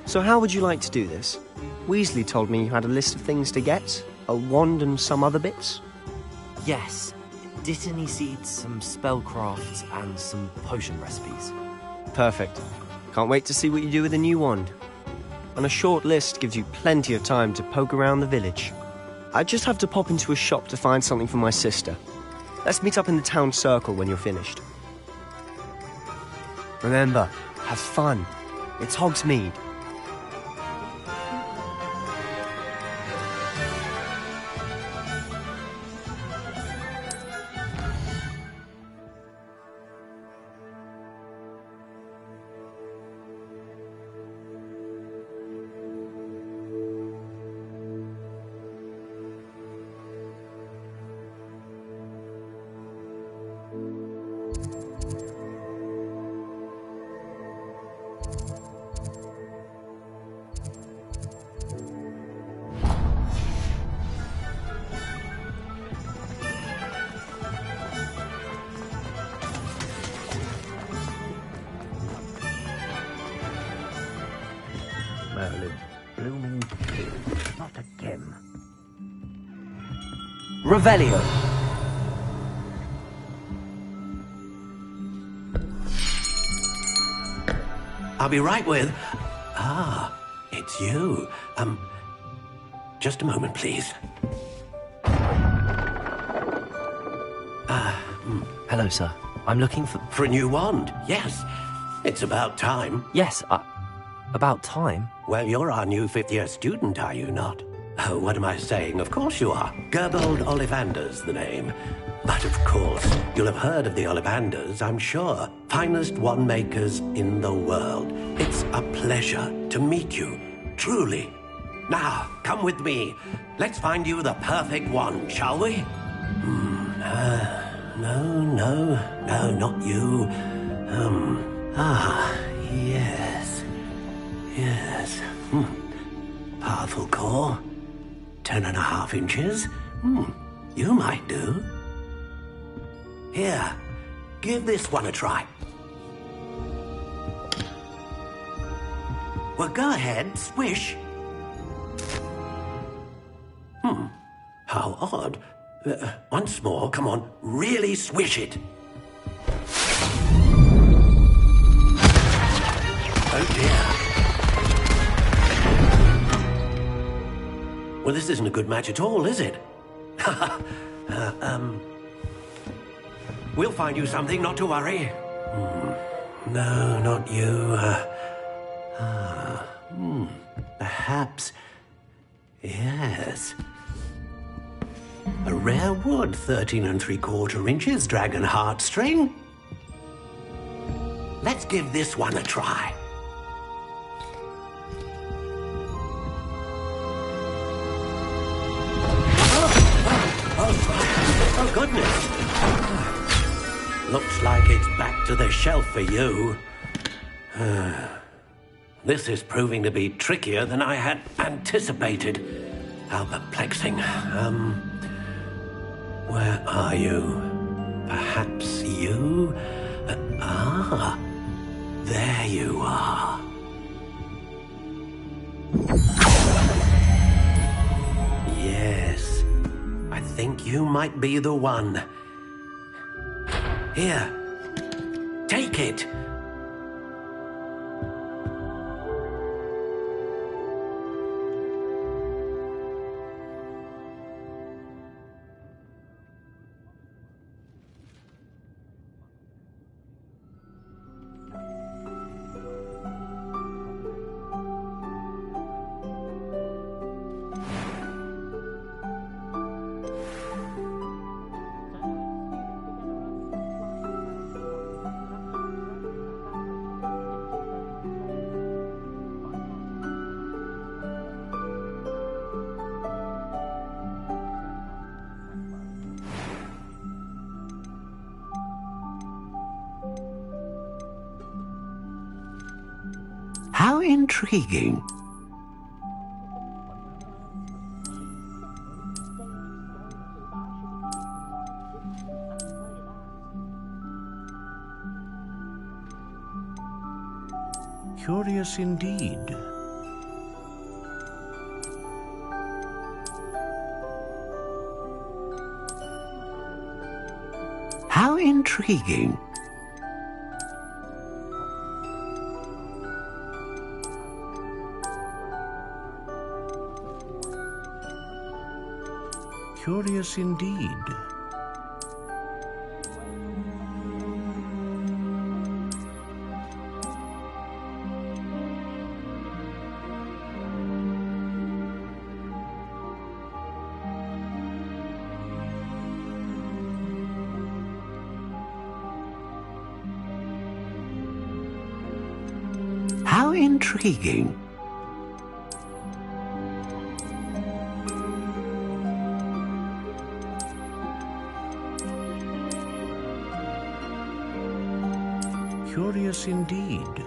So how would you like to do this? Weasley told me you had a list of things to get, a wand and some other bits. Yes. Dittany seeds, some spellcrafts, and some potion recipes. Perfect. Can't wait to see what you do with the new wand. And a short list gives you plenty of time to poke around the village. I just have to pop into a shop to find something for my sister. Let's meet up in the town circle when you're finished. Remember, have fun. It's Hogsmeade. Blooming not again. Revelio. I'll be right with... Ah, it's you. Just a moment, please. Hello, sir. I'm looking for... For a new wand, yes. It's about time. Yes, about time? Well, you're our new fifth-year student, are you not? Oh, what am I saying? Of course you are. Gerbold Ollivander's the name. But of course, you'll have heard of the Ollivanders, I'm sure. Finest wand makers in the world. It's a pleasure to meet you, truly. Now, come with me. Let's find you the perfect wand, shall we? No, not you. Yes. Powerful core. 10.5 inches. You might do. Here, give this one a try. Well, go ahead, swish. How odd. Once more, come on, really swish it. Oh dear. Well, this isn't a good match at all, is it? We'll find you something, not to worry. No, not you. Perhaps... Yes. A rare wood, 13 3/4 inches, dragon heartstring. Let's give this one a try. Oh, goodness. Looks like it's back to the shelf for you. This is proving to be trickier than I had anticipated. How perplexing. Where are you? Perhaps you? There you are. you might be the one. Here, take it. How intriguing. Curious indeed. How intriguing. Curious indeed. How intriguing. Curious indeed.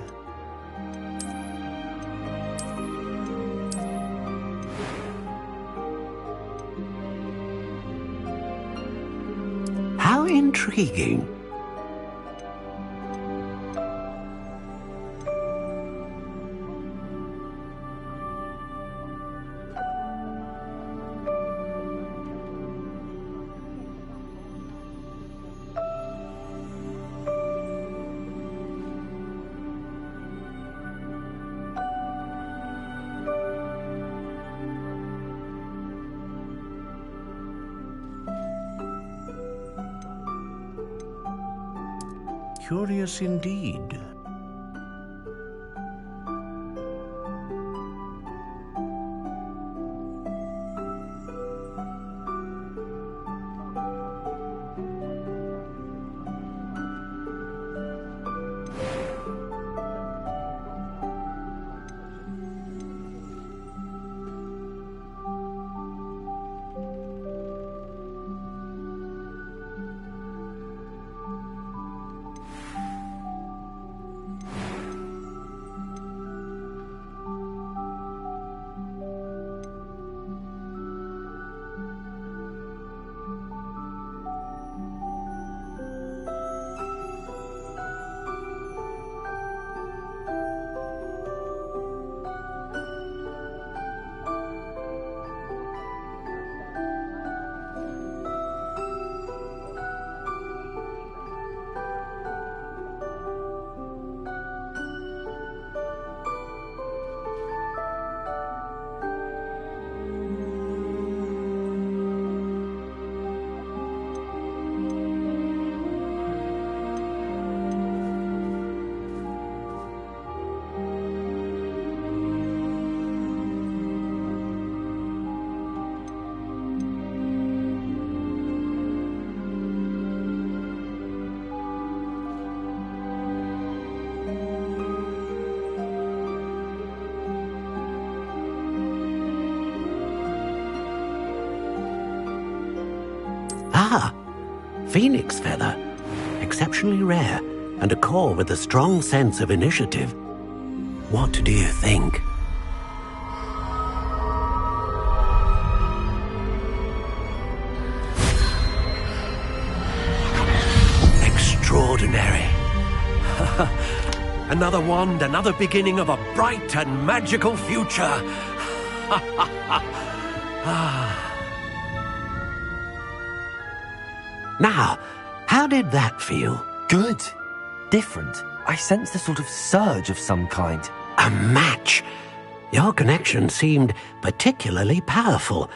How intriguing. Curious indeed. Ah, phoenix feather. Exceptionally rare, and a core with a strong sense of initiative. What do you think? Extraordinary. Another wand, another beginning of a bright and magical future. Now, how did that feel? Good. Different. I sensed a sort of surge of some kind. A match. Your connection seemed particularly powerful.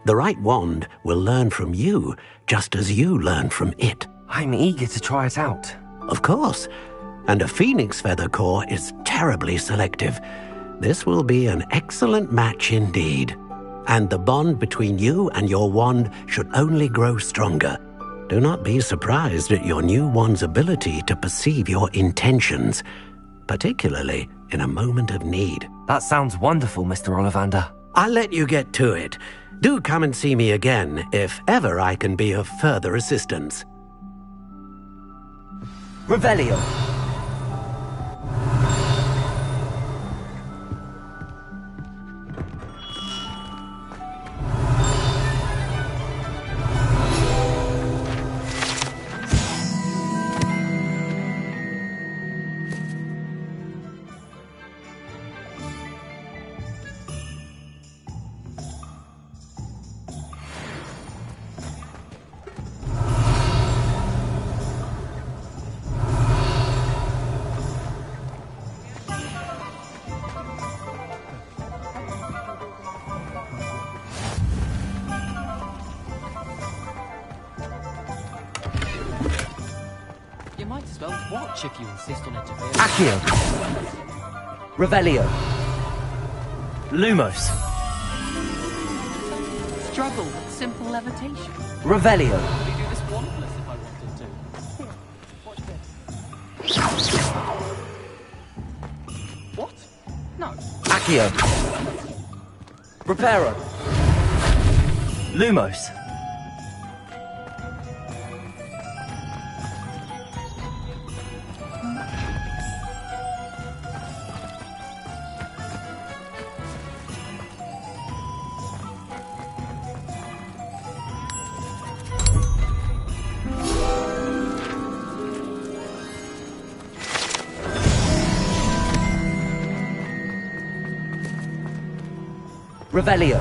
The right wand will learn from you, just as you learn from it. I'm eager to try it out. Of course. And a phoenix feather core is terribly selective. This will be an excellent match indeed. And the bond between you and your wand should only grow stronger. Do not be surprised at your new wand's ability to perceive your intentions, particularly in a moment of need. That sounds wonderful, Mr. Ollivander. I'll let you get to it. Do come and see me again if ever I can be of further assistance. Revelio. You might as well watch if you insist on interfering. Accio. Revelio. Lumos. Struggle with simple levitation. Revelio. Could you do this wandless if I wanted to? Here, watch this. What? No. Accio. Reparo. Lumos. Revelio.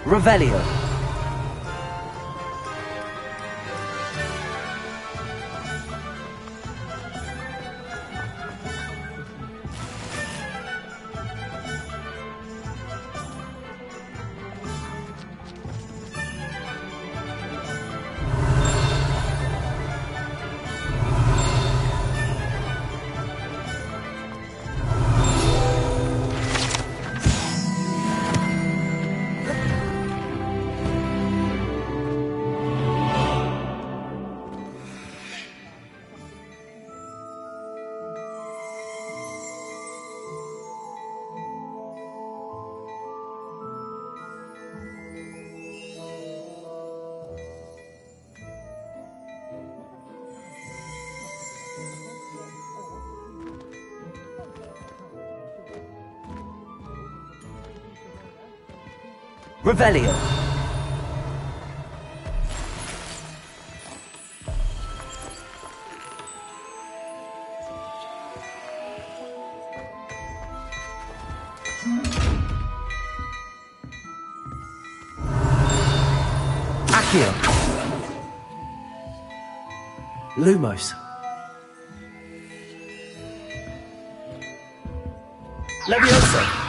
Revelio. Revelio. Accio. Lumos. Leviosa.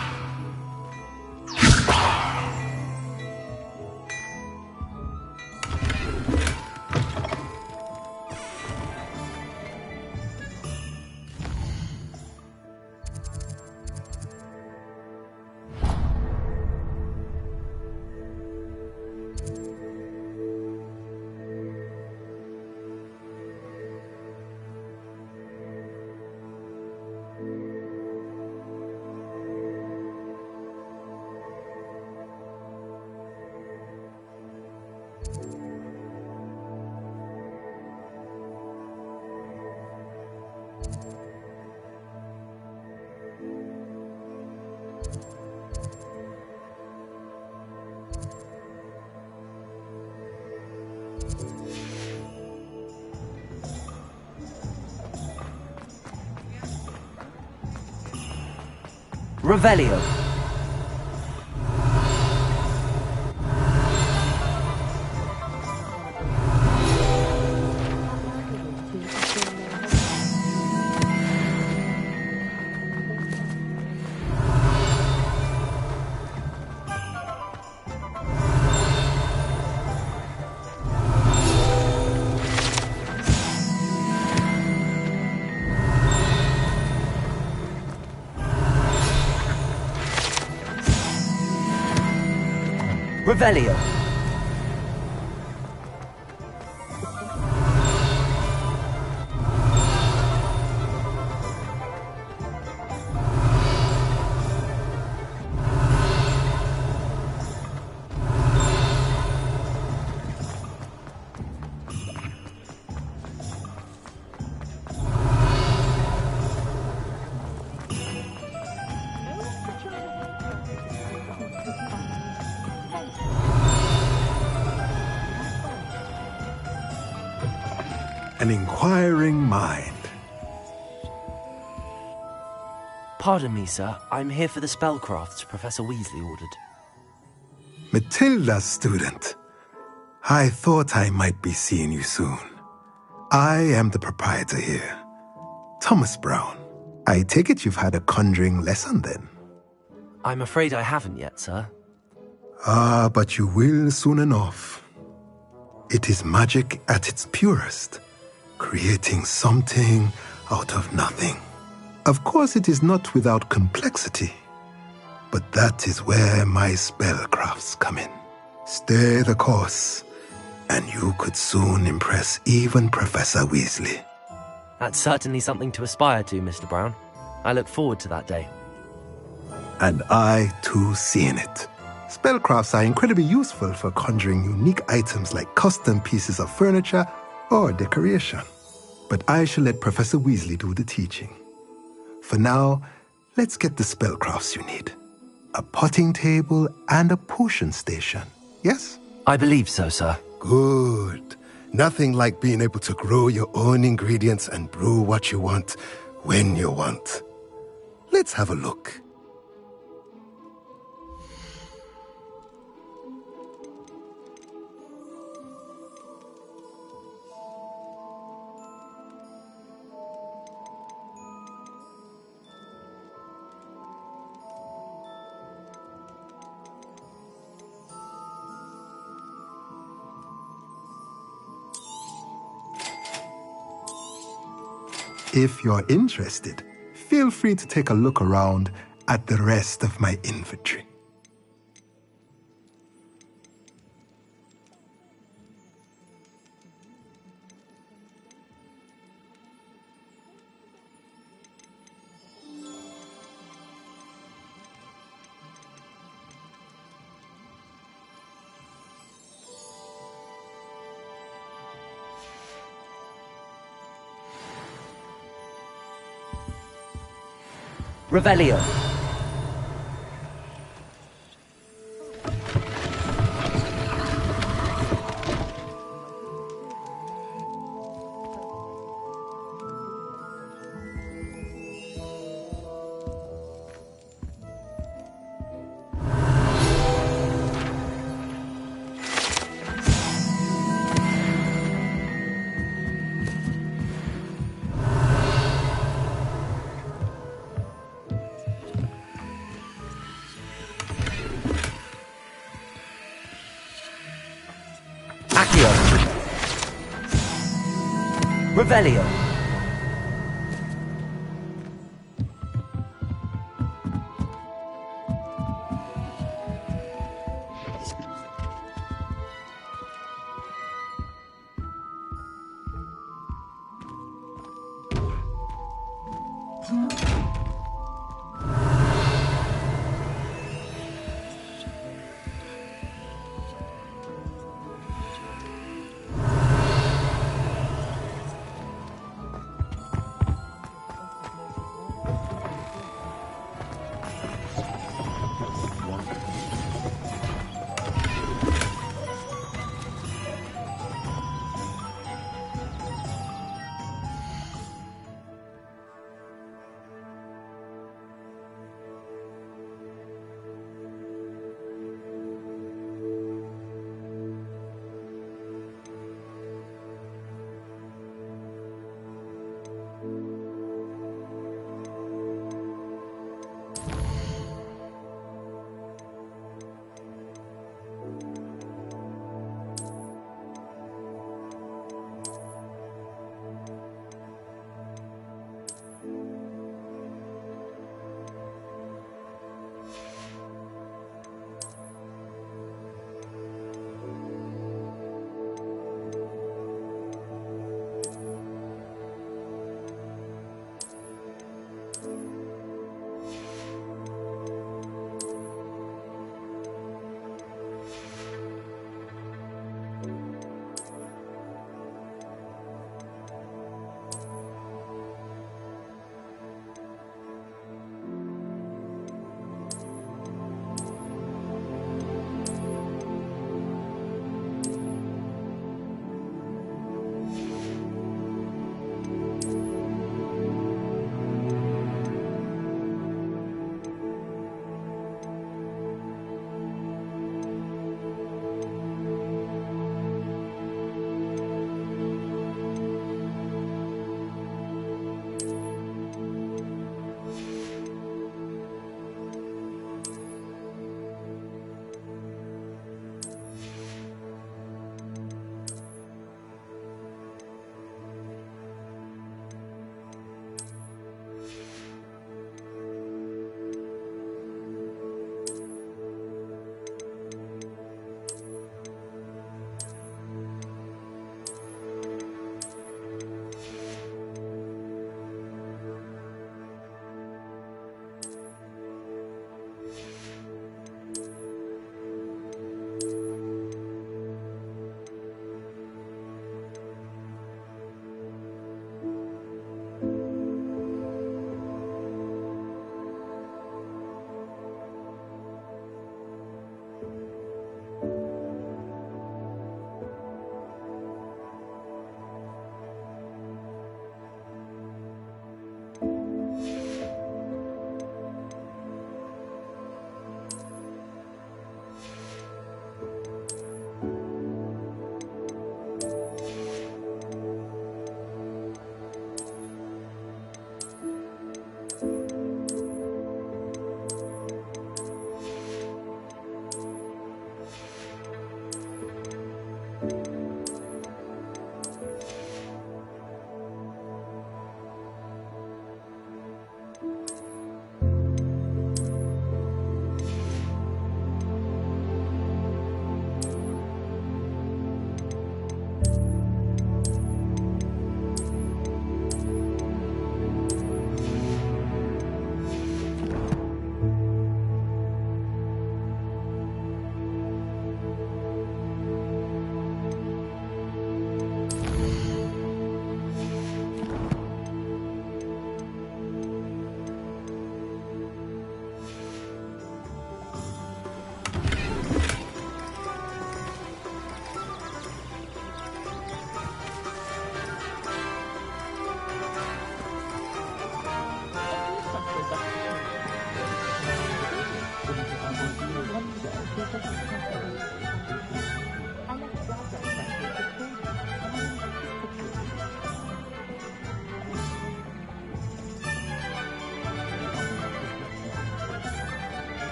Revelio. Revelio. An inquiring mind. Pardon me, sir. I'm here for the spellcrafts Professor Weasley ordered. Matilda's student. I thought I might be seeing you soon. I am the proprietor here, Thomas Brown. I take it you've had a conjuring lesson then? I'm afraid I haven't yet, sir. Ah, but you will soon enough. It is magic at its purest, creating something out of nothing. Of course, it is not without complexity, but that is where my spellcrafts come in. Stay the course, and you could soon impress even Professor Weasley. That's certainly something to aspire to, Mr. Brown. I look forward to that day. And I, too, seeing it. Spellcrafts are incredibly useful for conjuring unique items like custom pieces of furniture or decoration. But I shall let Professor Weasley do the teaching. For now, let's get the spellcrafts you need. A potting table and a potion station, yes? I believe so, sir. Good. Nothing like being able to grow your own ingredients and brew what you want when you want. Let's have a look. If you're interested, feel free to take a look around at the rest of my inventory. Revelio. Revelio.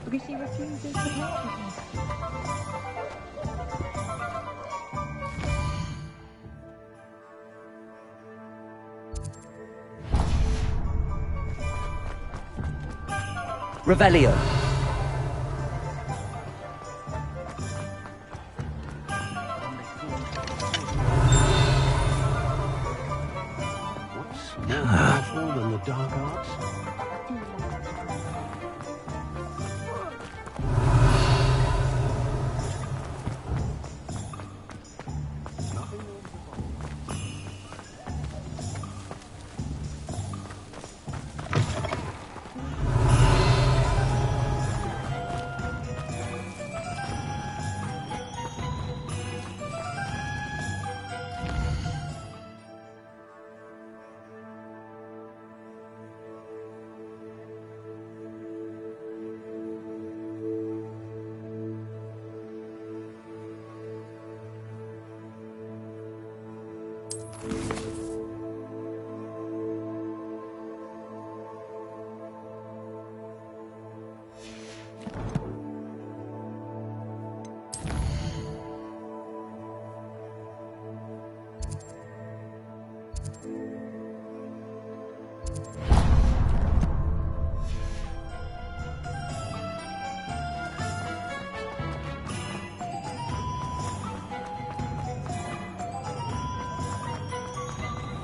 because she refuses to talk with me. Revelio. What's more powerful than the dark arts?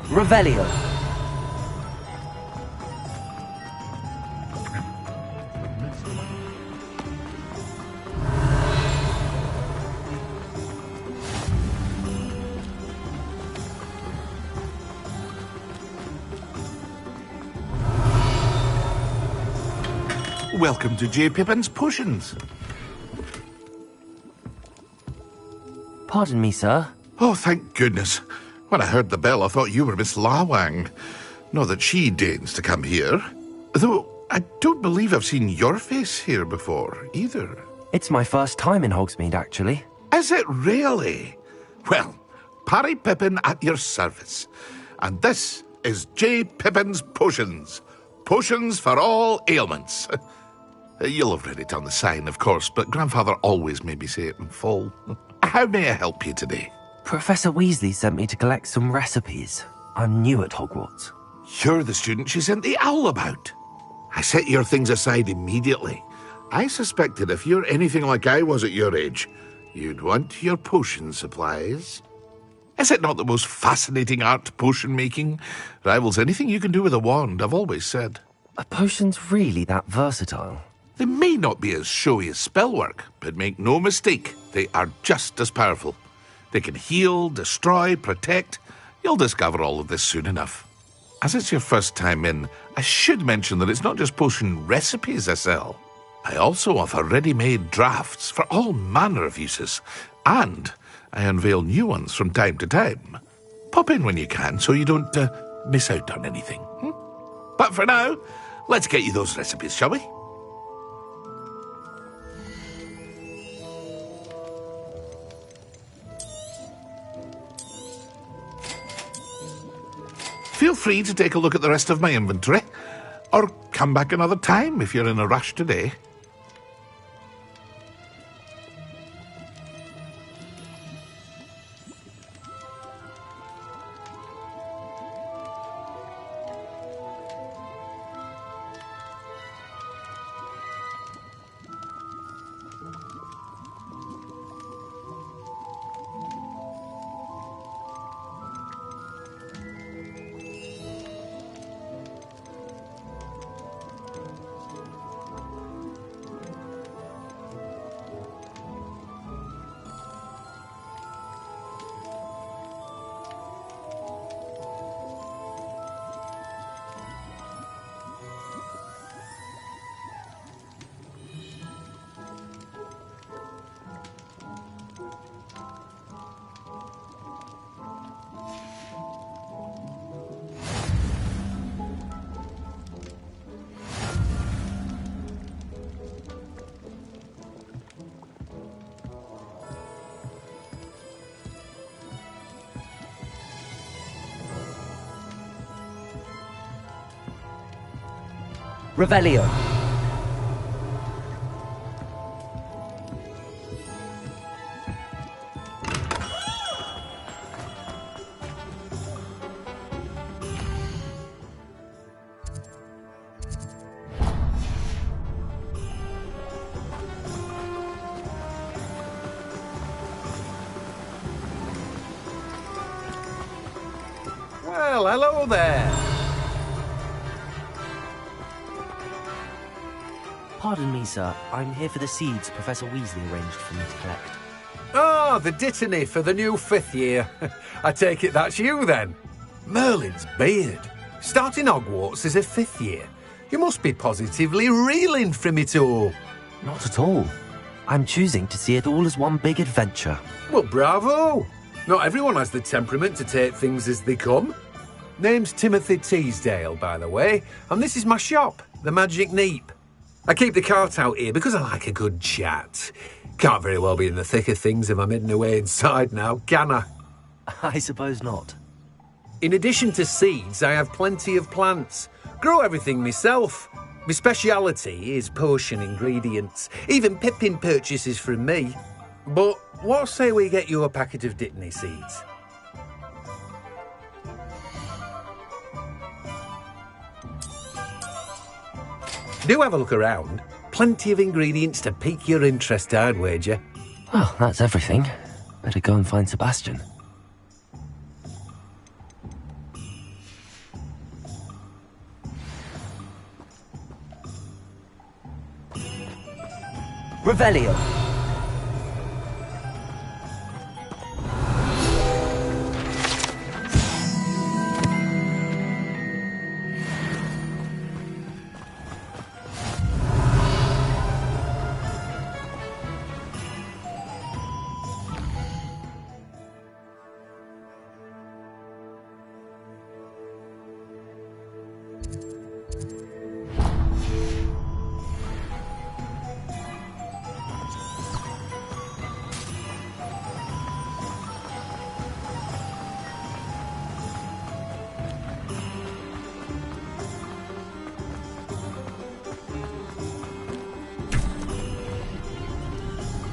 Revelio. Welcome to J. Pippin's Potions. Pardon me, sir. Oh, thank goodness. When I heard the bell, I thought you were Miss Lawang. Not that she deigns to come here. Though, I don't believe I've seen your face here before, either. It's my first time in Hogsmeade, actually. Is it really? Well, Parry Pippin at your service. And this is J. Pippin's Potions. Potions for all ailments. You'll have read it on the sign, of course, but Grandfather always made me say it in full. How may I help you today? Professor Weasley sent me to collect some recipes. I'm new at Hogwarts. You're the student she sent the owl about. I set your things aside immediately. I suspected if you're anything like I was at your age, you'd want your potion supplies. Is it not the most fascinating art, potion making? Rivals anything you can do with a wand, I've always said. Are potions really that versatile? They may not be as showy as spellwork, but make no mistake, they are just as powerful. They can heal, destroy, protect. You'll discover all of this soon enough. As it's your first time in, I should mention that it's not just potion recipes I sell. I also offer ready-made drafts for all manner of uses, and I unveil new ones from time to time. Pop in when you can so you don't miss out on anything. But for now, let's get you those recipes, shall we? Feel free to take a look at the rest of my inventory, or come back another time if you're in a rush today. Revelio. Well, hello there. Pardon me, sir. I'm here for the seeds Professor Weasley arranged for me to collect. Ah, the dittany for the new 5th year. I take it that's you, then. Merlin's beard. Starting Hogwarts as a 5th year. You must be positively reeling from it all. Not at all. I'm choosing to see it all as one big adventure. Well, bravo. Not everyone has the temperament to take things as they come. Name's Timothy Teasdale, by the way, and this is my shop, the Magic Neep. I keep the cart out here because I like a good chat. Can't very well be in the thick of things if I'm hidden away inside now, can I? I suppose not. In addition to seeds, I have plenty of plants. Grow everything myself. My speciality is potion ingredients. Even Pippin purchases from me. But what say we get you a packet of Dittany seeds? Do have a look around. Plenty of ingredients to pique your interest, I'd wager. Well, that's everything. Better go and find Sebastian. Revelio.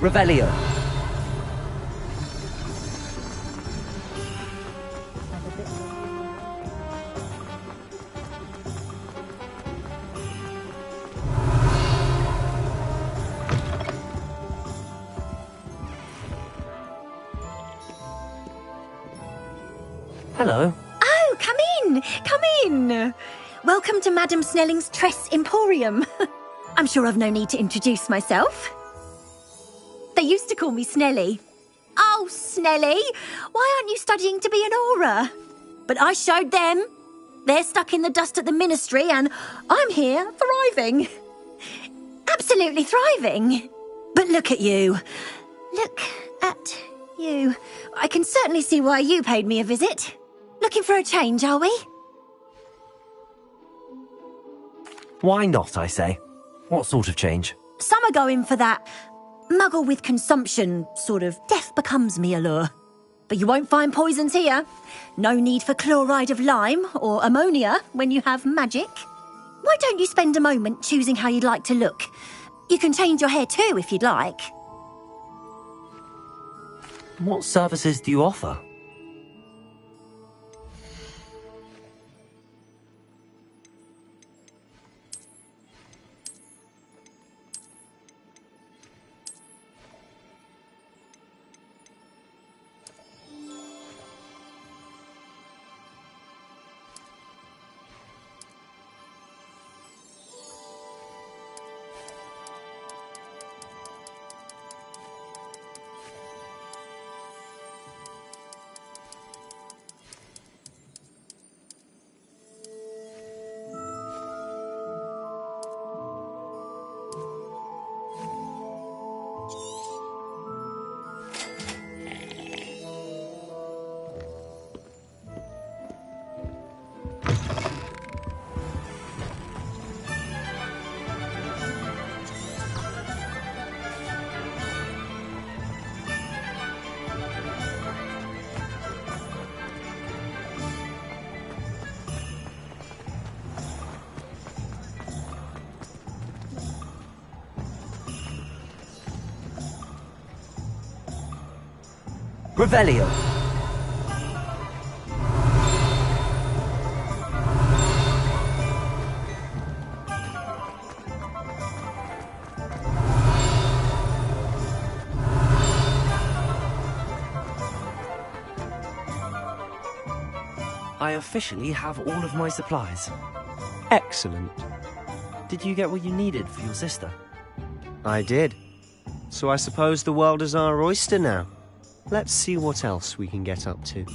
Revelio. Hello. Oh, come in! Come in! Welcome to Madame Snelling's Tress Emporium. I'm sure I've no need to introduce myself. They used to call me Snelly. Oh, Snelly, why aren't you studying to be an aura? But I showed them. They're stuck in the dust at the ministry and I'm here thriving. Absolutely thriving. But look at you. Look at you. I can certainly see why you paid me a visit. Looking for a change, are we? Why not, I say? What sort of change? Some are going for that muggle with consumption, sort of death becomes me allure. But you won't find poisons here. No need for chloride of lime or ammonia when you have magic. Why don't you spend a moment choosing how you'd like to look? You can change your hair too if you'd like. What services do you offer? Revelio. I I officially have all of my supplies. Excellent. Did you get what you needed for your sister? I did. So I suppose the world is our oyster now. Let's see what else we can get up to.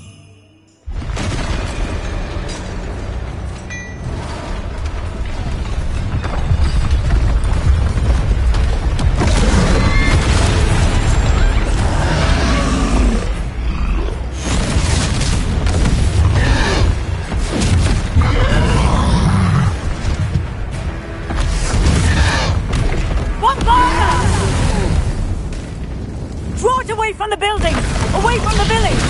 Draw it away from the building! Away from the village!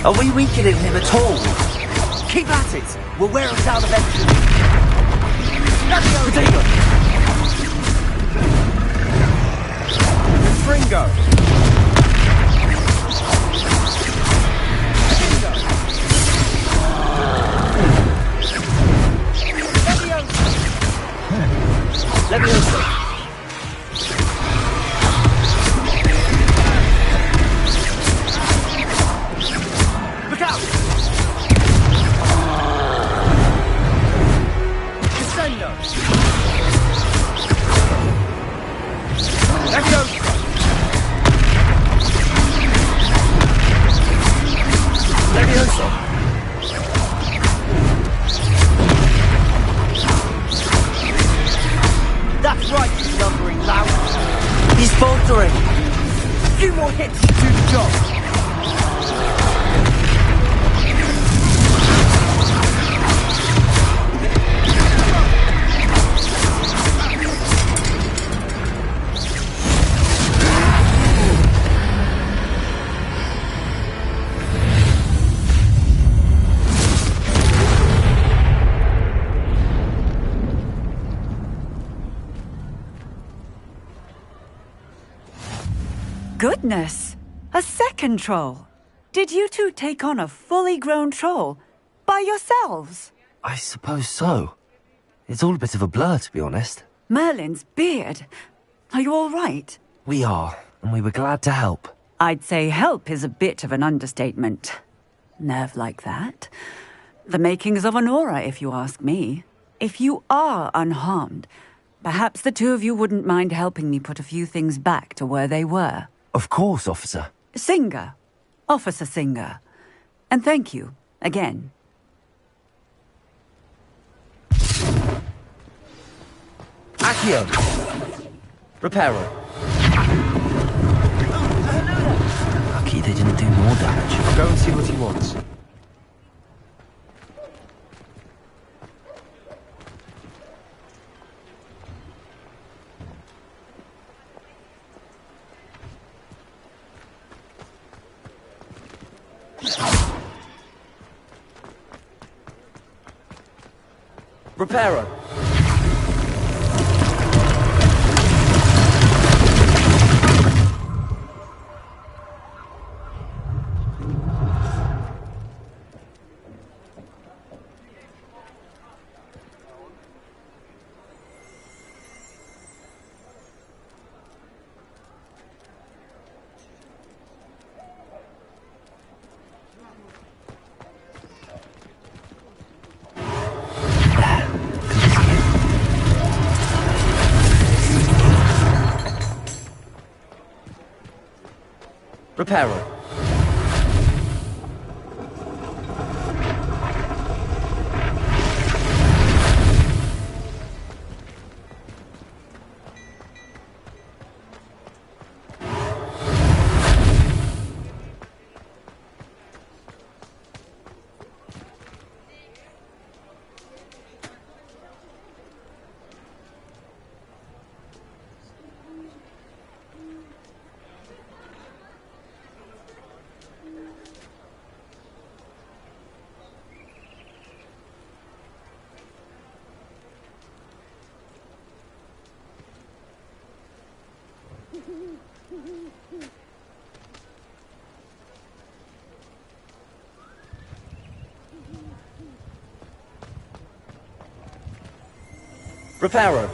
Are we weakening him at all? Keep at it! We'll wear him down eventually. Potato! Fringo! Leviosa! Look out! Descendo! Leviosa! Leviosa! That's right, you lumbering lout! He's faltering! A few more hits to do the job! Goodness! A second troll! Did you two take on a fully grown troll? By yourselves? I suppose so. It's all a bit of a blur, to be honest. Merlin's beard. Are you all right? We are, and we were glad to help. I'd say help is a bit of an understatement. Nerve like that. The makings of an aura, if you ask me. If you are unharmed, perhaps the two of you wouldn't mind helping me put a few things back to where they were. Of course, officer. Singer. Officer Singer. And thank you, again. Accio! Reparo. Lucky they didn't do more damage. I'll go and see what he wants. Reparo. Reparo. Reparo.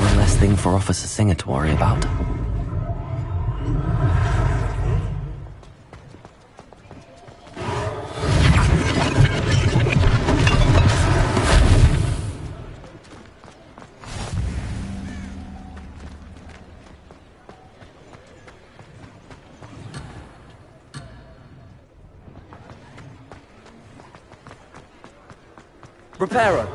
One less thing for Officer Singer to worry about. Reparo.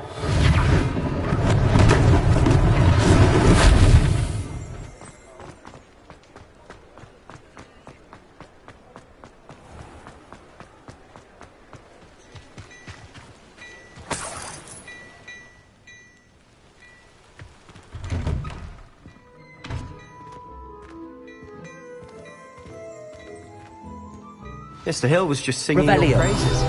Mr. Hill was just singing Revelio. your praises.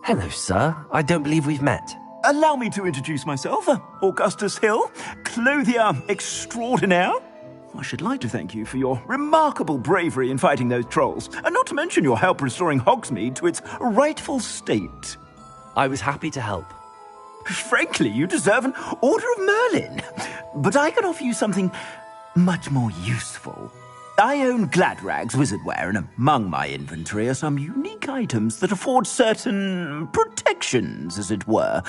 Hello, sir. I don't believe we've met. Allow me to introduce myself, Augustus Hill, clothier extraordinaire. I should like to thank you for your remarkable bravery in fighting those trolls, and not to mention your help restoring Hogsmeade to its rightful state. I was happy to help. Frankly, you deserve an Order of Merlin. But I can offer you something much more useful. I own Gladrag's wizardware, and among my inventory are some unique items that afford certain protections, as it were.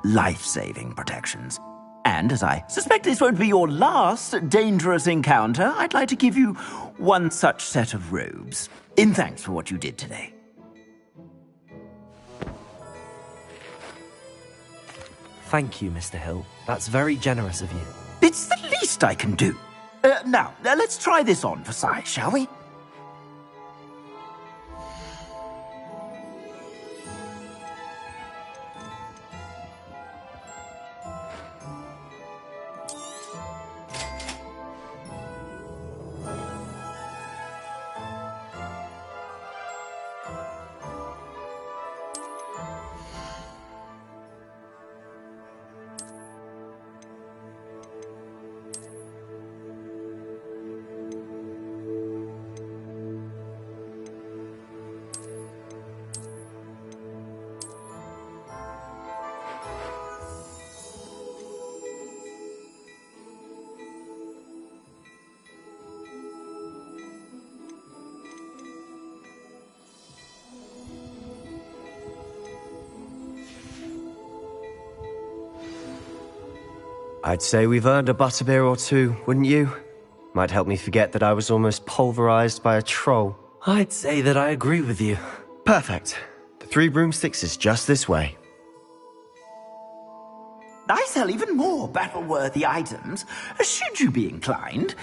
Life-saving protections. And as I suspect this won't be your last dangerous encounter, I'd like to give you one such set of robes, in thanks for what you did today. Thank you, Mr. Hill. That's very generous of you. It's the least I can do. Now, let's try this on for size, shall we? I'd say we've earned a butterbeer or two, wouldn't you? Might help me forget that I was almost pulverized by a troll. I'd say that I agree with you. Perfect. The 3 broomsticks is just this way. I sell even more battle-worthy items. Should you be inclined,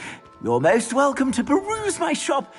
you're most welcome to peruse my shop.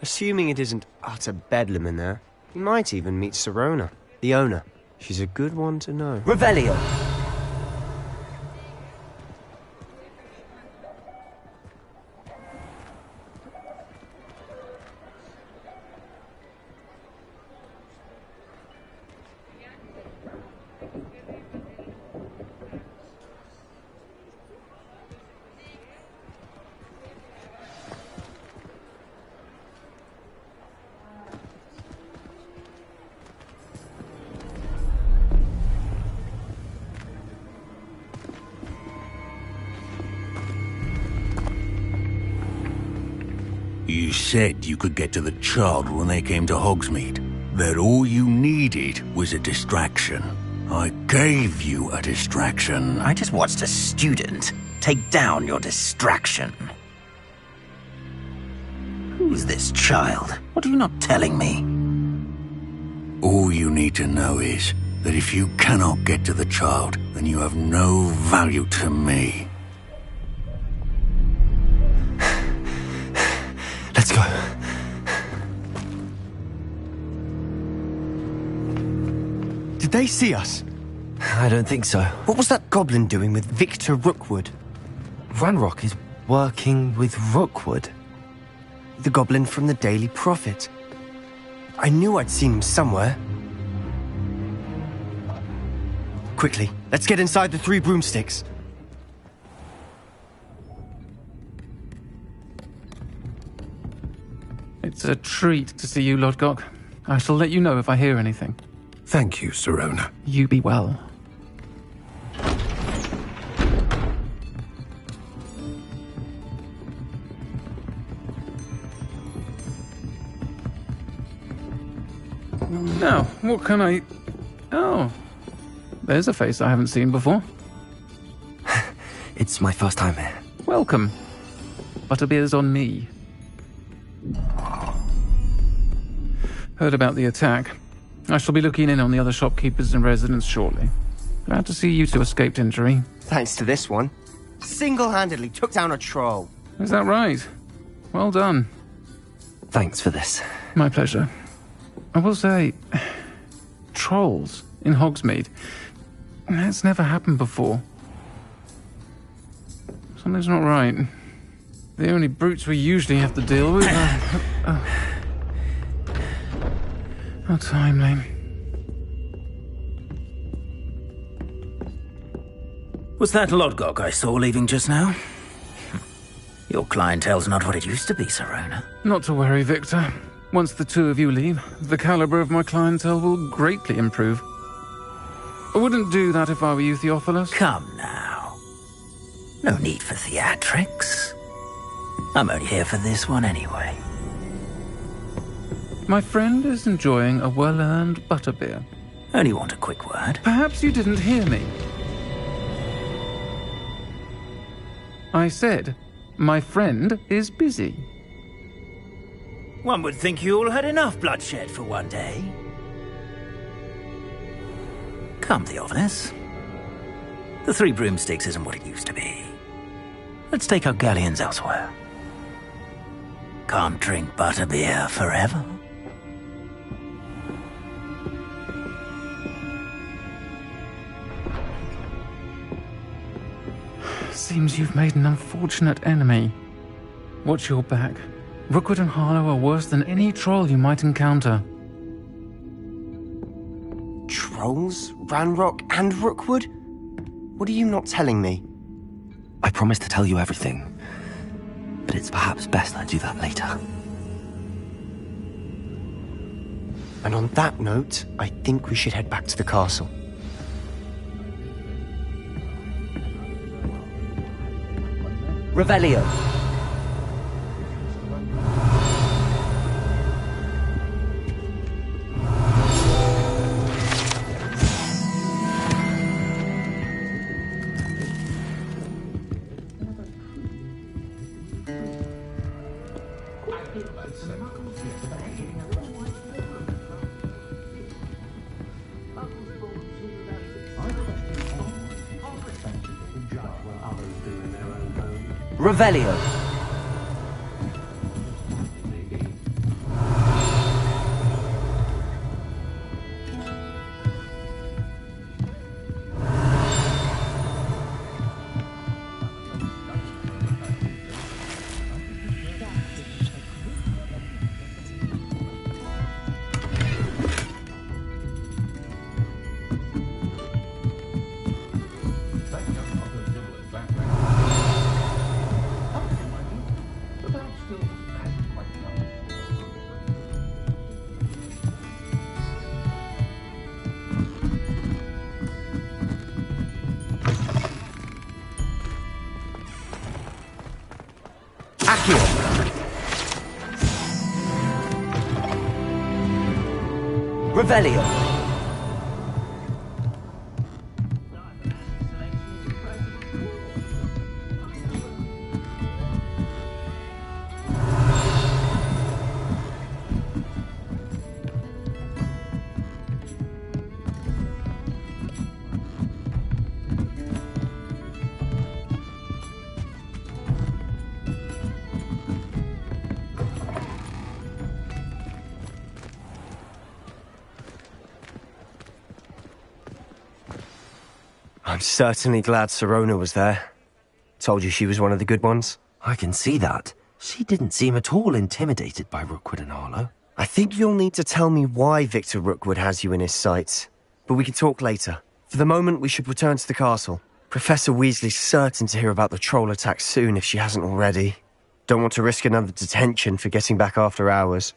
Assuming it isn't utter bedlam in there, you might even meet Serona, the owner. She's a good one to know. Revelio. You said you could get to the child when they came to Hogsmeade. That all you needed was a distraction. I gave you a distraction. I just watched a student take down your distraction. Who's this child? What are you not telling me? All you need to know is that if you cannot get to the child, then you have no value to me. Let's go. Did they see us? I don't think so. What was that goblin doing with Victor Rookwood? Ranrock is working with Rookwood. The goblin from the Daily Prophet. I knew I'd seen him somewhere. Quickly, let's get inside the 3 broomsticks. It's a treat to see you, Lodgok. I shall let you know if I hear anything. Thank you, Sirona. You be well. Now, what can I... Oh, there's a face I haven't seen before. It's my first time here. Welcome. Butterbeer's on me. Heard about the attack. I shall be looking in on the other shopkeepers and residents shortly. Glad to see you two escaped injury. Thanks to this one. Single-handedly took down a troll. Is that right? Well done. Thanks for this. My pleasure. I will say, trolls in Hogsmeade. That's never happened before. Something's not right. The only brutes we usually have to deal with are... How timely. Was that Lodgok I saw leaving just now? Your clientele's not what it used to be, Sirona. Not to worry, Victor. Once the two of you leave, the caliber of my clientele will greatly improve. I wouldn't do that if I were you, Theophilus. Come now. No need for theatrics. I'm only here for this one anyway. My friend is enjoying a well-earned butterbeer. Only want a quick word. Perhaps you didn't hear me. I said, my friend is busy. One would think you all had enough bloodshed for one day. Come, Theophilus. The 3 broomsticks isn't what it used to be. Let's take our galleons elsewhere. Can't drink butterbeer forever. Seems you've made an unfortunate enemy. Watch your back. Rookwood and Harlow are worse than any troll you might encounter. Trolls? Ranrock and Rookwood? What are you not telling me? I promised to tell you everything, but it's perhaps best I do that later. And on that note, I think we should head back to the castle. Revelio. Revelio. Revelio. I'm certainly glad Sirona was there. Told you she was one of the good ones. I can see that. She didn't seem at all intimidated by Rookwood and Arlo. I think you'll need to tell me why Victor Rookwood has you in his sights. But we can talk later. For the moment, we should return to the castle. Professor Weasley's certain to hear about the troll attack soon if she hasn't already. Don't want to risk another detention for getting back after hours.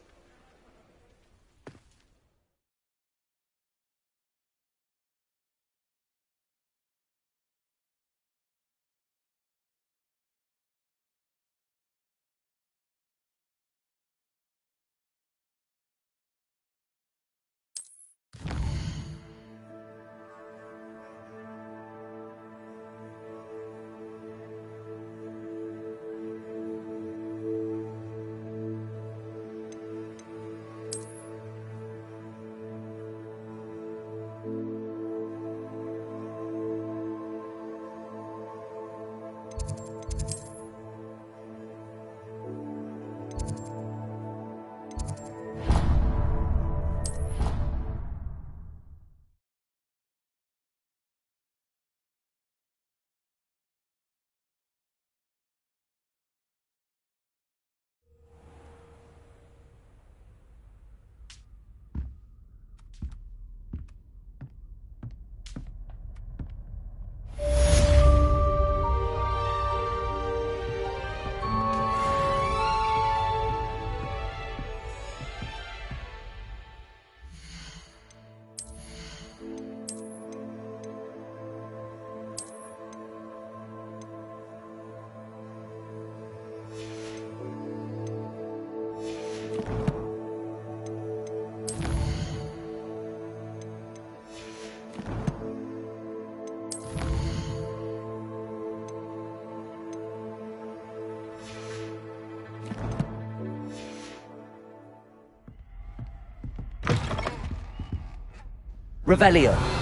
Revelio.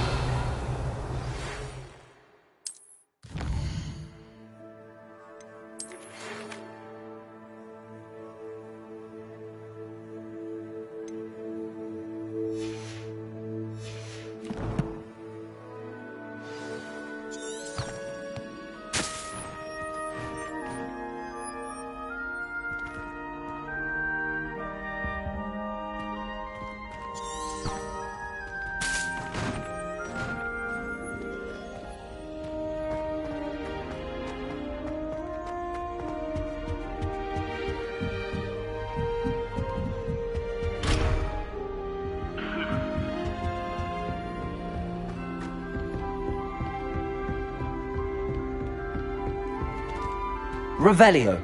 Revelio.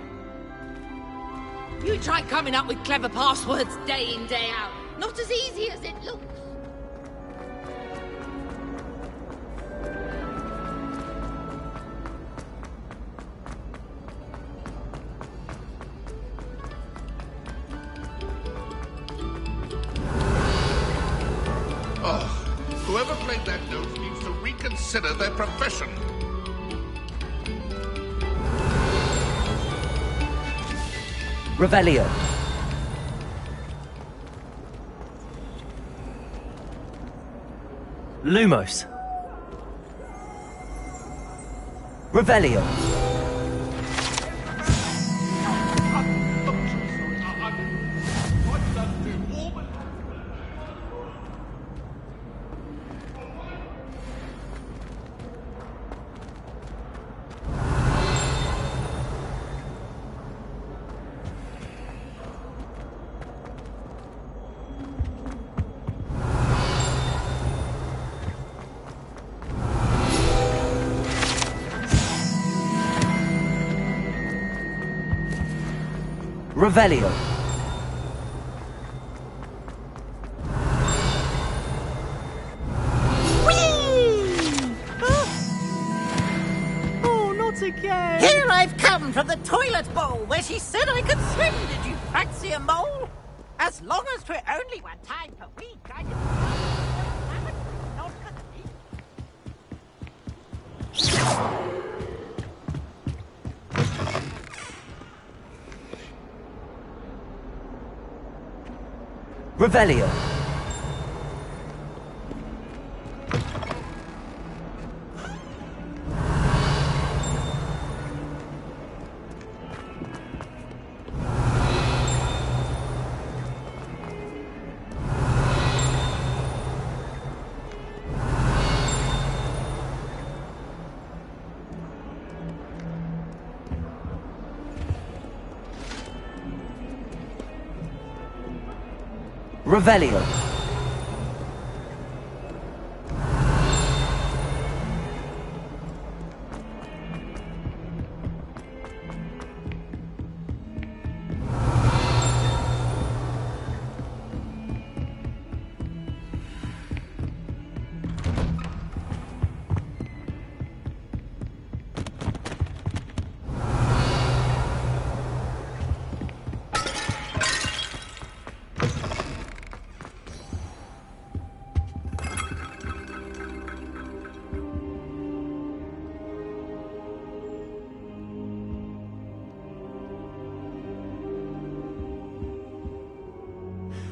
You try coming up with clever passwords day in, day out. Not as easy as it looks. Oh, whoever played that note needs to reconsider their profession. Revelio. Lumos. Revelio. Revelio. come from the toilet bowl where she said I could swim. Did you fancy a mole? As long as we're only one time per week, I can... Not Revelio. Revelio.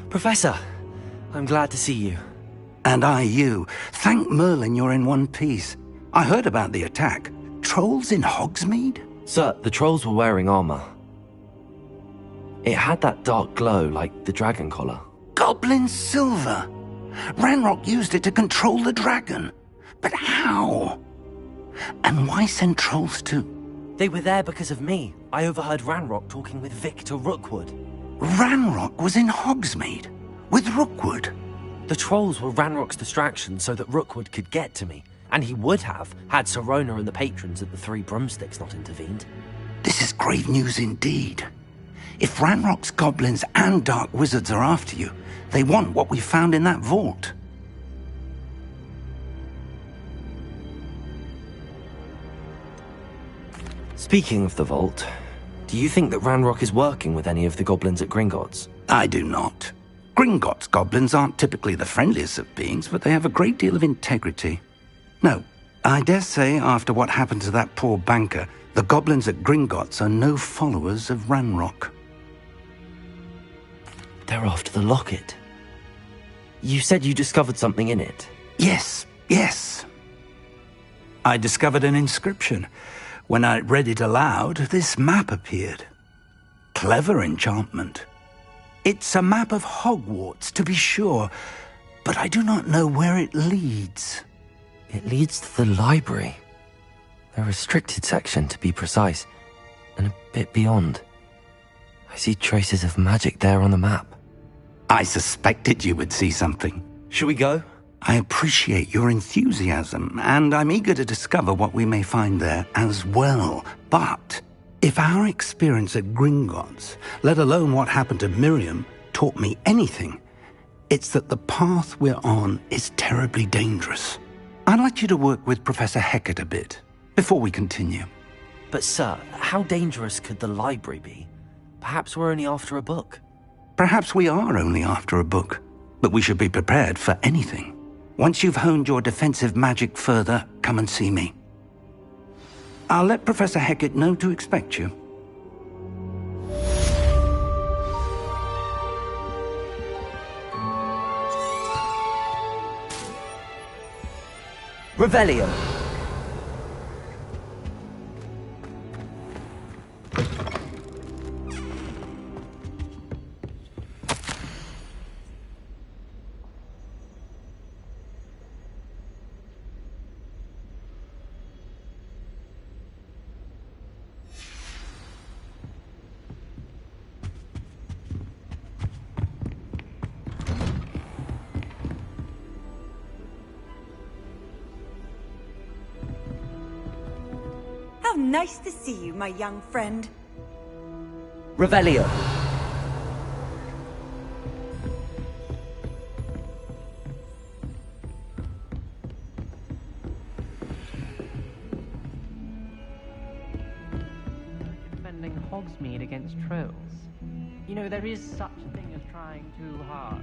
Professor, I'm glad to see you. And I you. Thank Merlin you're in one piece. I heard about the attack. Trolls in Hogsmeade? Sir, the trolls were wearing armor. It had that dark glow like the dragon collar. Goblin silver! Ranrock used it to control the dragon. But how? And why send trolls too? They were there because of me. I overheard Ranrock talking with Victor Rookwood. Ranrock was in Hogsmeade? With Rookwood? The trolls were Ranrock's distraction so that Rookwood could get to me. And he would have, had Sirona and the patrons at the Three Broomsticks not intervened. This is grave news indeed. If Ranrock's goblins and dark wizards are after you, they want what we found in that vault. Speaking of the vault, do you think that Ranrock is working with any of the goblins at Gringotts? I do not. Gringotts goblins aren't typically the friendliest of beings, but they have a great deal of integrity. No, I dare say after what happened to that poor banker, the goblins at Gringotts are no followers of Ranrock. They're after the locket. You said you discovered something in it. Yes. I discovered an inscription. When I read it aloud, this map appeared. Clever enchantment. It's a map of Hogwarts, to be sure, but I do not know where it leads. It leads to the library. A restricted section, to be precise, and a bit beyond. I see traces of magic there on the map. I suspected you would see something. Shall we go? I appreciate your enthusiasm, and I'm eager to discover what we may find there as well. But if our experience at Gringotts, let alone what happened to Miriam, taught me anything, it's that the path we're on is terribly dangerous. I'd like you to work with Professor Hecat a bit, before we continue. But sir, how dangerous could the library be? Perhaps we're only after a book. Perhaps we are only after a book, but we should be prepared for anything. Once you've honed your defensive magic further, come and see me. I'll let Professor Hecat know to expect you. Revelio. Nice to see you, my young friend. Revelio. Hogsmeade against trolls. You know, there is such a thing as trying too hard.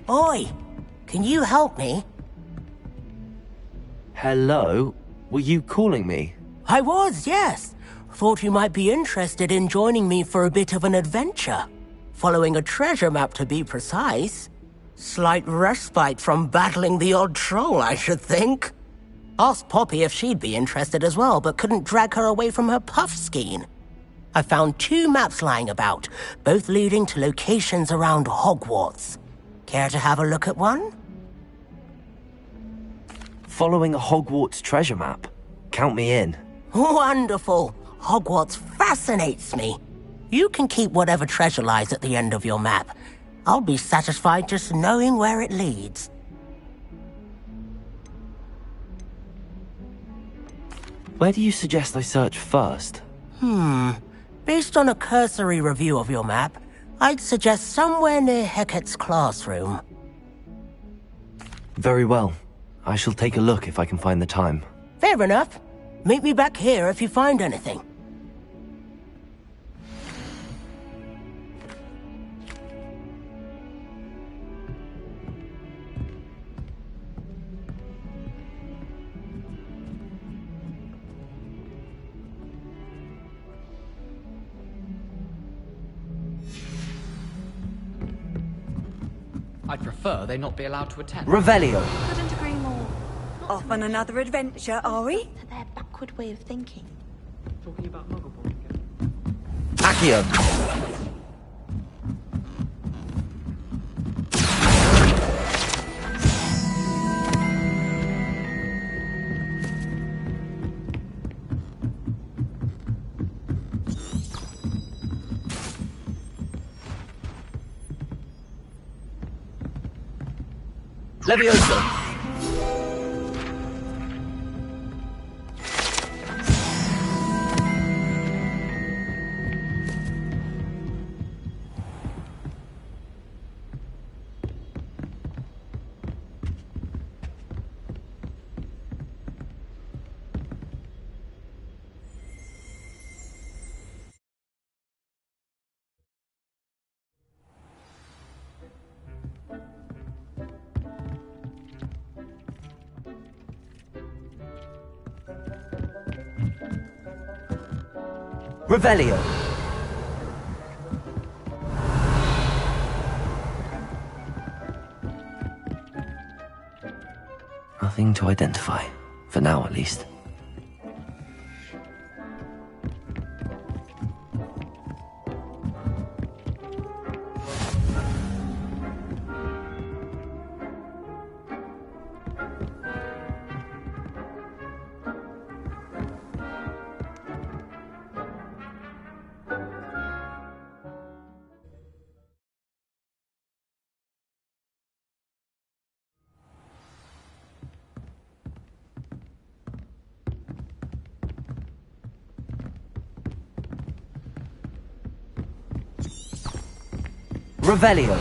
Oi! Can you help me? Hello? Were you calling me? I was, yes. Thought you might be interested in joining me for a bit of an adventure. Following a treasure map, to be precise. Slight respite from battling the odd troll, I should think. Asked Poppy if she'd be interested as well, but couldn't drag her away from her puff skein. I found 2 maps lying about, both leading to locations around Hogwarts. Care to have a look at one? Following a Hogwarts treasure map? Count me in. Wonderful. Hogwarts fascinates me. You can keep whatever treasure lies at the end of your map. I'll be satisfied just knowing where it leads. Where do you suggest I search first? Based on a cursory review of your map, I'd suggest somewhere near Hecat's classroom. Very well. I shall take a look if I can find the time. Fair enough. Meet me back here if you find anything. I'd prefer they not be allowed to attend. Revelio! Couldn't agree more. Off on another adventure, are we? To their backward way of thinking. Talking about Muggle again. Accio! Levioso! Revelio! Nothing to identify. For now, at least. Revelio!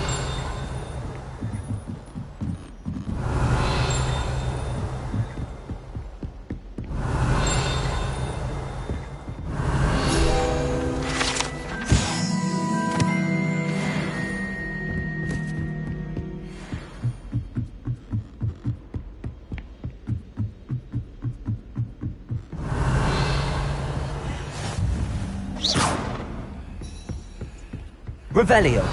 Revelio!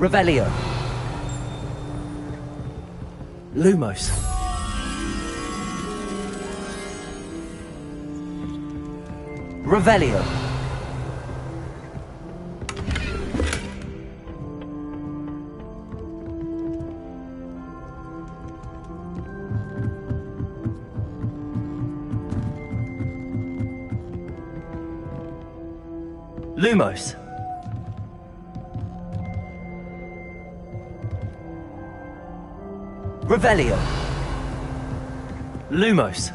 Revelio. Lumos. Revelio. Lumos. Revelio. Lumos.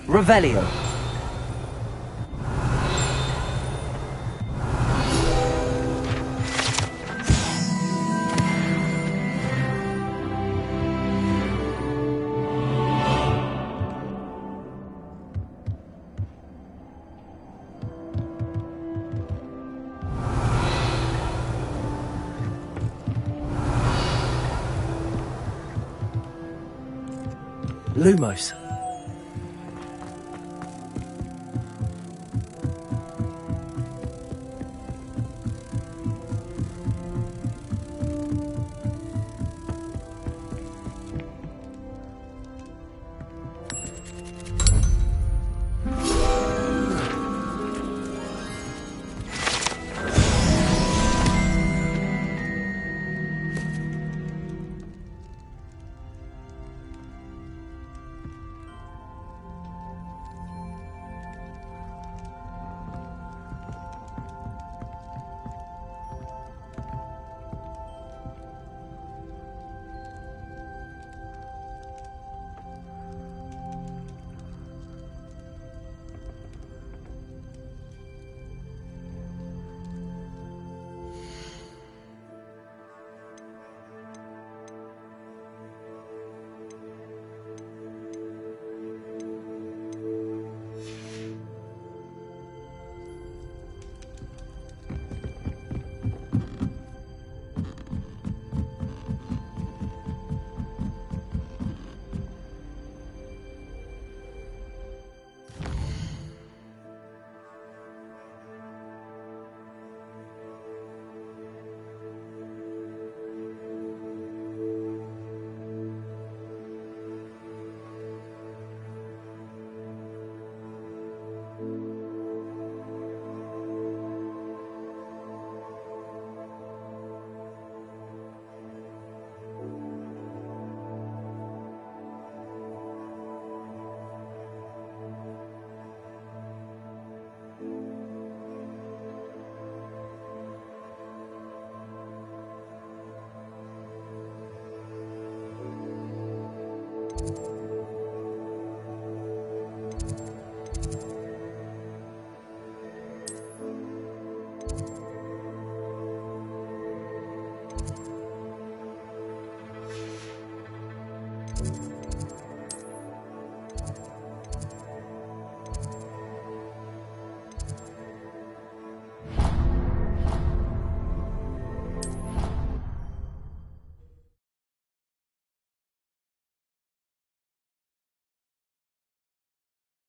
Revelio. Lumos.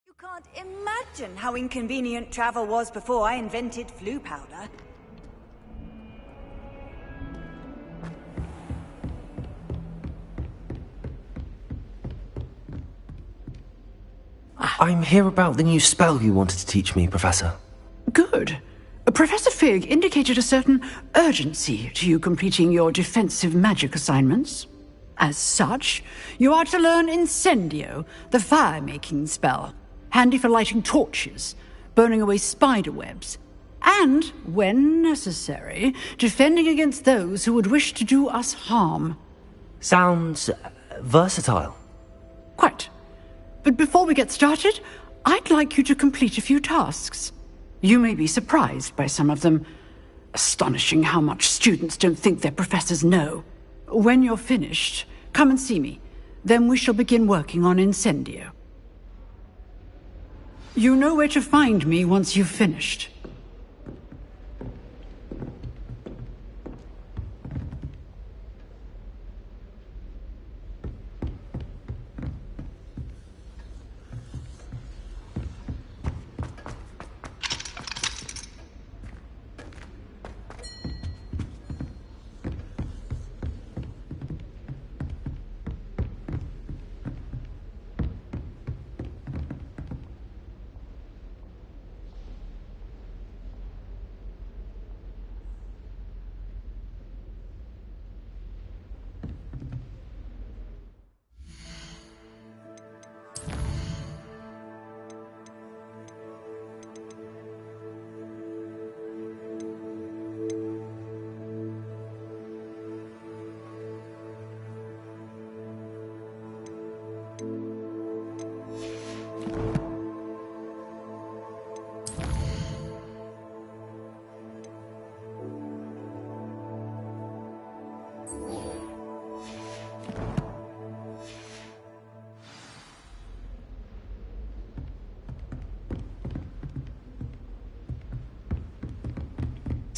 You can't imagine how inconvenient travel was before I invented flu powder. I'm here about the new spell you wanted to teach me, Professor. Good. Professor Fig indicated a certain urgency to you completing your defensive magic assignments. As such, you are to learn Incendio, the fire-making spell, handy for lighting torches, burning away spider webs, and, when necessary, defending against those who would wish to do us harm. Sounds versatile. Quite. But before we get started, I'd like you to complete a few tasks. You may be surprised by some of them. Astonishing how much students don't think their professors know. When you're finished, come and see me. Then we shall begin working on Incendio. You know where to find me once you've finished.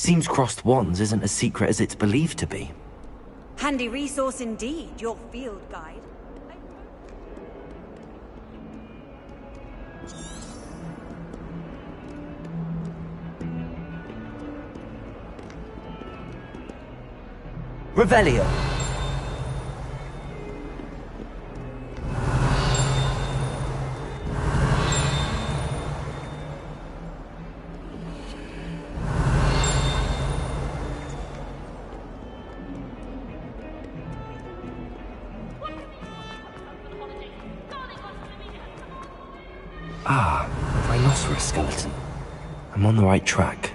Seems crossed wands isn't as secret as it's believed to be. Handy resource indeed, your field guide. Revelio. Ah, rhinoceros skeleton. I'm on the right track.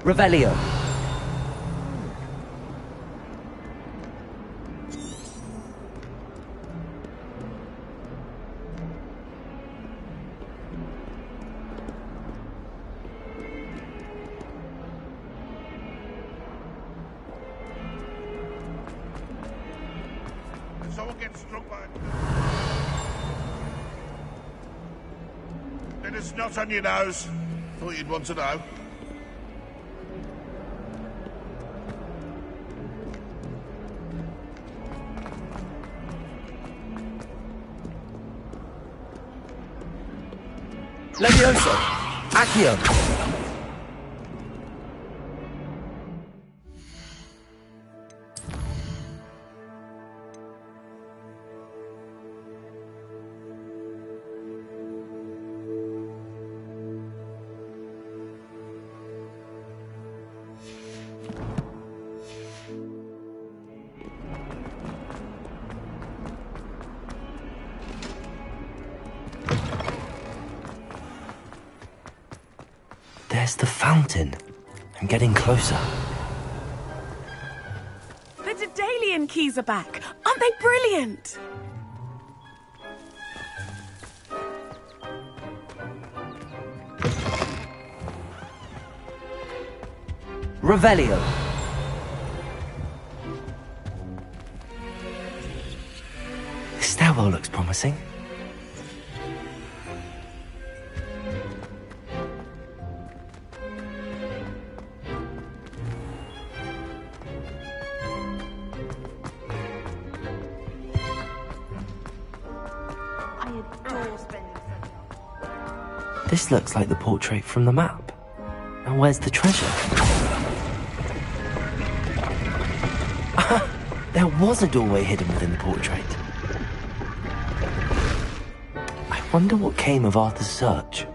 Revelio. Someone gets struck by it. It's not on your nose. Thought you'd want to know. Levioso! Accio! There's the fountain. I'm getting closer. The Daedalian keys are back. Aren't they brilliant? Revelio. The stairwell looks promising. This looks like the portrait from the map. Now where's the treasure? There was a doorway hidden within the portrait. I wonder what came of Arthur's search.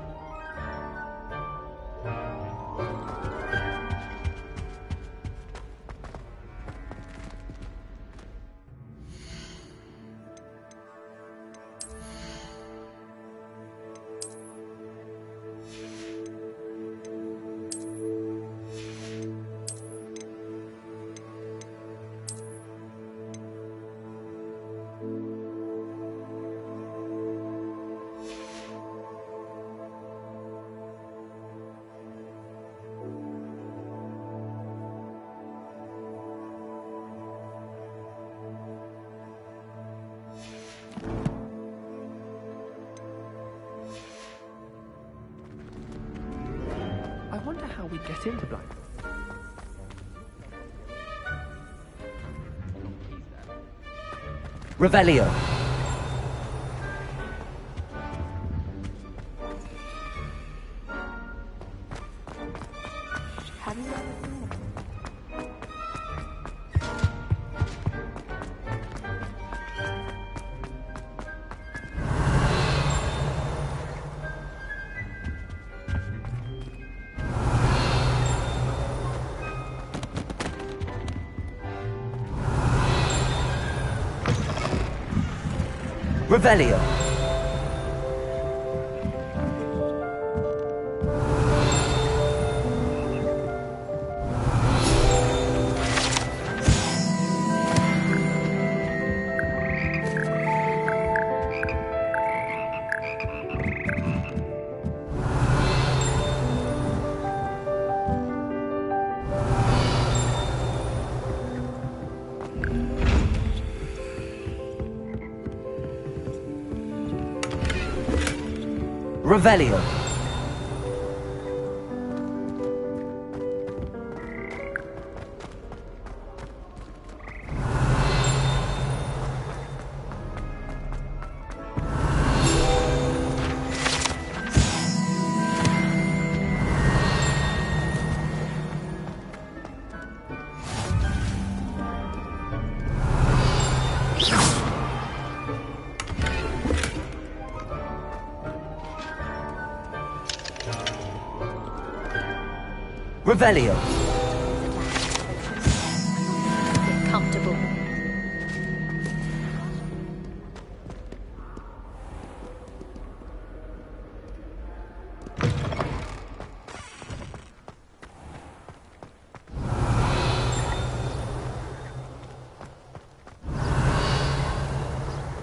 I wonder how we get into Black. Revelio. Revelio. Revelio. Revelio. Get comfortable.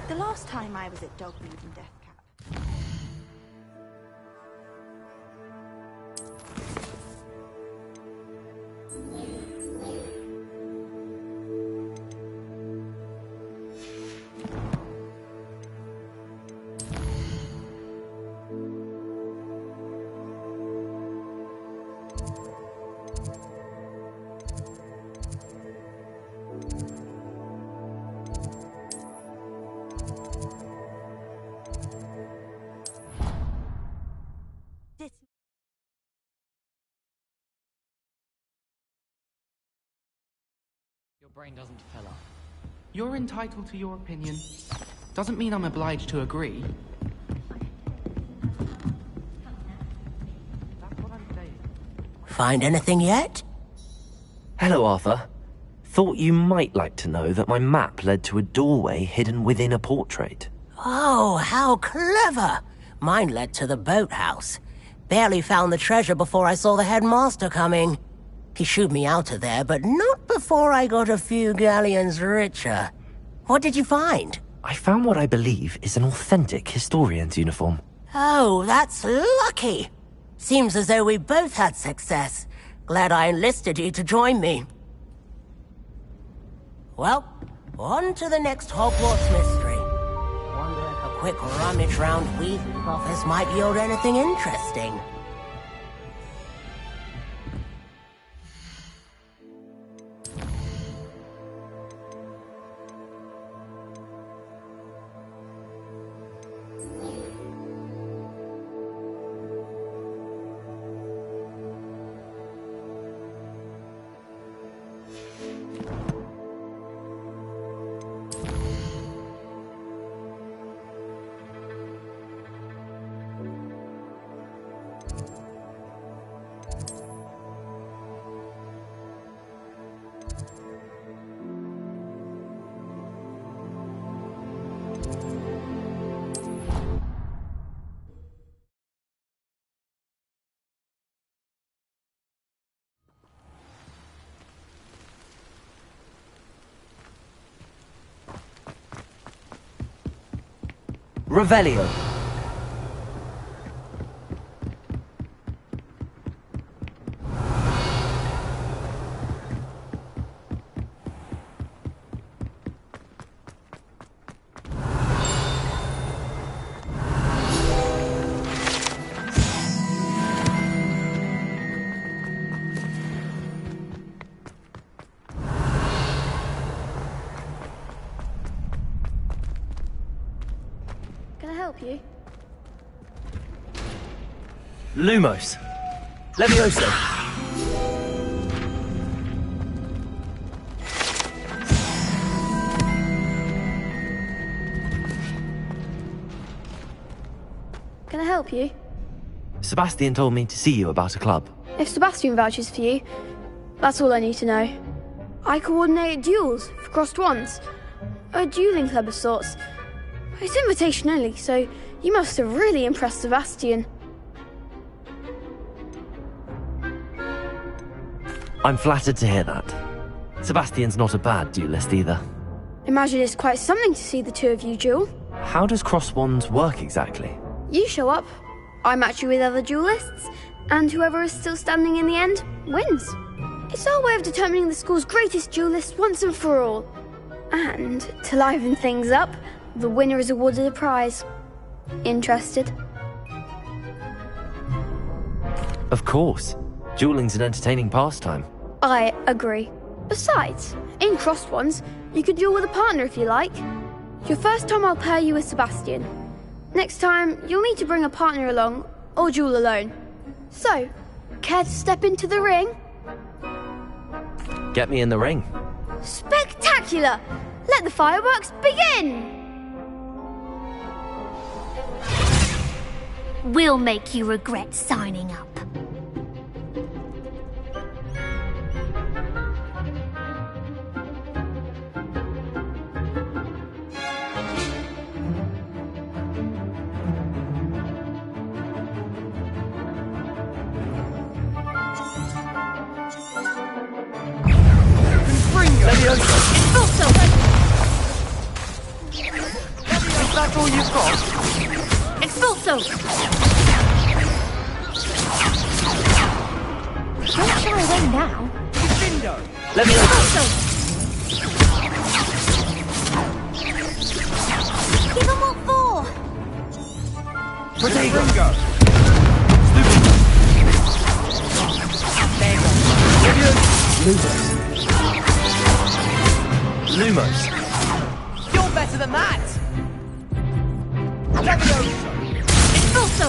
The last time I was at Dogmeade and Death Cap. Your brain doesn't fill up. You're entitled to your opinion. Doesn't mean I'm obliged to agree. That's what I'm saying. Find anything yet? Hello, Arthur. Thought you might like to know that my map led to a doorway hidden within a portrait. Oh, how clever! Mine led to the boathouse. Barely found the treasure before I saw the headmaster coming. He shooed me out of there, but not before I got a few galleons richer. What did you find? I found what I believe is an authentic historian's uniform. Oh, that's lucky. Seems as though we both had success. Glad I enlisted you to join me. Well, on to the next Hogwarts mystery. Wonder if a quick rummage round Weasley's office might yield anything interesting. Revelio. You? Lumos. Levioso. Can I help you? Sebastian told me to see you about a club. If Sebastian vouches for you, that's all I need to know. I coordinate duels for crossed wands. A dueling club of sorts. It's invitation only, so you must have really impressed Sebastian. I'm flattered to hear that. Sebastian's not a bad duelist either. Imagine it's quite something to see the two of you duel. How does cross wands work exactly? You show up, I match you with other duelists, and whoever is still standing in the end wins. It's our way of determining the school's greatest duelist once and for all. And to liven things up, the winner is awarded a prize. Interested? Of course. Dueling's an entertaining pastime. I agree. Besides, in crossed ones, you could duel with a partner if you like. Your first time I'll pair you with Sebastian. Next time, you'll need to bring a partner along, or duel alone. So, care to step into the ring? Get me in the ring. Spectacular! Let the fireworks begin! We'll make you regret signing up. It's also... Is that all you've got? It's also... Don't shy away now. Defendo! Give them what for? Ringo! Lumos. You're better than that! It's also...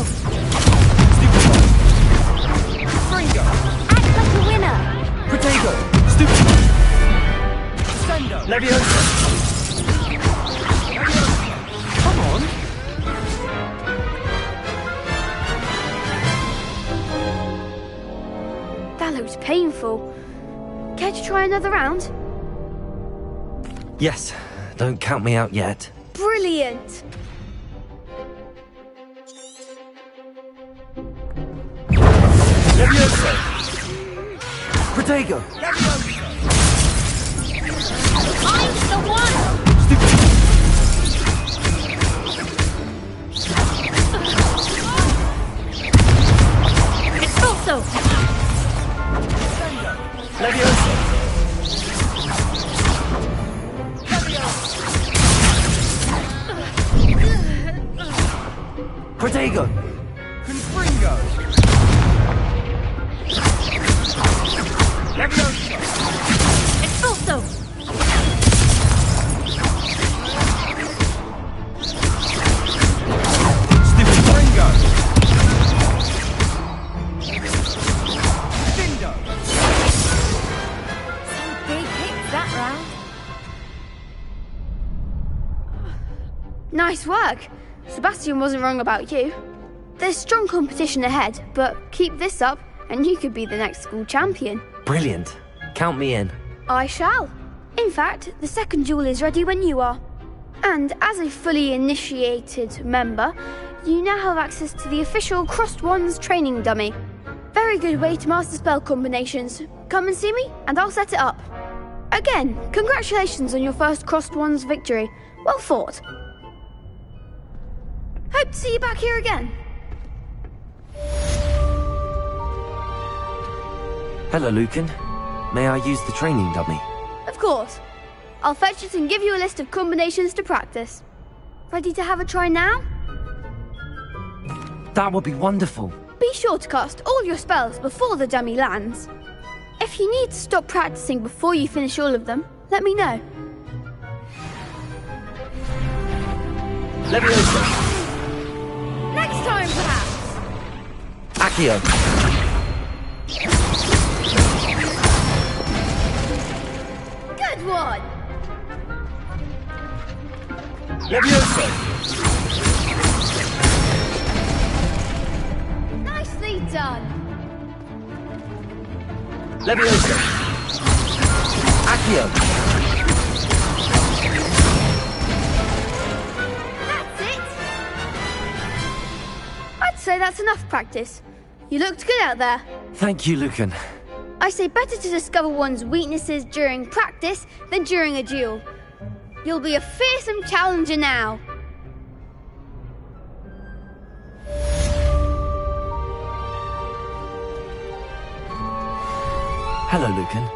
Ringo! Act like a winner. Protego. Stupid. Sendo! Leviosa. Come on! That looks painful. Care to try another round? Yes. Don't count me out yet. Brilliant! Leviosa. Protego. I'm the one. It's also... Leviosa. Protego. Confringo! Leviosa! It's also... Ringo! Defendo! Some big hits that round. Nice work. Sebastian wasn't wrong about you. There's strong competition ahead, but keep this up and you could be the next school champion. Brilliant. Count me in. I shall. In fact, the second duel is ready when you are. And as a fully initiated member, you now have access to the official Crossed Wands training dummy. Very good way to master spell combinations. Come and see me and I'll set it up. Again, congratulations on your first Crossed Wands victory. Well fought. Hope to see you back here again. Hello, Lucan. May I use the training dummy? Of course. I'll fetch it and give you a list of combinations to practice. Ready to have a try now? That would be wonderful. Be sure to cast all your spells before the dummy lands. If you need to stop practicing before you finish all of them, let me know. Leviosa. Next time, perhaps. Accio. Good one. Leviosa. Nicely done. Leviosa. Accio. That's it. I'd say that's enough practice. You looked good out there. Thank you, Lucan. I say better to discover one's weaknesses during practice than during a duel. You'll be a fearsome challenger now. Hello, Lucan.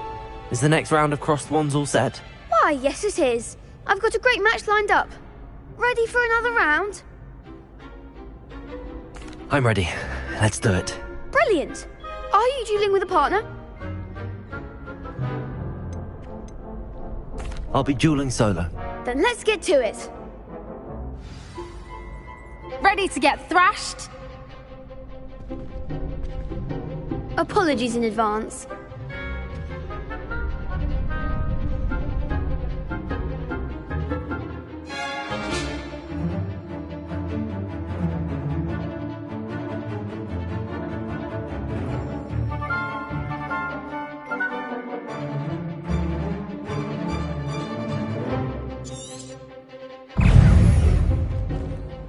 Is the next round of Crossed Wands all set? Why, yes it is. I've got a great match lined up. Ready for another round? I'm ready. Let's do it. Brilliant. Are you dueling with a partner? I'll be dueling solo. Then let's get to it. Ready to get thrashed? Apologies in advance.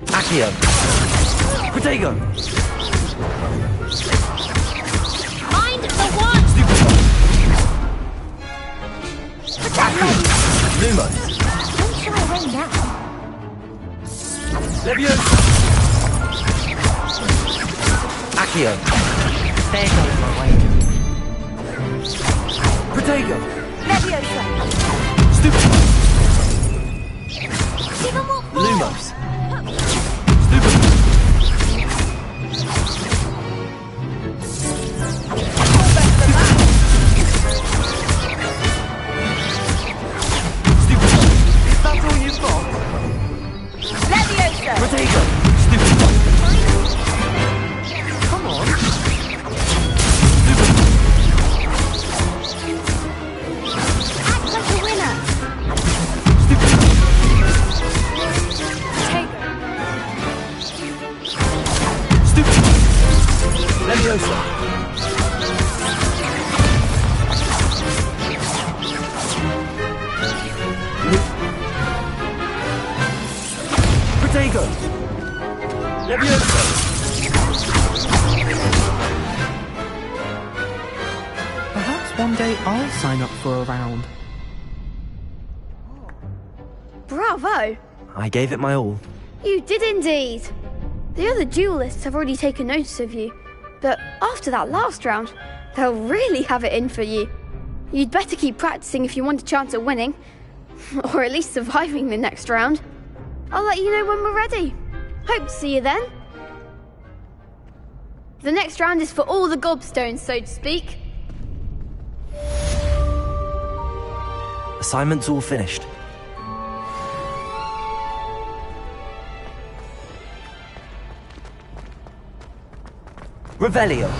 Accio! Protego! Mind the one! Lumos! Don't shy away now. Leviosa! Accio! There goes my way. Protego! Leviosa! Even more forward. Lumos! Leviosa! Come on! Act like a winner! Leviosa! Protego! Leviosa! Perhaps one day I'll sign up for a round. Bravo! I gave it my all. You did indeed. The other duelists have already taken notice of you, but after that last round, they'll really have it in for you. You'd better keep practicing if you want a chance at winning, or at least surviving the next round. I'll let you know when we're ready. Hope to see you then. The next round is for all the gobstones, so to speak. Assignment's all finished. Revelio.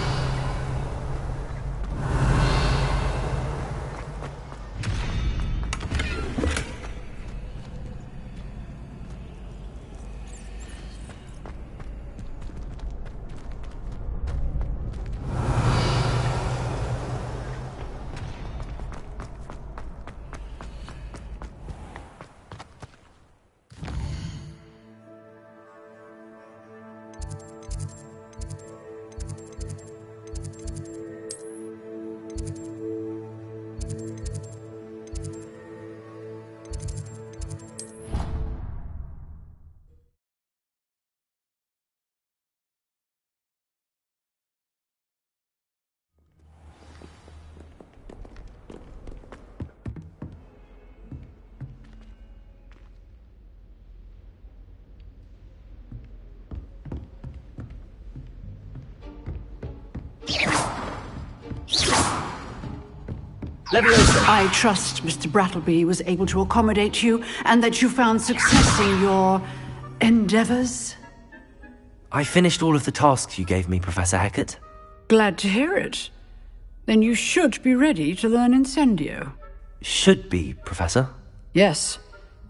Leviosa. I trust Mr. Brattleby was able to accommodate you and that you found success in your endeavors. I finished all of the tasks you gave me, Professor Hecat. Glad to hear it. Then you should be ready to learn Incendio. Should be, Professor. Yes.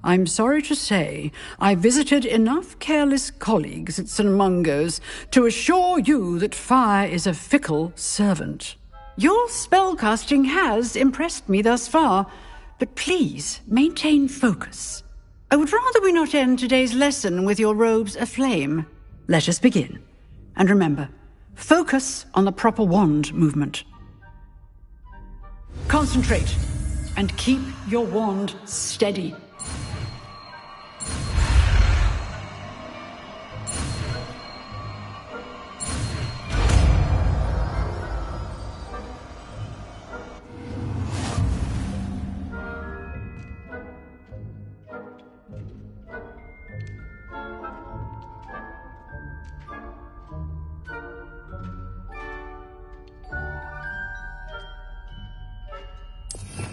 I'm sorry to say, I visited enough careless colleagues at St. Mungo's to assure you that fire is a fickle servant. Your spellcasting has impressed me thus far, but please maintain focus. I would rather we not end today's lesson with your robes aflame. Let us begin. And remember, focus on the proper wand movement. Concentrate, and keep your wand steady.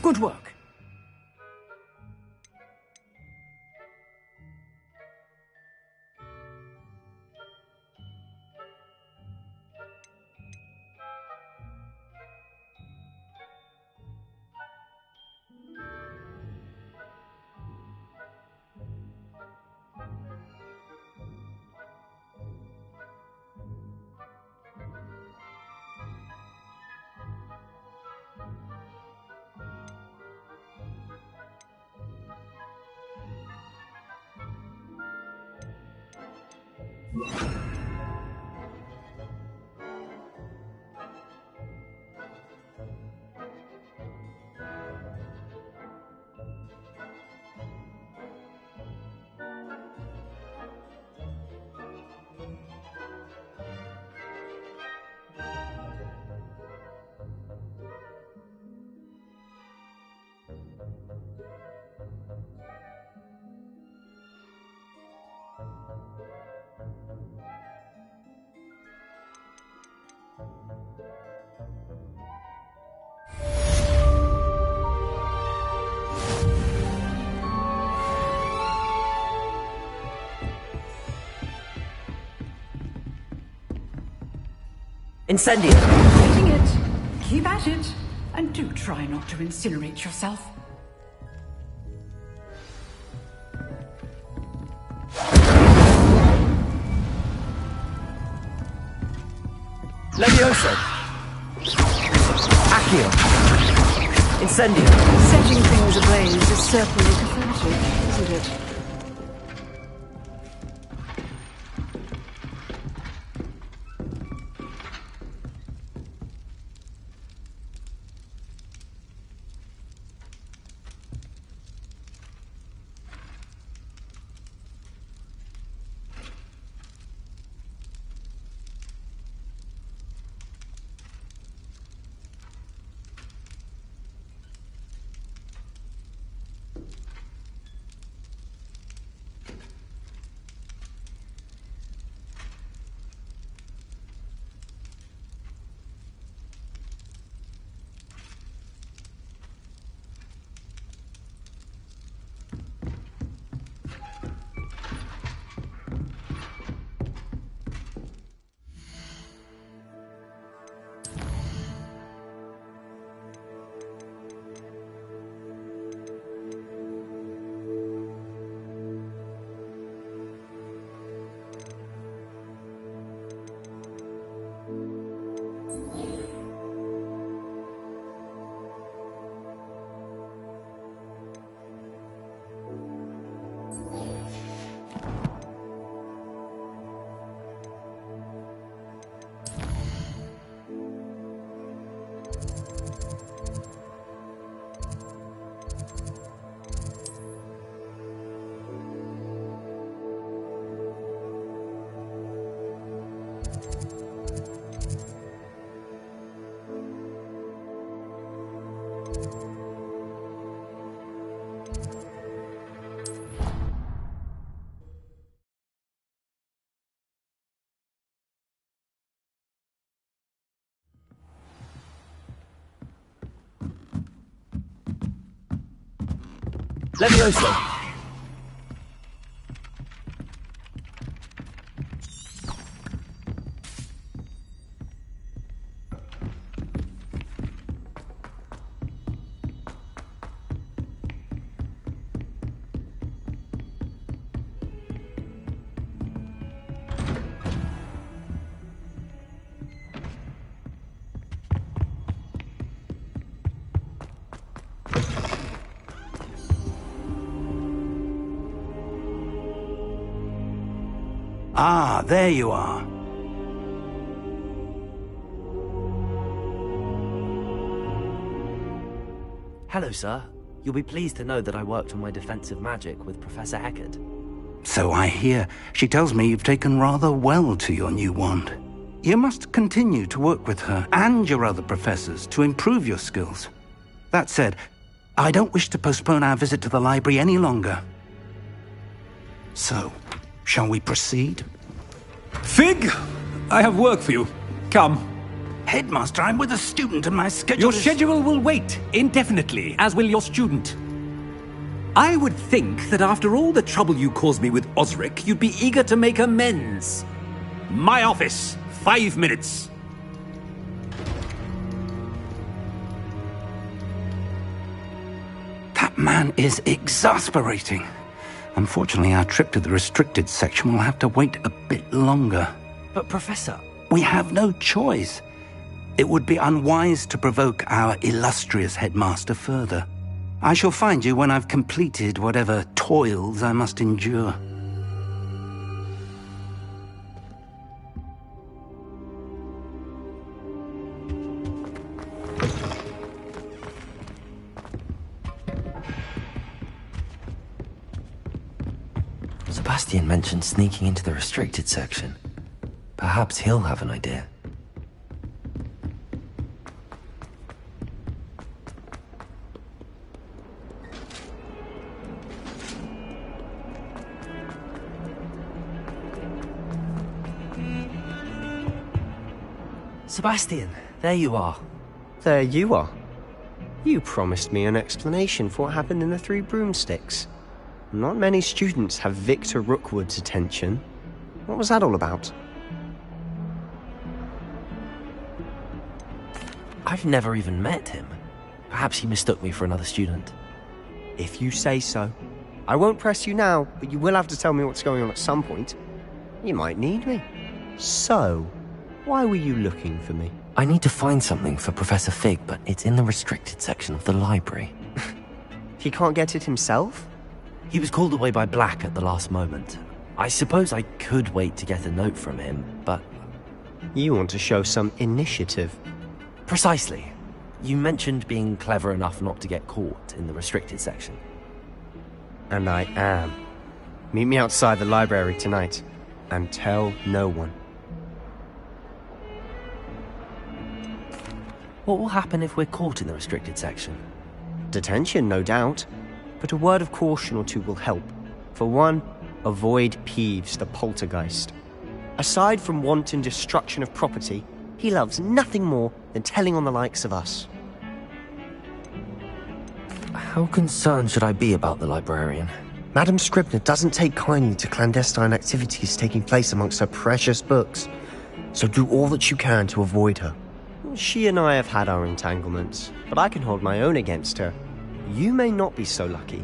Good work. Incendio! Getting it. Keep at it. And do try not to incinerate yourself. Levioso! Accio! Incendio! Setting things ablaze is certainly cathartic, isn't it? Levioso! Ah, there you are. Hello, sir. You'll be pleased to know that I worked on my defensive magic with Professor Eckert. So I hear. She tells me you've taken rather well to your new wand. You must continue to work with her and your other professors to improve your skills. That said, I don't wish to postpone our visit to the library any longer. So, shall we proceed? Fig, I have work for you. Come. Headmaster, I'm with a student and my schedule Your is... schedule will wait indefinitely, as will your student. I would think that after all the trouble you caused me with Osric, you'd be eager to make amends. My office, 5 minutes. That man is exasperating. Unfortunately, our trip to the restricted section will have to wait a bit longer. But Professor... We have no choice. It would be unwise to provoke our illustrious headmaster further. I shall find you when I've completed whatever toils I must endure. Sebastian mentioned sneaking into the restricted section. Perhaps he'll have an idea. Sebastian, there you are. There you are. You promised me an explanation for what happened in the Three Broomsticks. Not many students have Victor Rookwood's attention. What was that all about? I've never even met him. Perhaps he mistook me for another student. If you say so. I won't press you now, but you will have to tell me what's going on at some point. You might need me. So, why were you looking for me? I need to find something for Professor Fig, but it's in the restricted section of the library. He can't get it himself? He was called away by Black at the last moment. I suppose I could wait to get a note from him, but... You want to show some initiative. Precisely. You mentioned being clever enough not to get caught in the restricted section. And I am. Meet me outside the library tonight, and tell no one. What will happen if we're caught in the restricted section? Detention, no doubt. But a word of caution or two will help. For one, avoid Peeves, the poltergeist. Aside from wanton destruction of property, he loves nothing more than telling on the likes of us. How concerned should I be about the librarian? Madame Scribner doesn't take kindly to clandestine activities taking place amongst her precious books, so do all that you can to avoid her. She and I have had our entanglements, but I can hold my own against her. You may not be so lucky.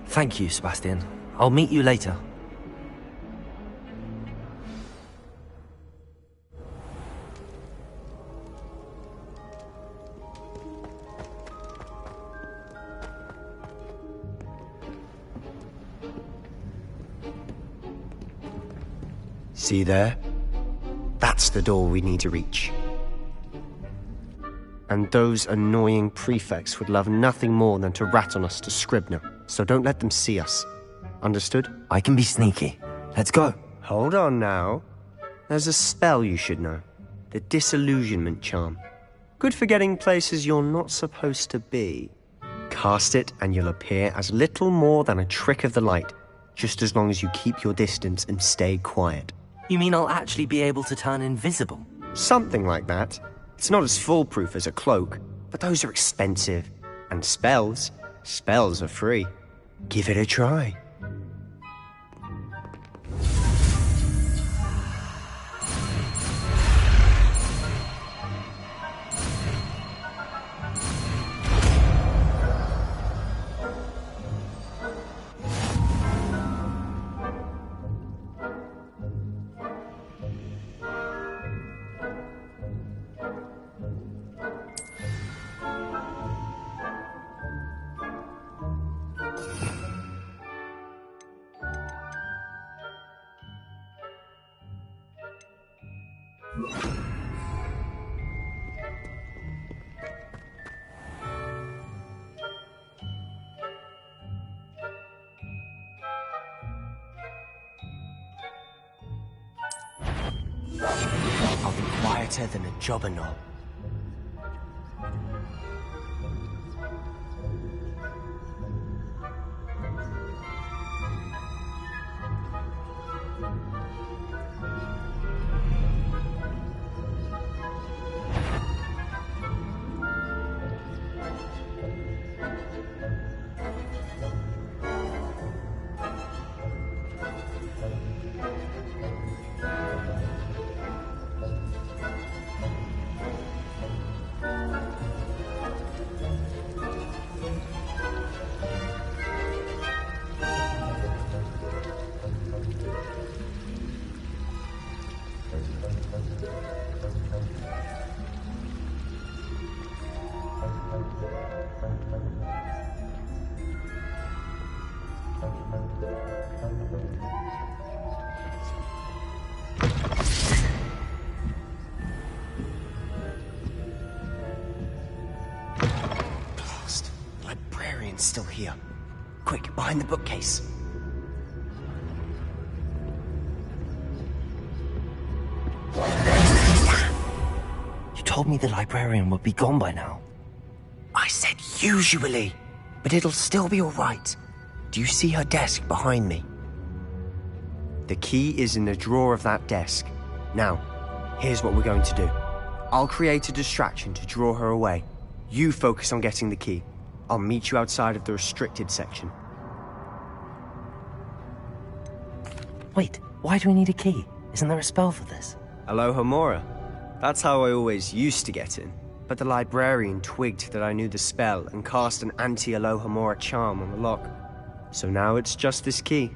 Thank you, Sebastian. I'll meet you later. See there? That's the door we need to reach. And those annoying prefects would love nothing more than to rat on us to Scribner, so don't let them see us. Understood? I can be sneaky. Let's go. Hold on now. There's a spell you should know. The Disillusionment Charm. Good for getting places you're not supposed to be. Cast it and you'll appear as little more than a trick of the light, just as long as you keep your distance and stay quiet. You mean I'll actually be able to turn invisible? Something like that. It's not as foolproof as a cloak, but those are expensive. And spells are free. Give it a try. I'll be quieter than a jobberknoll. librarian's still here. Quick, behind the bookcase. You told me the librarian would be gone by now. I said usually, but it'll still be alright. Do you see her desk behind me? The key is in the drawer of that desk. Now, here's what we're going to do. I'll create a distraction to draw her away. You focus on getting the key. I'll meet you outside of the restricted section. Wait, why do we need a key? Isn't there a spell for this? Alohomora. That's how I always used to get in. But the librarian twigged that I knew the spell and cast an anti-Alohomora charm on the lock. So now it's just this key.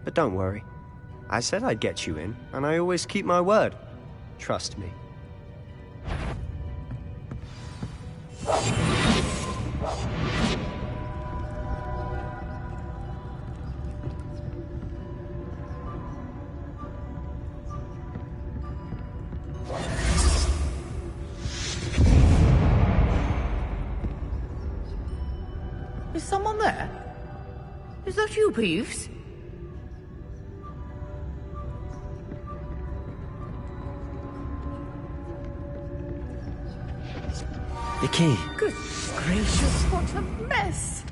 But don't worry. I said I'd get you in, and I always keep my word. Trust me. Is someone there? Is that you, Peeves? The key. Good gracious, what a mess!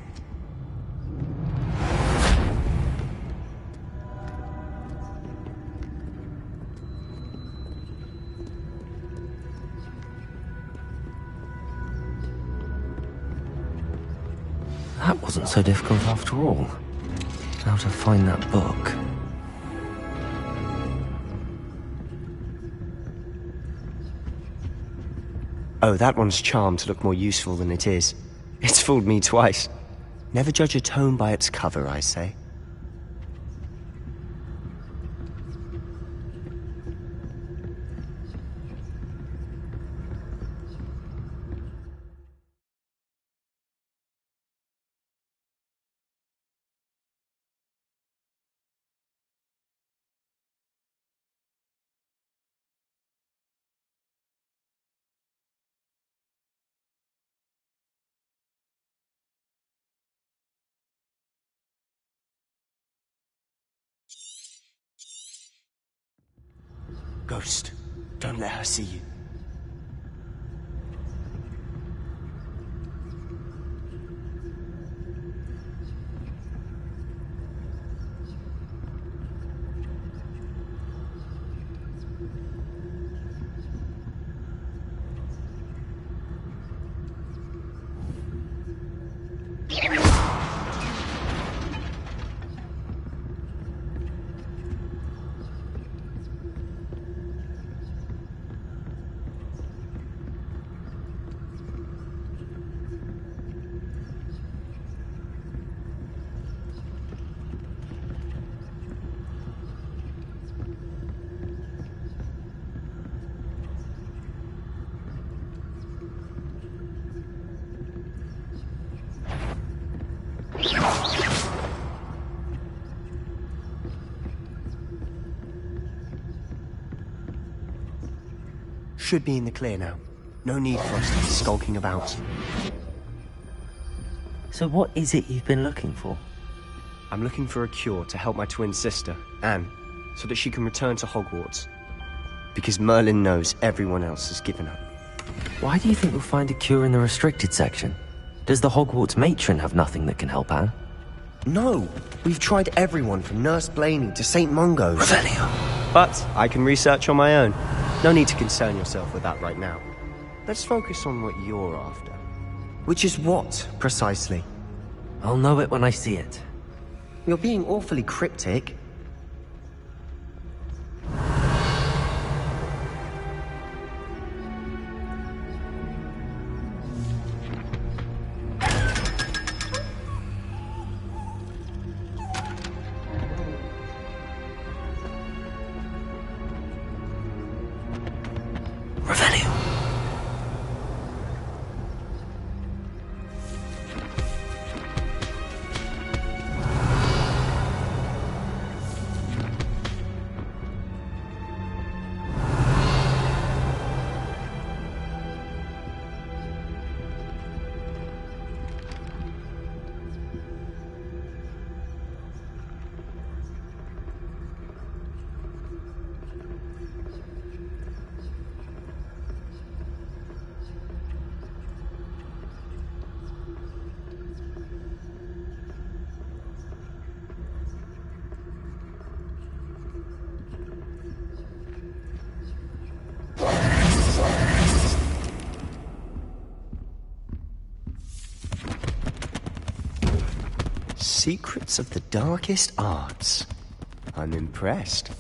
That wasn't so difficult after all. How to find that book. Oh, that one's charmed to look more useful than it is. It's fooled me twice. Never judge a tome by its cover, I say. Ghost, don't let her see you. Should be in the clear now. No need for us to be skulking about. So what is it you've been looking for? I'm looking for a cure to help my twin sister, Anne, so that she can return to Hogwarts. Because Merlin knows everyone else has given up. Why do you think we'll find a cure in the restricted section? Does the Hogwarts matron have nothing that can help Anne? No! We've tried everyone from Nurse Blaney to St. Mungo's. Revelio! But I can research on my own. No need to concern yourself with that right now. Let's focus on what you're after. Which is what, precisely? I'll know it when I see it. You're being awfully cryptic. Secrets of the darkest arts. I'm impressed.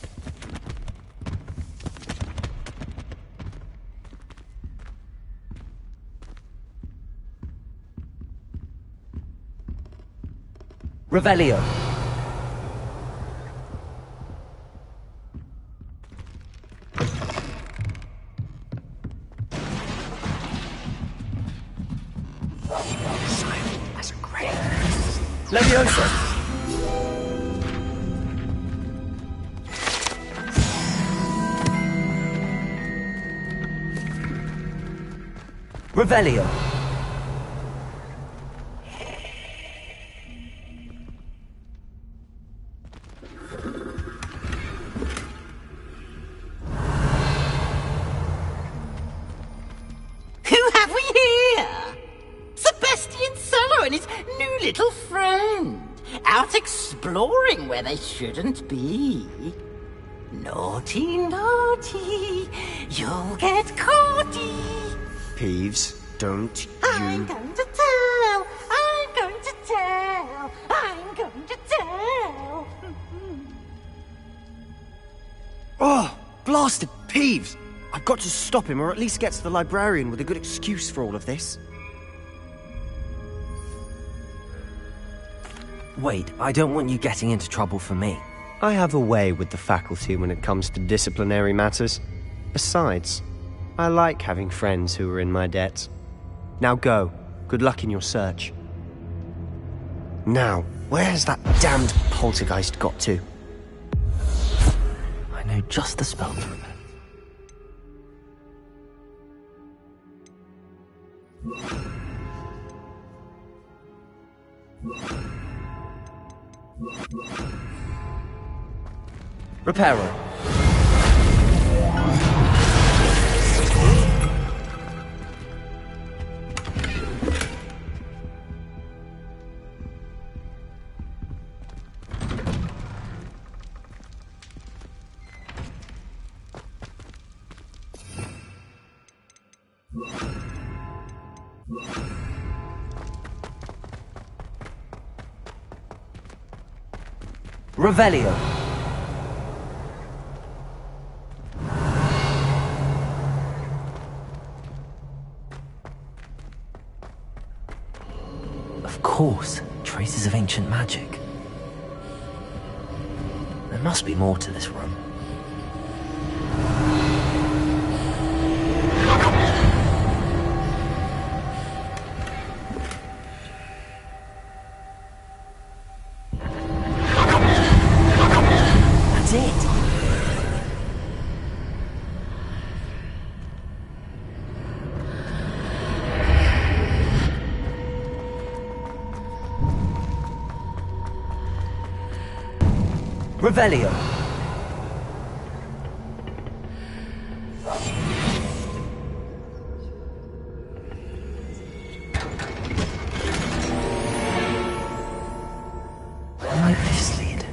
Revelio. That's a great. Leviosa. Revelio. Who have we here? Sebastian Cello and his new little friend. Out exploring where they shouldn't be. Naughty, naughty. You'll get caughty. Peeves, don't I'm you... going to tell. I'm going to tell. I'm going to tell. Oh, blasted Peeves! I've got to stop him, or at least get to the librarian with a good excuse for all of this. Wait, I don't want you getting into trouble for me. I have a way with the faculty when it comes to disciplinary matters. Besides, I like having friends who are in my debt. Now go. Good luck in your search. Now, where's that damned poltergeist got to? I know just the spell to remember. Reparo. Revelio. Of course, traces of ancient magic. There must be more to this room. That's it. Revelio. Where might this lead?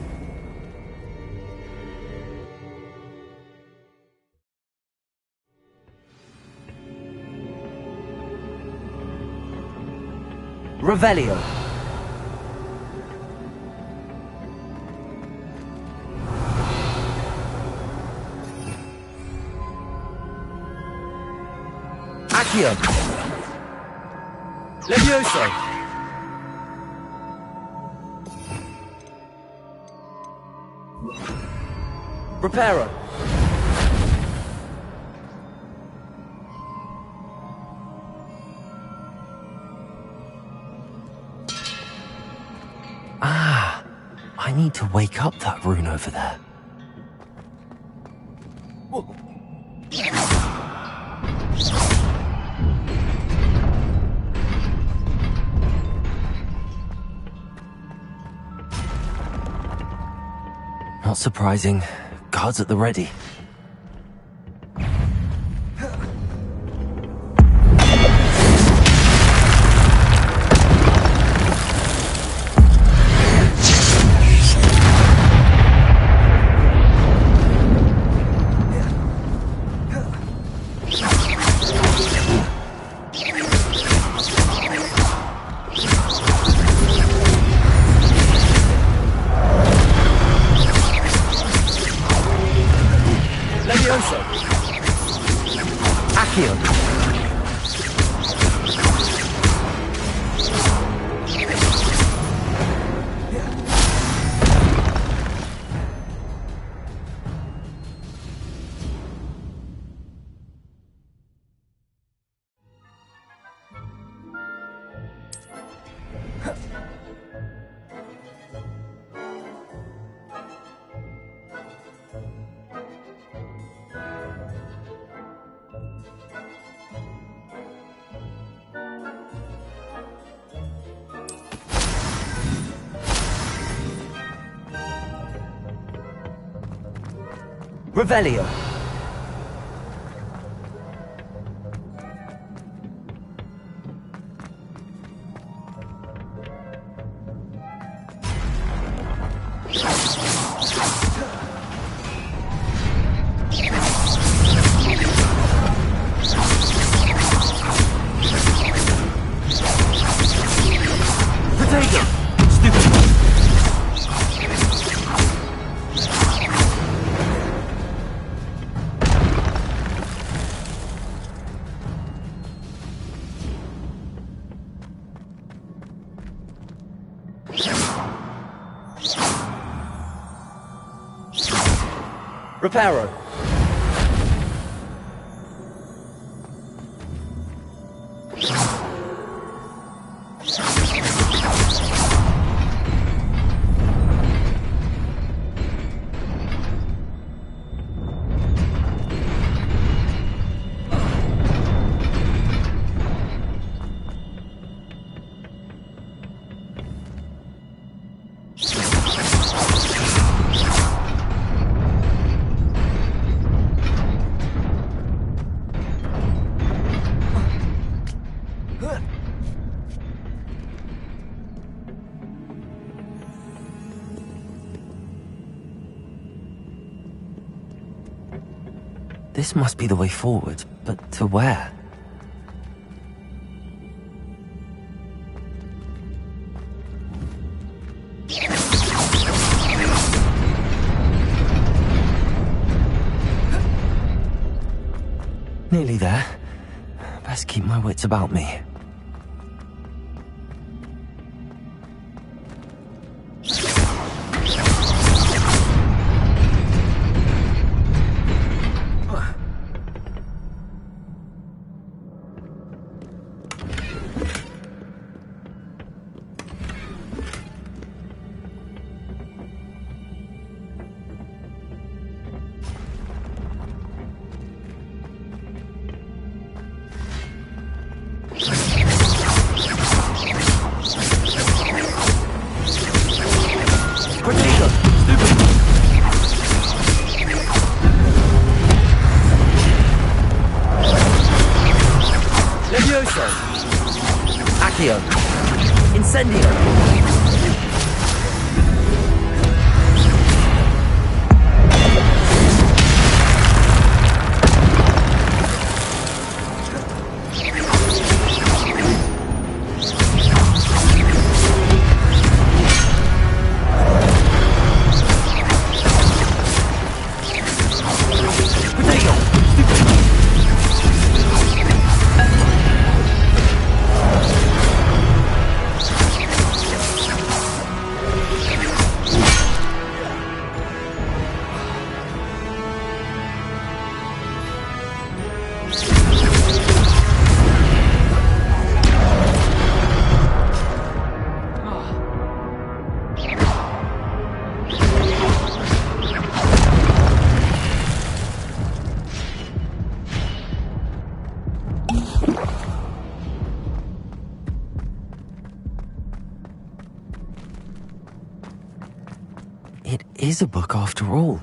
Revelio. Accio. Levioso. Reparo. Ah, I need to wake up that rune over there. Not surprising. Guards at the ready. Revelio. Reparo. This must be the way forward, but to where? Nearly there. Best keep my wits about me. It is a book after all.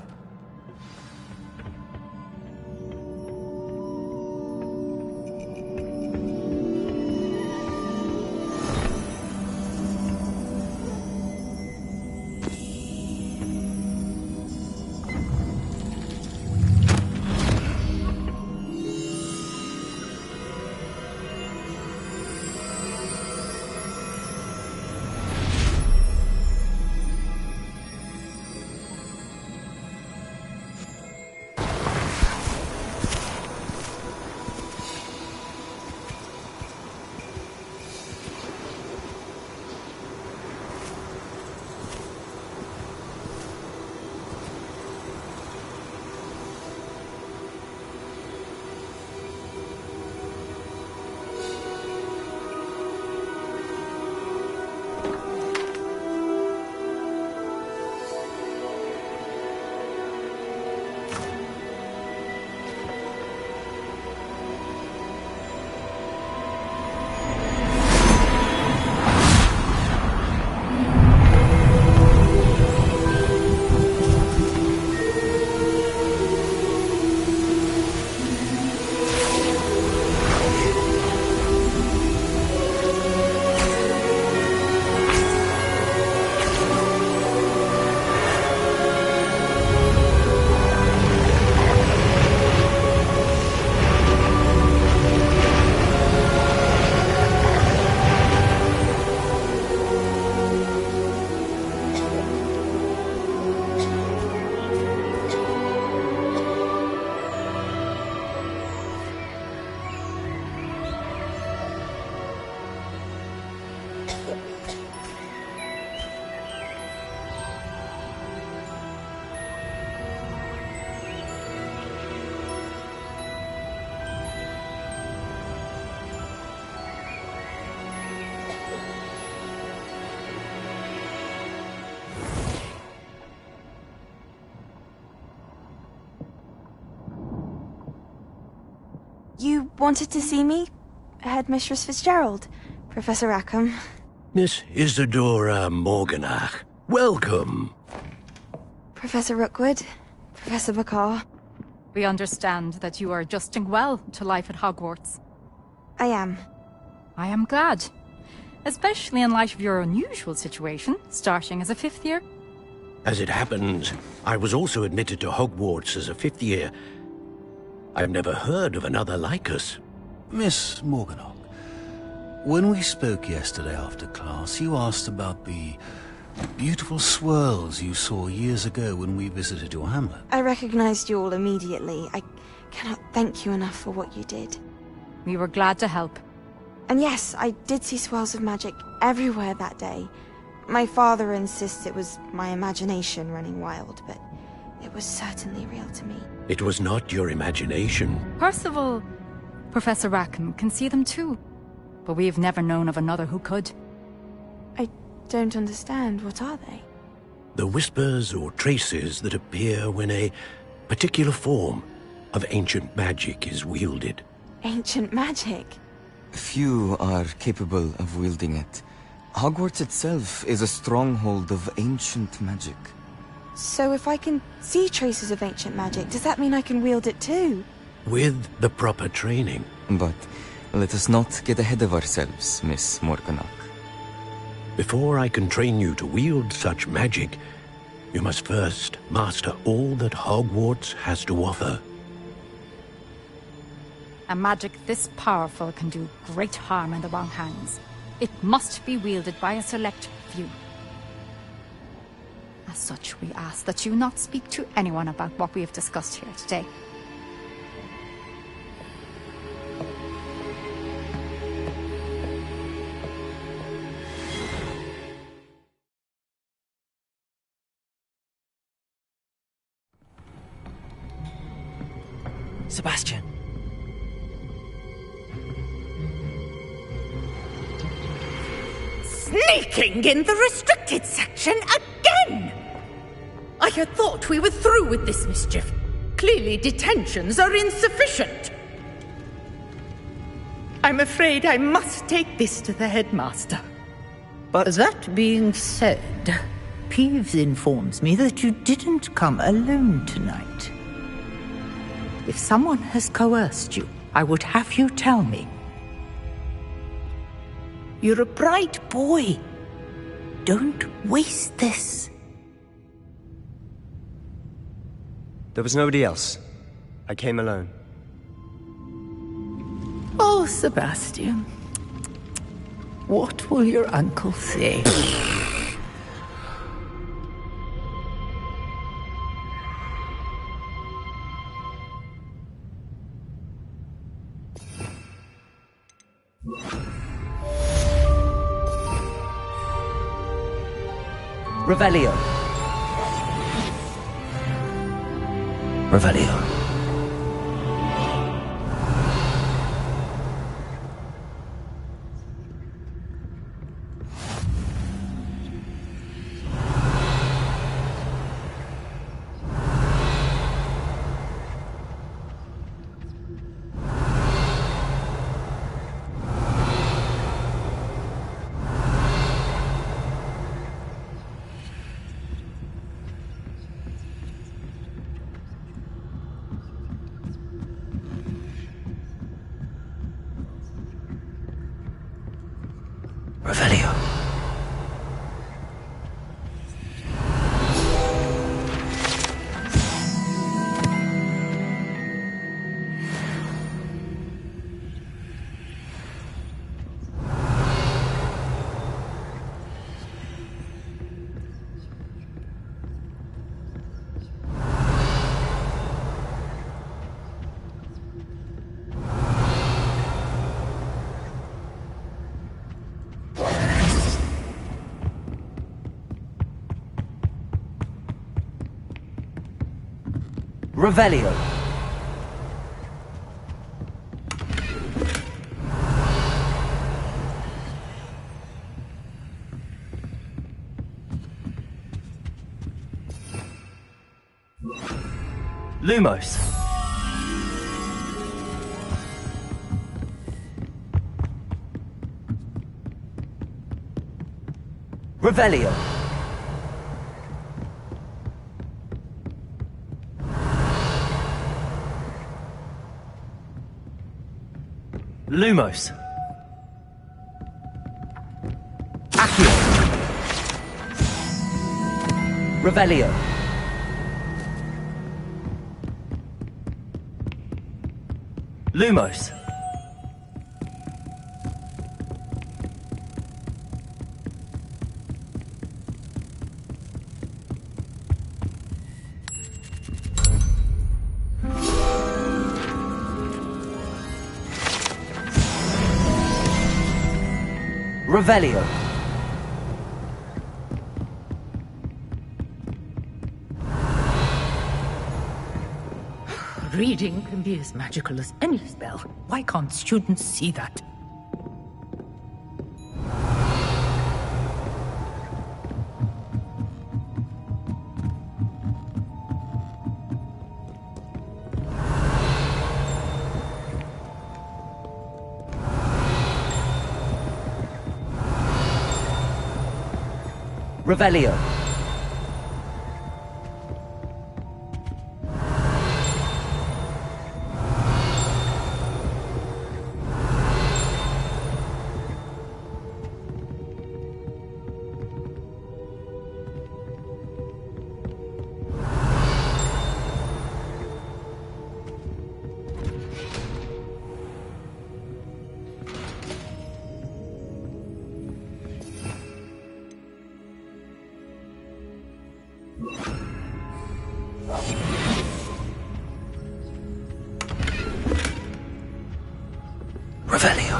wanted to see me? Headmistress Fitzgerald, Professor Rackham. Miss Isadora Morganach, welcome. Professor Rookwood, Professor McCaw. We understand that you are adjusting well to life at Hogwarts. I am. I am glad. Especially in light of your unusual situation, starting as a 5th year. As it happens, I was also admitted to Hogwarts as a 5th year. I've never heard of another like us. Miss Morganach, when we spoke yesterday after class, you asked about the beautiful swirls you saw years ago when we visited your hamlet. I recognized you all immediately. I cannot thank you enough for what you did. We were glad to help. And yes, I did see swirls of magic everywhere that day. My father insists it was my imagination running wild, but it was certainly real to me. It was not your imagination. Percival, Professor Rackham can see them too. But we've never known of another who could. I don't understand. What are they? The whispers or traces that appear when a particular form of ancient magic is wielded. Ancient magic? Few are capable of wielding it. Hogwarts itself is a stronghold of ancient magic. So if I can see traces of ancient magic, does that mean I can wield it too? With the proper training. But let us not get ahead of ourselves, Miss Morganach. Before I can train you to wield such magic, you must first master all that Hogwarts has to offer. A magic this powerful can do great harm in the wrong hands. It must be wielded by a select few. As such, we ask that you not speak to anyone about what we have discussed here today. Sebastian. Sneaking in the restricted section again! I had thought we were through with this mischief. Clearly detentions are insufficient. I'm afraid I must take this to the headmaster. But that being said, Peeves informs me that you didn't come alone tonight. If someone has coerced you, I would have you tell me. You're a bright boy. Don't waste this. There was nobody else. I came alone. Oh, Sebastian. What will your uncle say? Revelio. Revelio. Revelio. Revelio. Lumos. Revelio. Lumos. Accio. Revelio. Lumos. Revelio. Reading can be as magical as any spell. Why can't students see that? Revelio. Revelio.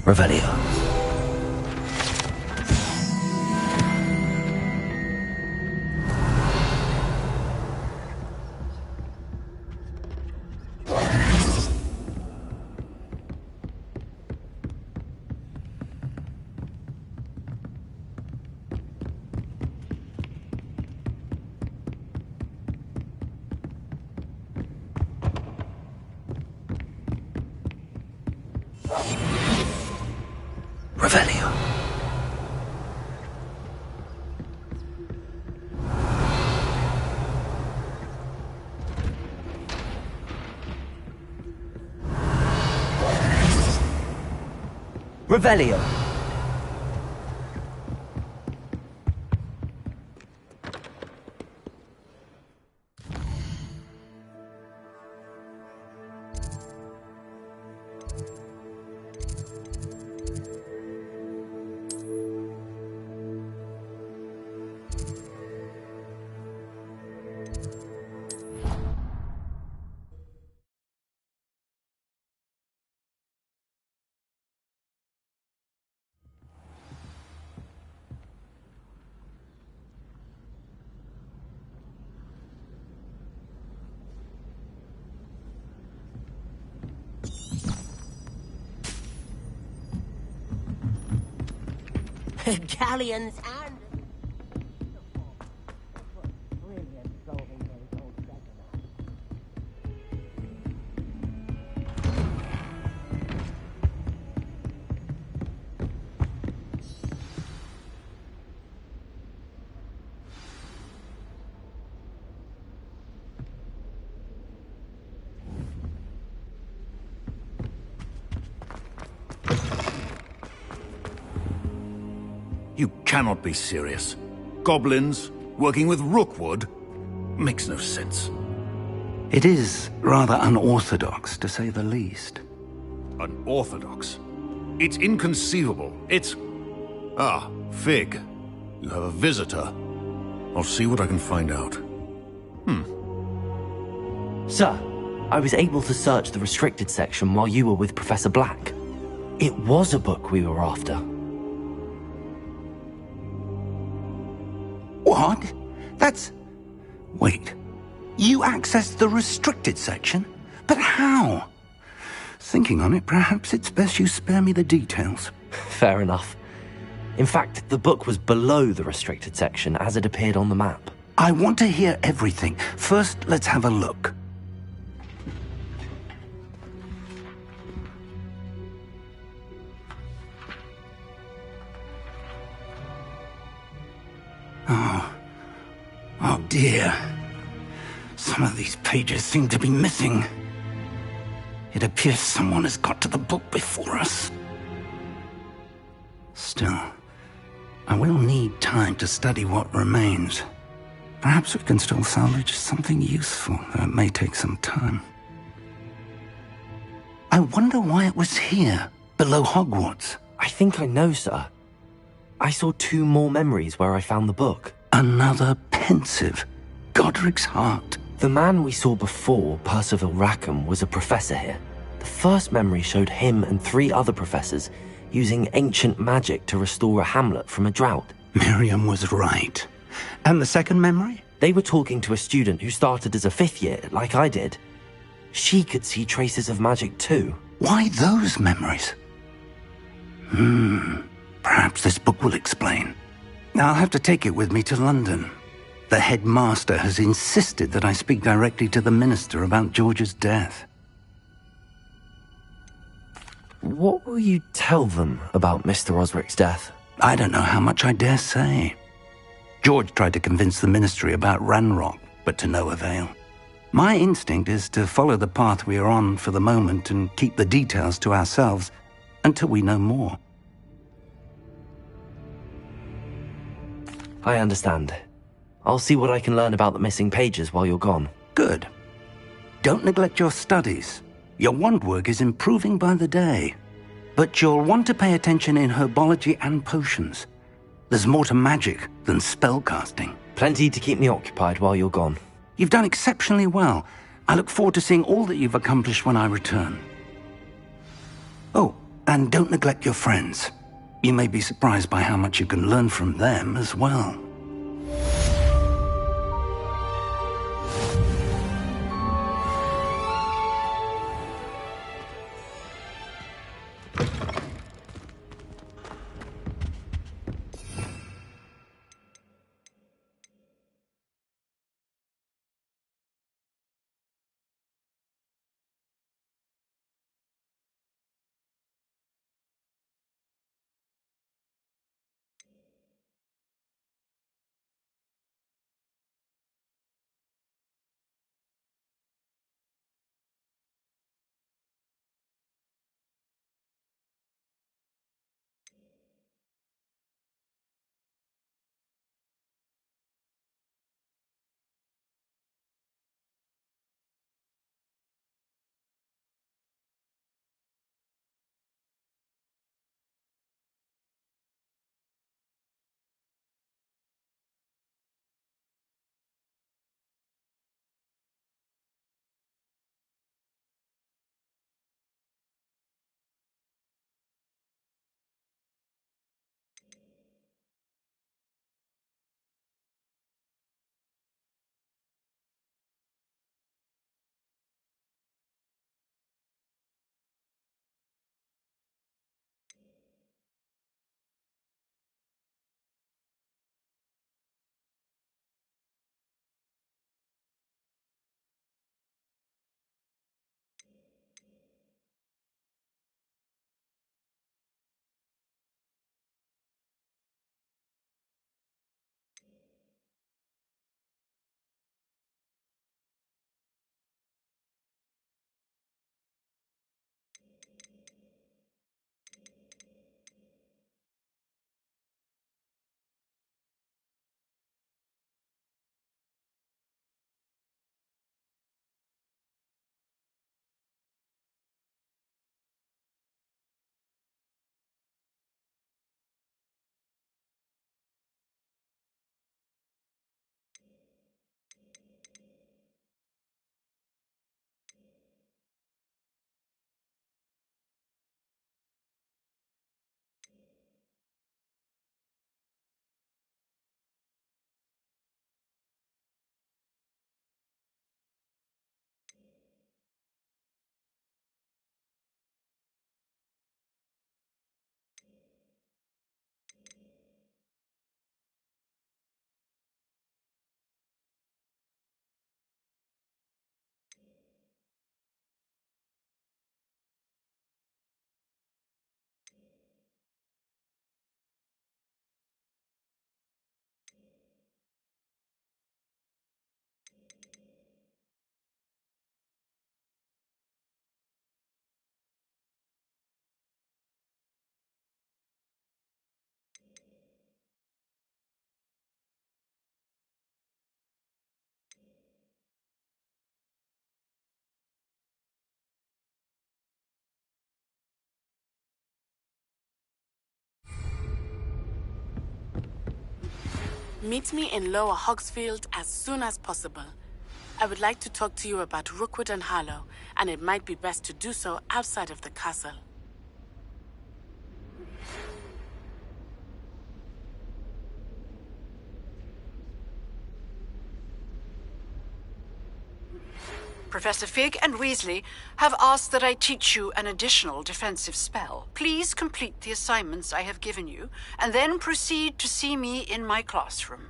Revelio. Revelio. Revelio. Galleons and... cannot be serious. Goblins working with Rookwood makes no sense. It is rather unorthodox, to say the least. Unorthodox? It's inconceivable. It's... Ah, Fig. You have a visitor. I'll see what I can find out. Sir, I was able to search the restricted section while you were with Professor Black. It was a book we were after. What? That's... Wait. You accessed the restricted section? But how? Thinking on it, perhaps it's best you spare me the details. Fair enough. In fact, the book was below the restricted section as it appeared on the map. I want to hear everything. First, let's have a look. Oh dear. Some of these pages seem to be missing. It appears someone has got to the book before us. Still, I will need time to study what remains. Perhaps we can still salvage something useful, though it may take some time. I wonder why it was here, below Hogwarts. I think I know, sir. I saw 2 more memories where I found the book. Another pensive. Godric's heart. The man we saw before, Percival Rackham, was a professor here. The first memory showed him and 3 other professors using ancient magic to restore a hamlet from a drought. Miriam was right. And the second memory? They were talking to a student who started as a 5th year, like I did. She could see traces of magic too. Why those memories? Perhaps this book will explain. I'll have to take it with me to London. The headmaster has insisted that I speak directly to the minister about George's death. What will you tell them about Mr. Osric's death? I don't know how much I dare say. George tried to convince the ministry about Ranrock, but to no avail. My instinct is to follow the path we are on for the moment and keep the details to ourselves until we know more. I understand. I'll see what I can learn about the missing pages while you're gone. Good. Don't neglect your studies. Your wand work is improving by the day. But you'll want to pay attention in herbology and potions. There's more to magic than spellcasting. Plenty to keep me occupied while you're gone. You've done exceptionally well. I look forward to seeing all that you've accomplished when I return. Oh, and don't neglect your friends. You may be surprised by how much you can learn from them as well. Meet me in Lower Hogsfield as soon as possible. I would like to talk to you about Rookwood and Harlow, and it might be best to do so outside of the castle. Professor Fig and Weasley have asked that I teach you an additional defensive spell. Please complete the assignments I have given you, and then proceed to see me in my classroom.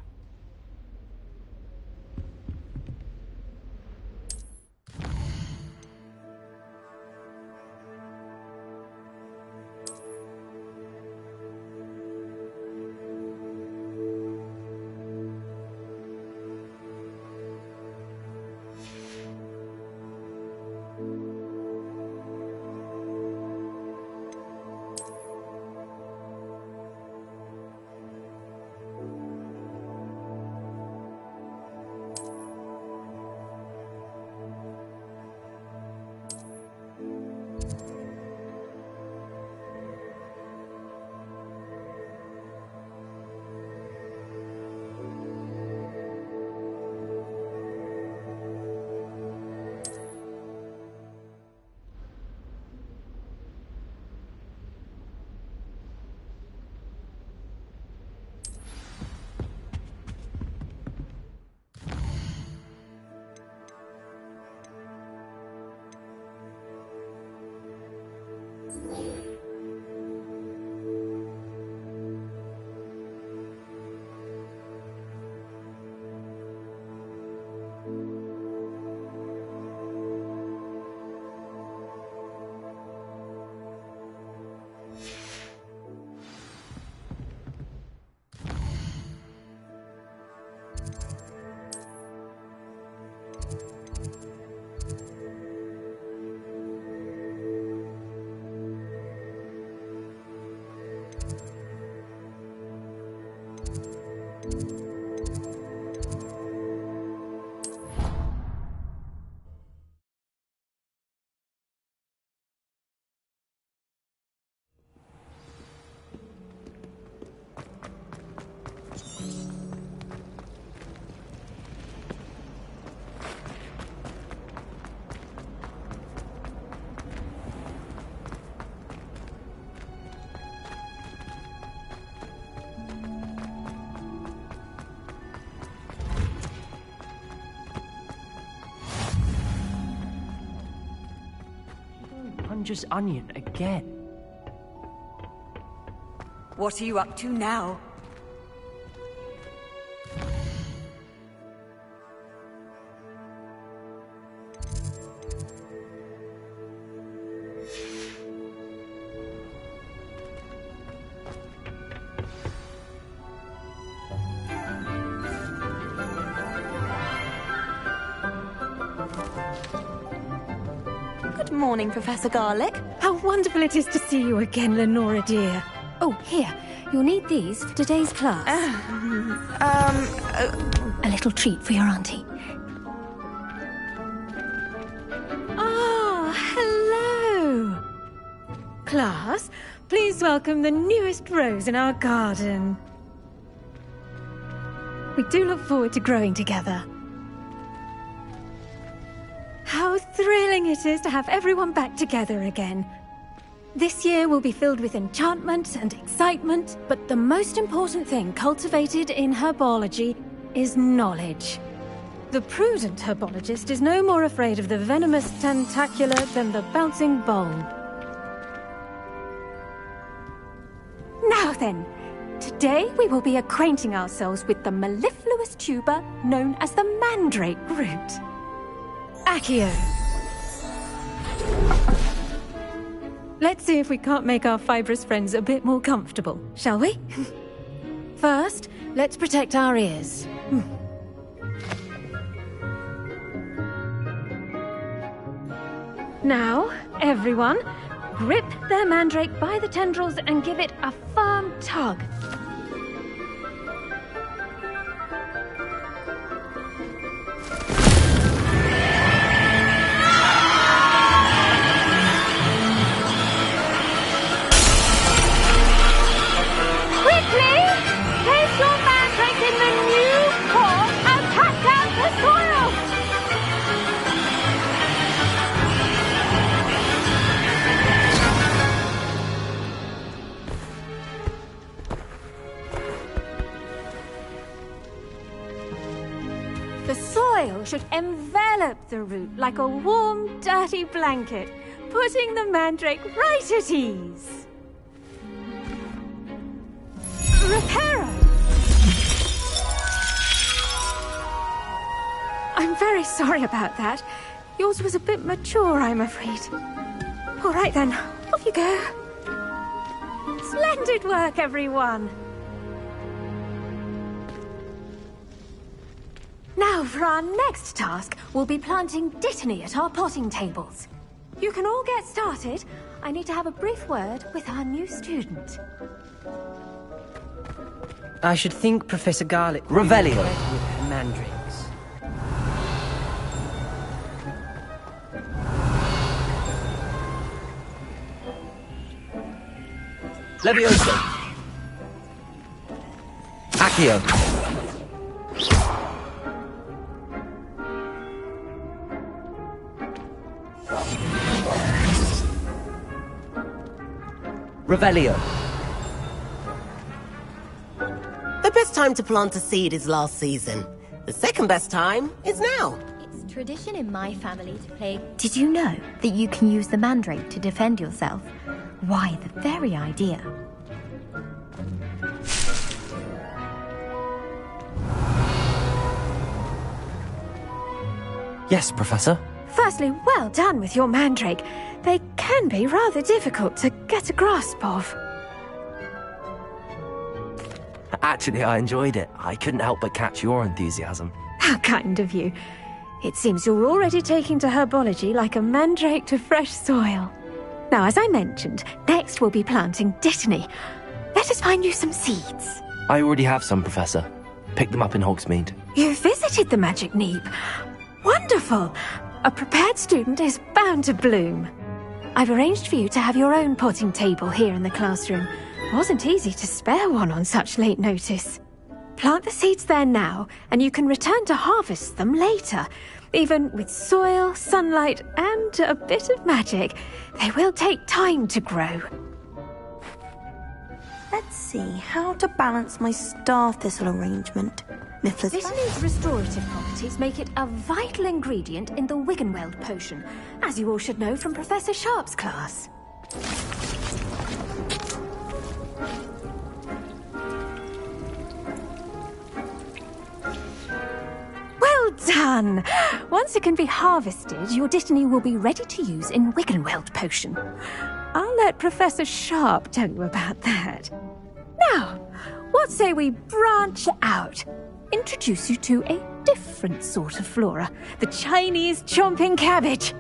Just onion again. What are you up to now? Morning, Professor Garlick. How wonderful it is to see you again, Lenora dear. Oh, here. You'll need these for today's class. A little treat for your auntie. Ah, hello. Class, please welcome the newest rose in our garden. We do look forward to growing together. How thrilling it is to have everyone back together again. This year will be filled with enchantment and excitement, but the most important thing cultivated in herbology is knowledge. The prudent herbologist is no more afraid of the venomous tentacula than the bouncing bulb. Now then, today we will be acquainting ourselves with the mellifluous tuber known as the mandrake root. Accio. Let's see if we can't make our fibrous friends a bit more comfortable, shall we? First, let's protect our ears. Now, everyone, grip their mandrake by the tendrils and give it a firm tug. Quickly! Place your mandrake in the The soil should envelop the root like a warm, dirty blanket, putting the mandrake right at ease. Reparo! I'm very sorry about that. Yours was a bit mature, I'm afraid. All right then, off you go. Splendid work, everyone! Now, for our next task, we'll be planting Dittany at our potting tables. You can all get started. I need to have a brief word with our new student. I should think Professor Garlick... Revelio. ...with her mandrakes. Levioso. Accio. Revelio. The best time to plant a seed is last season. The second best time is now. It's tradition in my family to play... Did you know that you can use the mandrake to defend yourself? Why, the very idea. Yes, Professor. Firstly, well done with your mandrake. They can be rather difficult to get a grasp of. Actually, I enjoyed it. I couldn't help but catch your enthusiasm. How kind of you. It seems you're already taking to herbology like a mandrake to fresh soil. Now, as I mentioned, next we'll be planting Dittany. Let us find you some seeds. I already have some, Professor. Picked them up in Hogsmeade. You visited the Magic Neep. Wonderful! A prepared student is bound to bloom. I've arranged for you to have your own potting table here in the classroom. Wasn't easy to spare one on such late notice. Plant the seeds there now, and you can return to harvest them later. Even with soil, sunlight, and a bit of magic, they will take time to grow. Let's see how to balance my star thistle arrangement. Dittany's restorative properties make it a vital ingredient in the Wiggenweld potion, as you all should know from Professor Sharp's class. Well done! Once it can be harvested, your Dittany will be ready to use in Wiggenweld potion. I'll let Professor Sharp tell you about that. Now, what say we branch out? Introduce you to a different sort of flora, the Chinese chomping cabbage.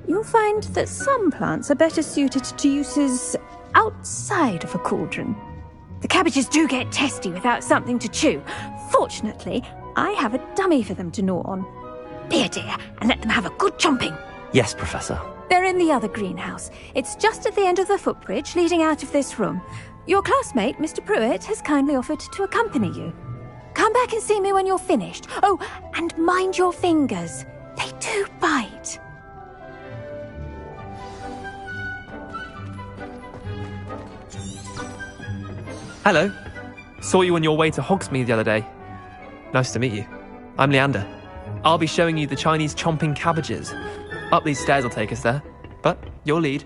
You'll find that some plants are better suited to uses outside of a cauldron. The cabbages do get testy without something to chew. Fortunately, I have a dummy for them to gnaw on. Be a dear and let them have a good chomping. Yes, Professor. They're in the other greenhouse. It's just at the end of the footbridge leading out of this room. Your classmate, Mr. Pruitt, has kindly offered to accompany you. Come back and see me when you're finished. Oh, and mind your fingers. They do bite. Hello. Saw you on your way to Hogsmeade the other day. Nice to meet you. I'm Leander. I'll be showing you the Chinese chomping cabbages. Up these stairs will take us there. But your lead.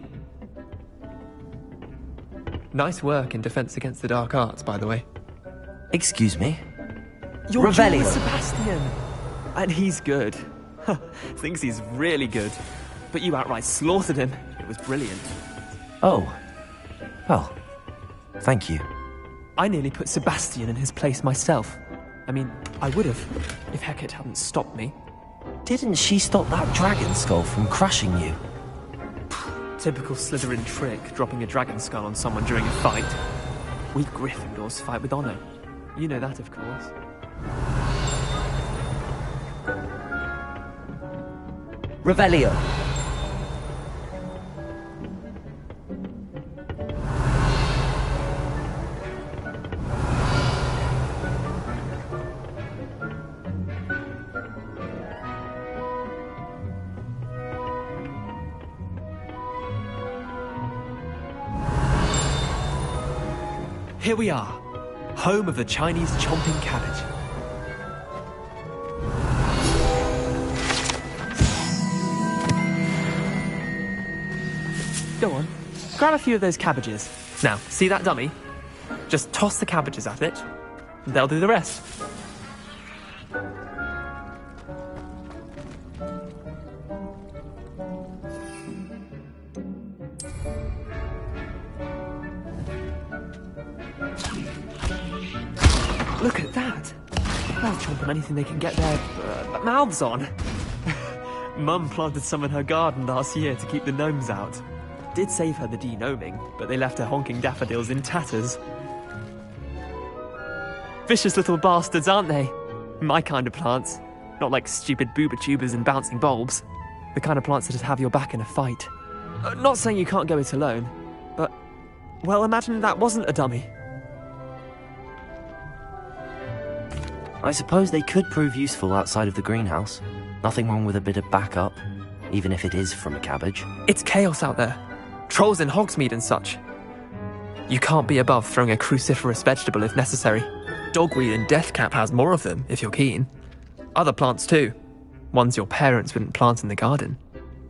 Nice work in Defense Against the Dark Arts, by the way. Excuse me? Your Revelio. Sebastian! And he's good. Thinks he's really good. But you outright slaughtered him. It was brilliant. Oh. Well, thank you. I nearly put Sebastian in his place myself. I mean, I would have, if Hecate hadn't stopped me. Didn't she stop that dragon skull from crushing you? Typical Slytherin trick, dropping a dragon skull on someone during a fight. We Gryffindors fight with honor. You know that, of course. Revelio. Here we are, home of the Chinese chomping cabbage. Go on. Grab a few of those cabbages. Now, see that dummy? Just toss the cabbages at it. And they'll do the rest. Look at that! They'll chomp on anything they can get their mouths on. Mum planted some in her garden last year to keep the gnomes out. Did save her the de-gnoming, but they left her honking daffodils in tatters. Vicious little bastards, aren't they? My kind of plants. Not like stupid booba tubers and bouncing bulbs. The kind of plants that'd have your back in a fight. Not saying you can't go it alone, but, well, imagine that wasn't a dummy. I suppose they could prove useful outside of the greenhouse. Nothing wrong with a bit of backup, even if it is from a cabbage. It's chaos out there. Trolls in Hogsmeade and such. You can't be above throwing a cruciferous vegetable if necessary. Dogweed and deathcap has more of them, if you're keen. Other plants too. Ones your parents wouldn't plant in the garden.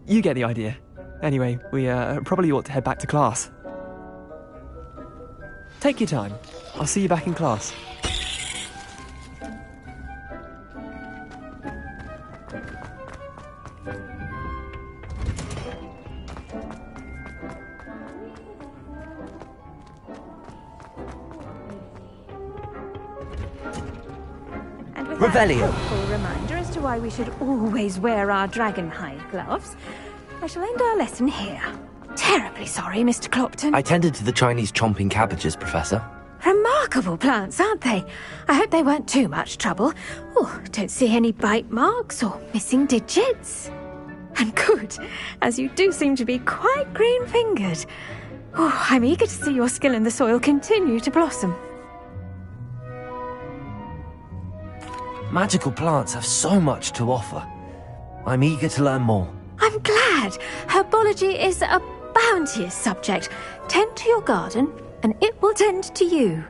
You get the idea. Anyway, we probably ought to head back to class. Take your time. I'll see you back in class. Revelio. A helpful reminder as to why we should always wear our dragonhide gloves. I shall end our lesson here. Terribly sorry, Mr. Clopton. I tended to the Chinese chomping cabbages, Professor. Remarkable plants, aren't they? I hope they weren't too much trouble. Oh, don't see any bite marks or missing digits. And good, as you do seem to be quite green-fingered. Oh, I'm eager to see your skill in the soil continue to blossom. Magical plants have so much to offer. I'm eager to learn more. I'm glad. Herbology is a bounteous subject. Tend to your garden, and it will tend to you.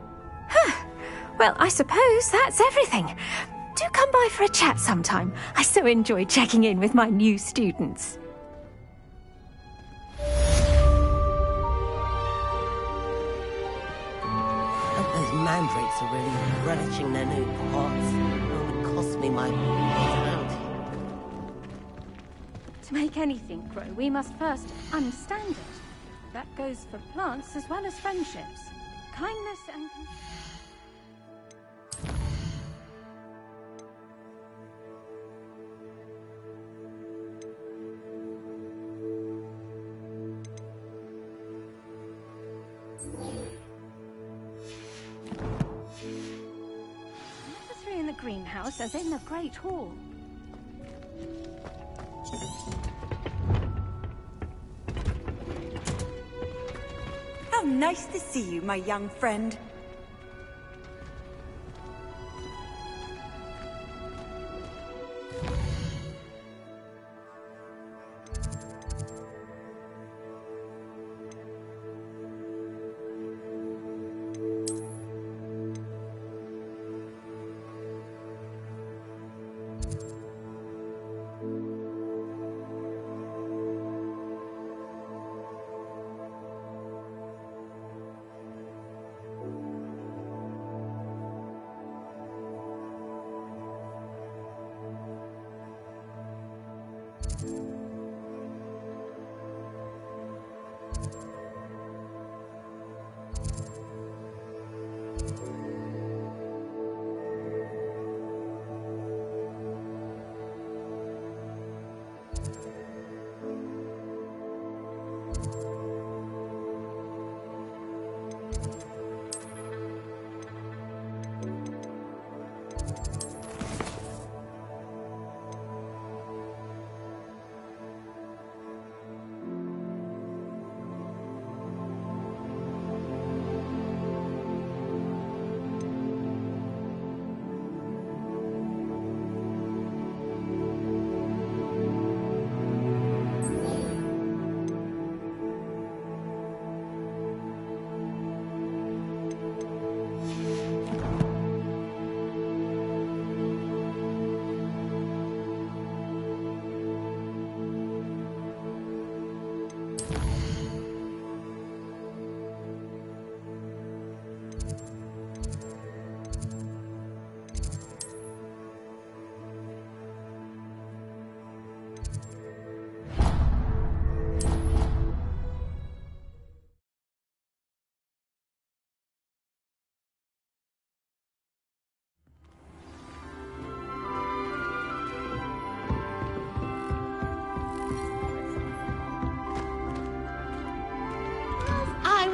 Well, I suppose that's everything. Do come by for a chat sometime. I so enjoy checking in with my new students. Those mandrakes are really relishing their new pots. It would cost me my bounty. To make anything grow, we must first understand it. That goes for plants as well as friendships. Kindness and... Number 3 in the greenhouse, as in the Great Hall. How nice to see you, my young friend.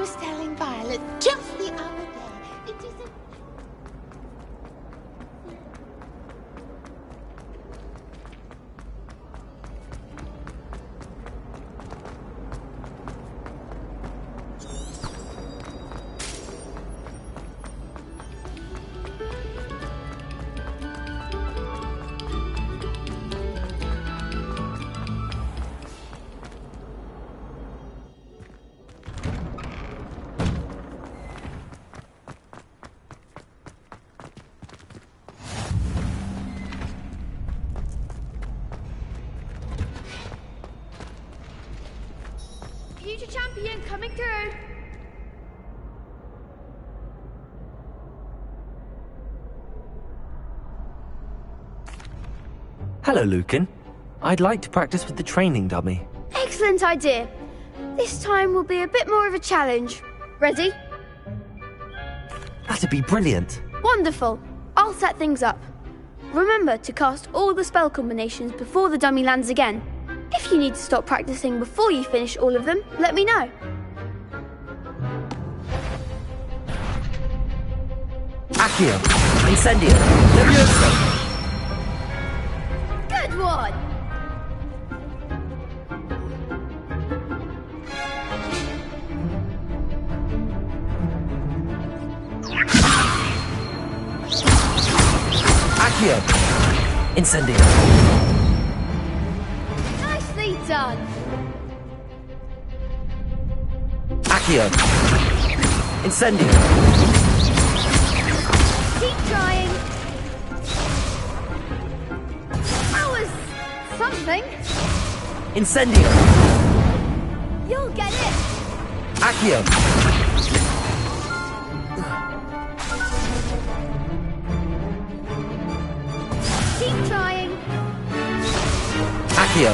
was telling Violet just the other day. It isn't... Future champion coming through. Hello, Lucan. I'd like to practice with the training dummy. Excellent idea. This time will be a bit more of a challenge. Ready? That'd be brilliant. Wonderful. I'll set things up. Remember to cast all the spell combinations before the dummy lands again. If you need to stop practicing before you finish all of them, let me know. Accio. Incendio. Levioso. Good one! Accio. Incendio. Nicely done! Accio. Incendio. Keep trying. That was something. Incendio. You'll get it. Accio. Keep trying. Accio.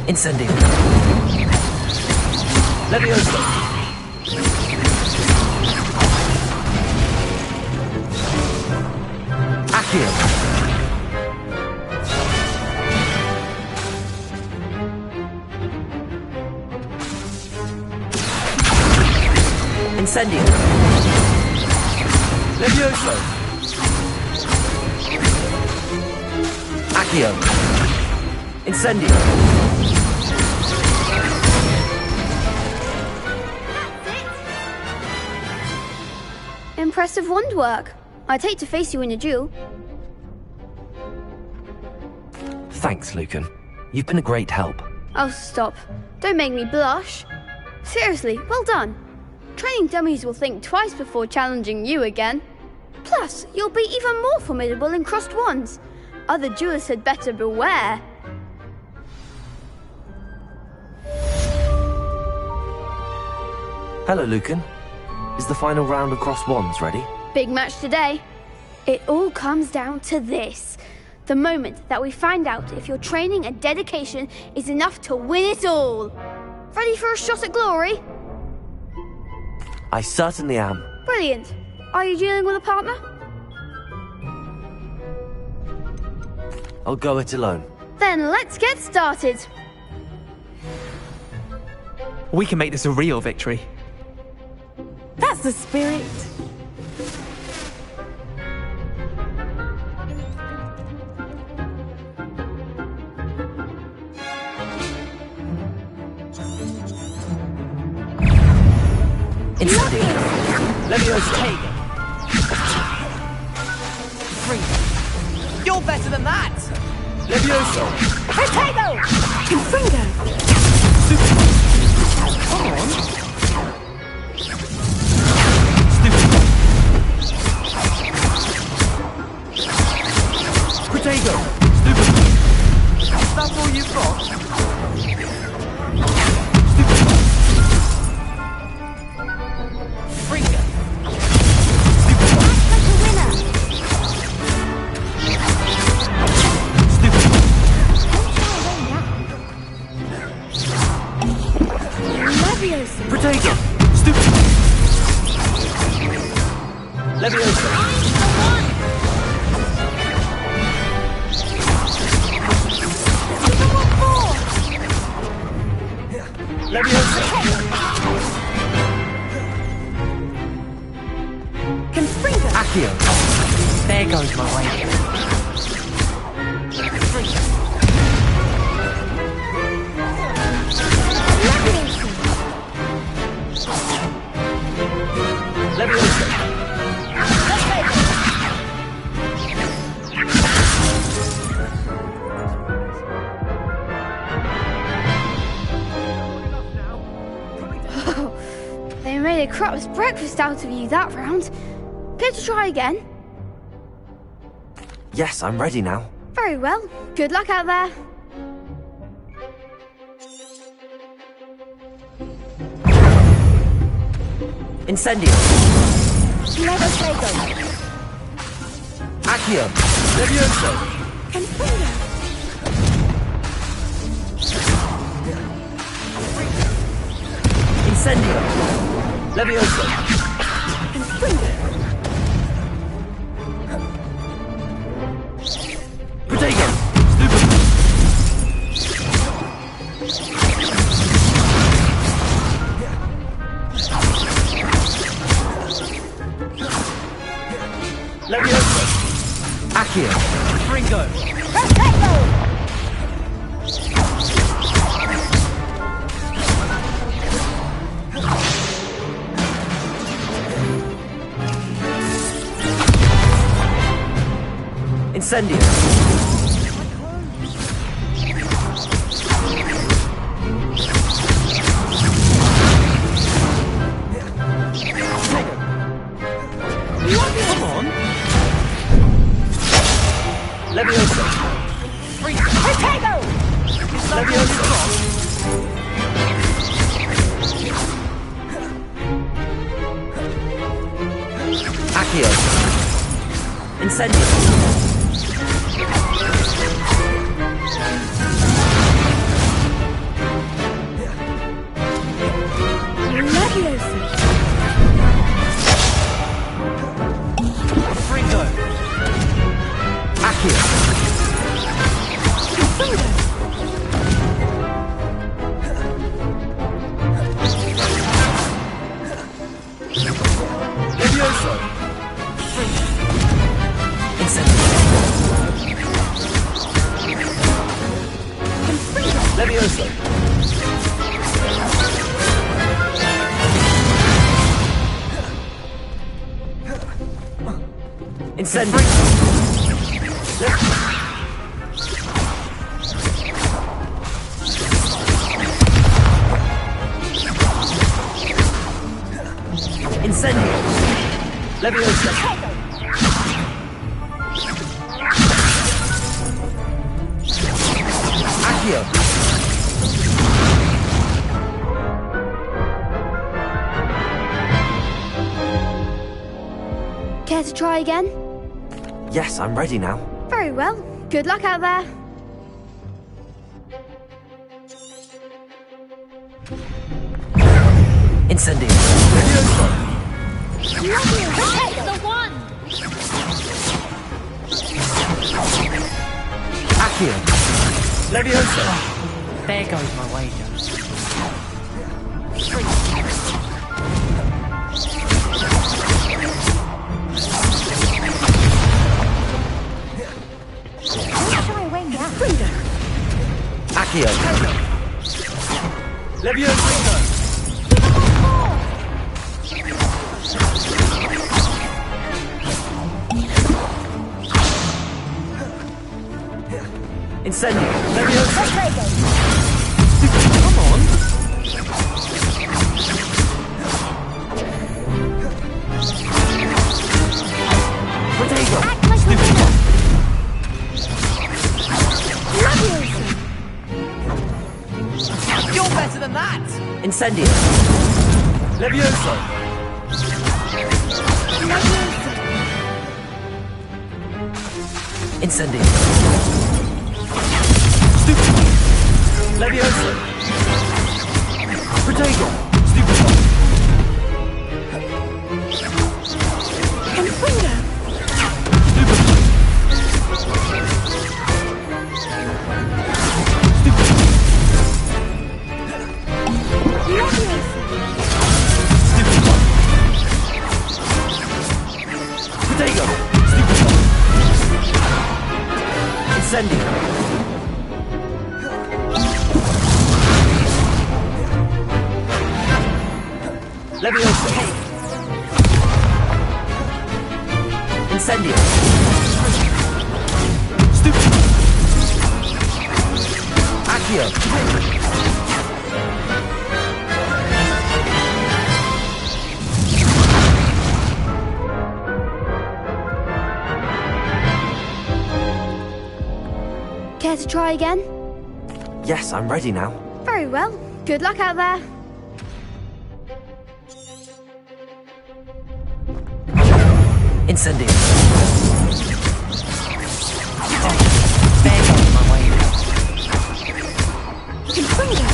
Incendio. Levioso. Accio. Incendio. Levioso. Accio. Incendio. Impressive wand work. I'd hate to face you in a duel. Thanks, Lucan. You've been a great help. Oh, stop. Don't make me blush. Seriously, well done. Training dummies will think twice before challenging you again. Plus, you'll be even more formidable in crossed wands. Other duelists had better beware. Hello, Lucan. Is the final round of crossed wands ready? Big match today. It all comes down to this. The moment that we find out if your training and dedication is enough to win it all. Ready for a shot at glory? I certainly am. Brilliant. Are you dealing with a partner? I'll go it alone. Then let's get started. We can make this a real victory. That's the spirit. Incendio. Levioso. Free. You're better than that! Levioso. Potato! Confringo! Come on. Potato. That's all you've got? Fringo. Act like a winner. Leviosa. Potato. Stupid. Leviosa. goes my wager. They made a crap's breakfast out of you that round. Care to try again? Yes, I'm ready now. Very well. Good luck out there. Incendio. Never Fuego. Accio. Levioso. Confundo. Incendio. Levioso. Confundo. Protego. Levioso. Accio. Fringo. Perfecto. Incendio. Come on. Levioso. Protego. Levioso. Accio. Incendio. Levioso. Fringo. Accio. Confundo. Levioso. Incendio. Levioso. Incendio. Incendio. Levioso. Accio. Care to try again? Yes, I'm ready now. Very well. Good luck out there. Incendio. Take the one. Accio. Levioso. There goes my wager. Accio. Levioso. Incendio. Levioso. Come on. Protego. You're better than that! Incendio. Levioso. Incendio. Levioso. Protego. Confundo. Protego. Incendio! Levioso! Incendio! Stupid! Accio! Care to try again? Yes, I'm ready now. Very well. Good luck out there. Incendio! There goes my way. Confringo!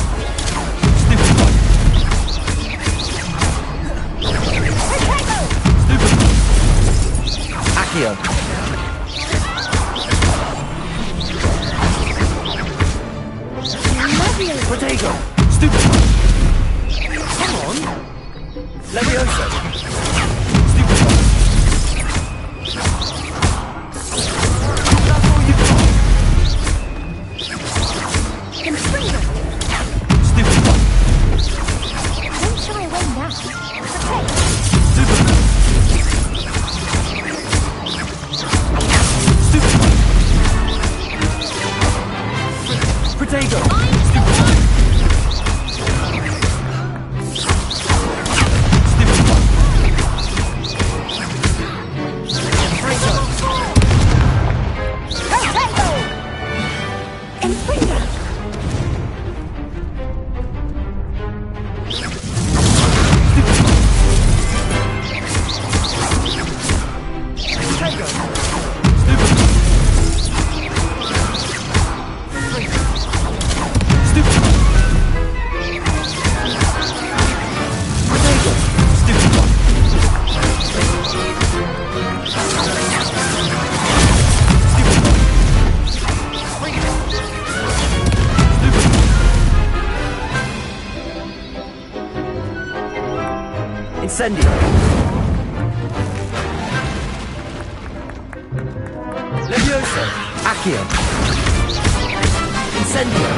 Accio! Protego! Stupid! Come on! Levioso! Stupid! That's all you've got! Confringo! Stupid! Don't shy away now. Protect! Stupid! Stupid! Protego! Incendio! Levioso! Accio! Incendio!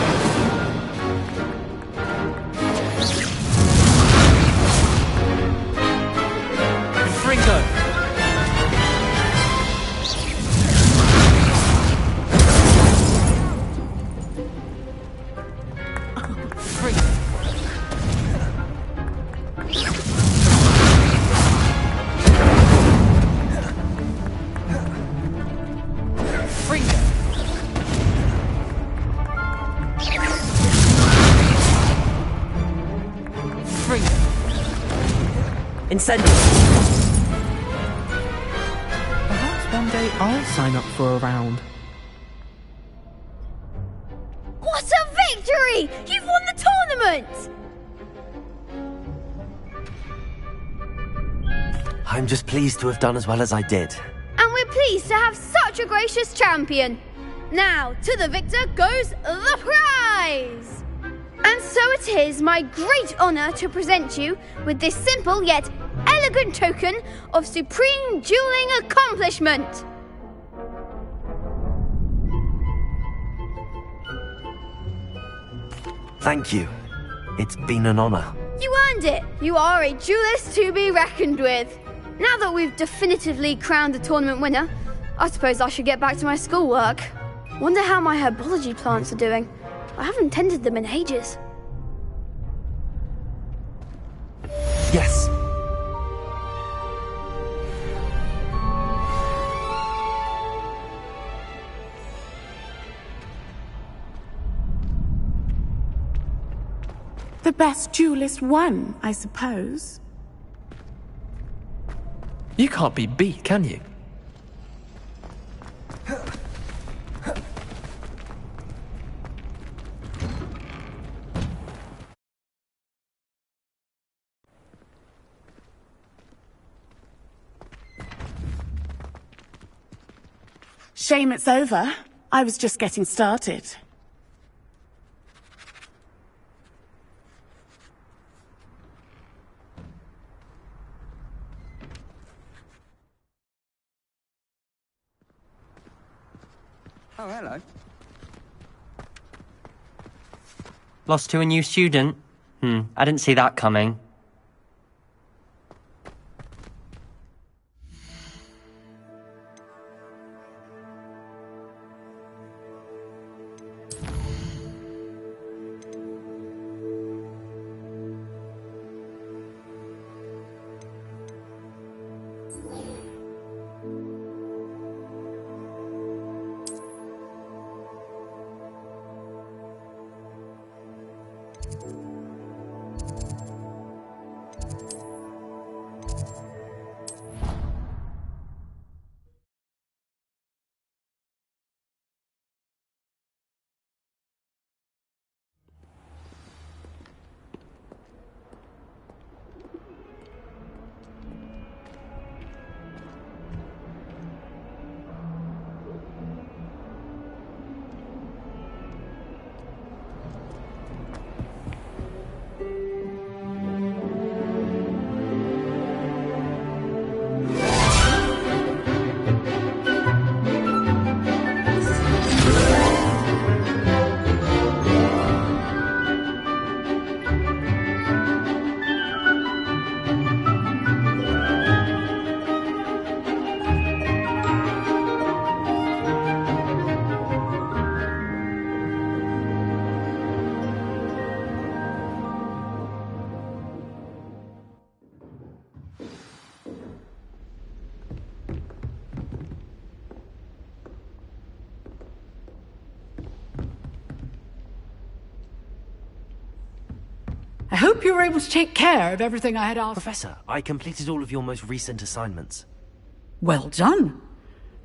Fringo! Fringo! Incendio! Perhaps one day I'll sign up for a round. What a victory! You've won the tournament! I'm just pleased to have done as well as I did. And we're pleased to have such a gracious champion. Now, to the victor goes the prize! And so it is my great honour to present you with this simple yet elegant token of supreme dueling accomplishment. Thank you. It's been an honour. You earned it. You are a duelist to be reckoned with. Now that we've definitively crowned the tournament winner, I suppose I should get back to my schoolwork. Wonder how my herbology plants are doing. I haven't tended them in ages. Yes. The best duelist won, I suppose. You can't be beat, can you? Shame it's over. I was just getting started. Oh, hello. Lost to a new student? I didn't see that coming. I hope you were able to take care of everything I had asked. Professor, I completed all of your most recent assignments. Well done.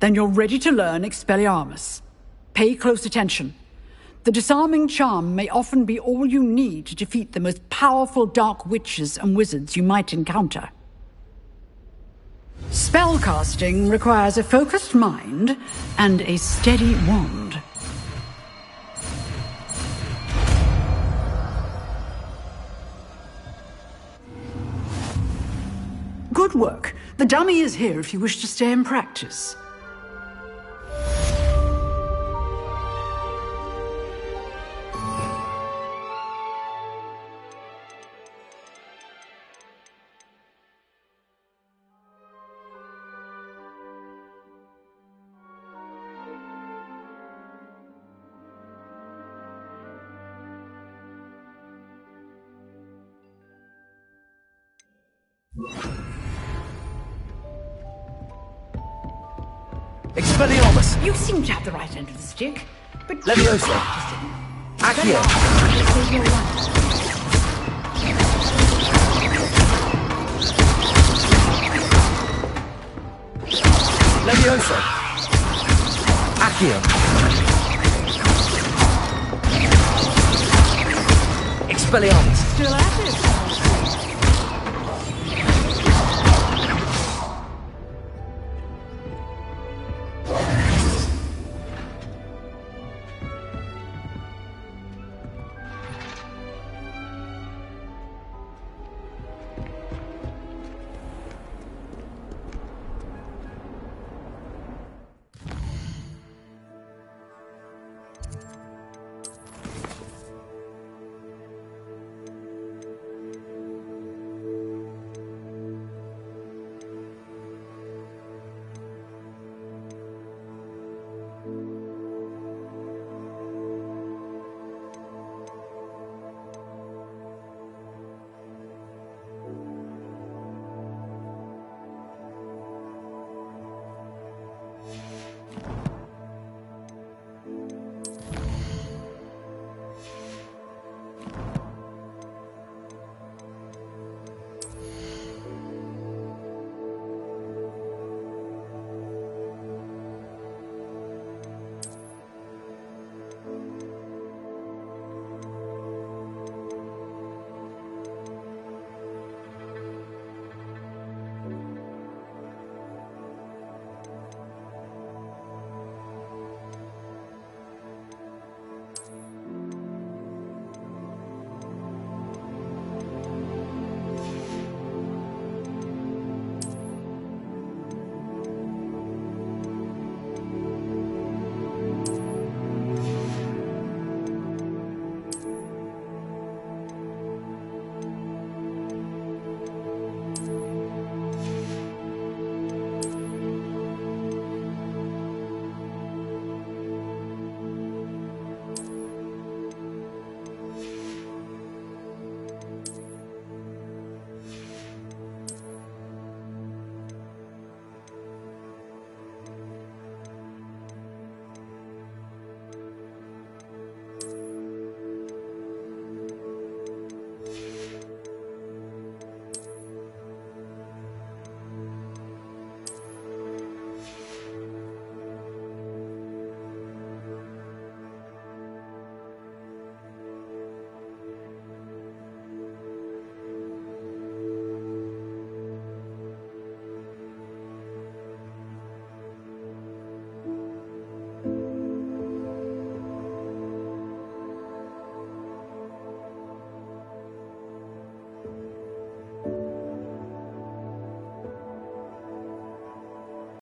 Then you're ready to learn Expelliarmus. Pay close attention. The disarming charm may often be all you need to defeat the most powerful dark witches and wizards you might encounter. Spellcasting requires a focused mind and a steady wand. Good work. The dummy is here if you wish to stay and practice. Expelliarmus! You seem to have the right end of the stick, but... Leviosa! Accio! Leviosa! Accio! Expelliarmus! Still at it!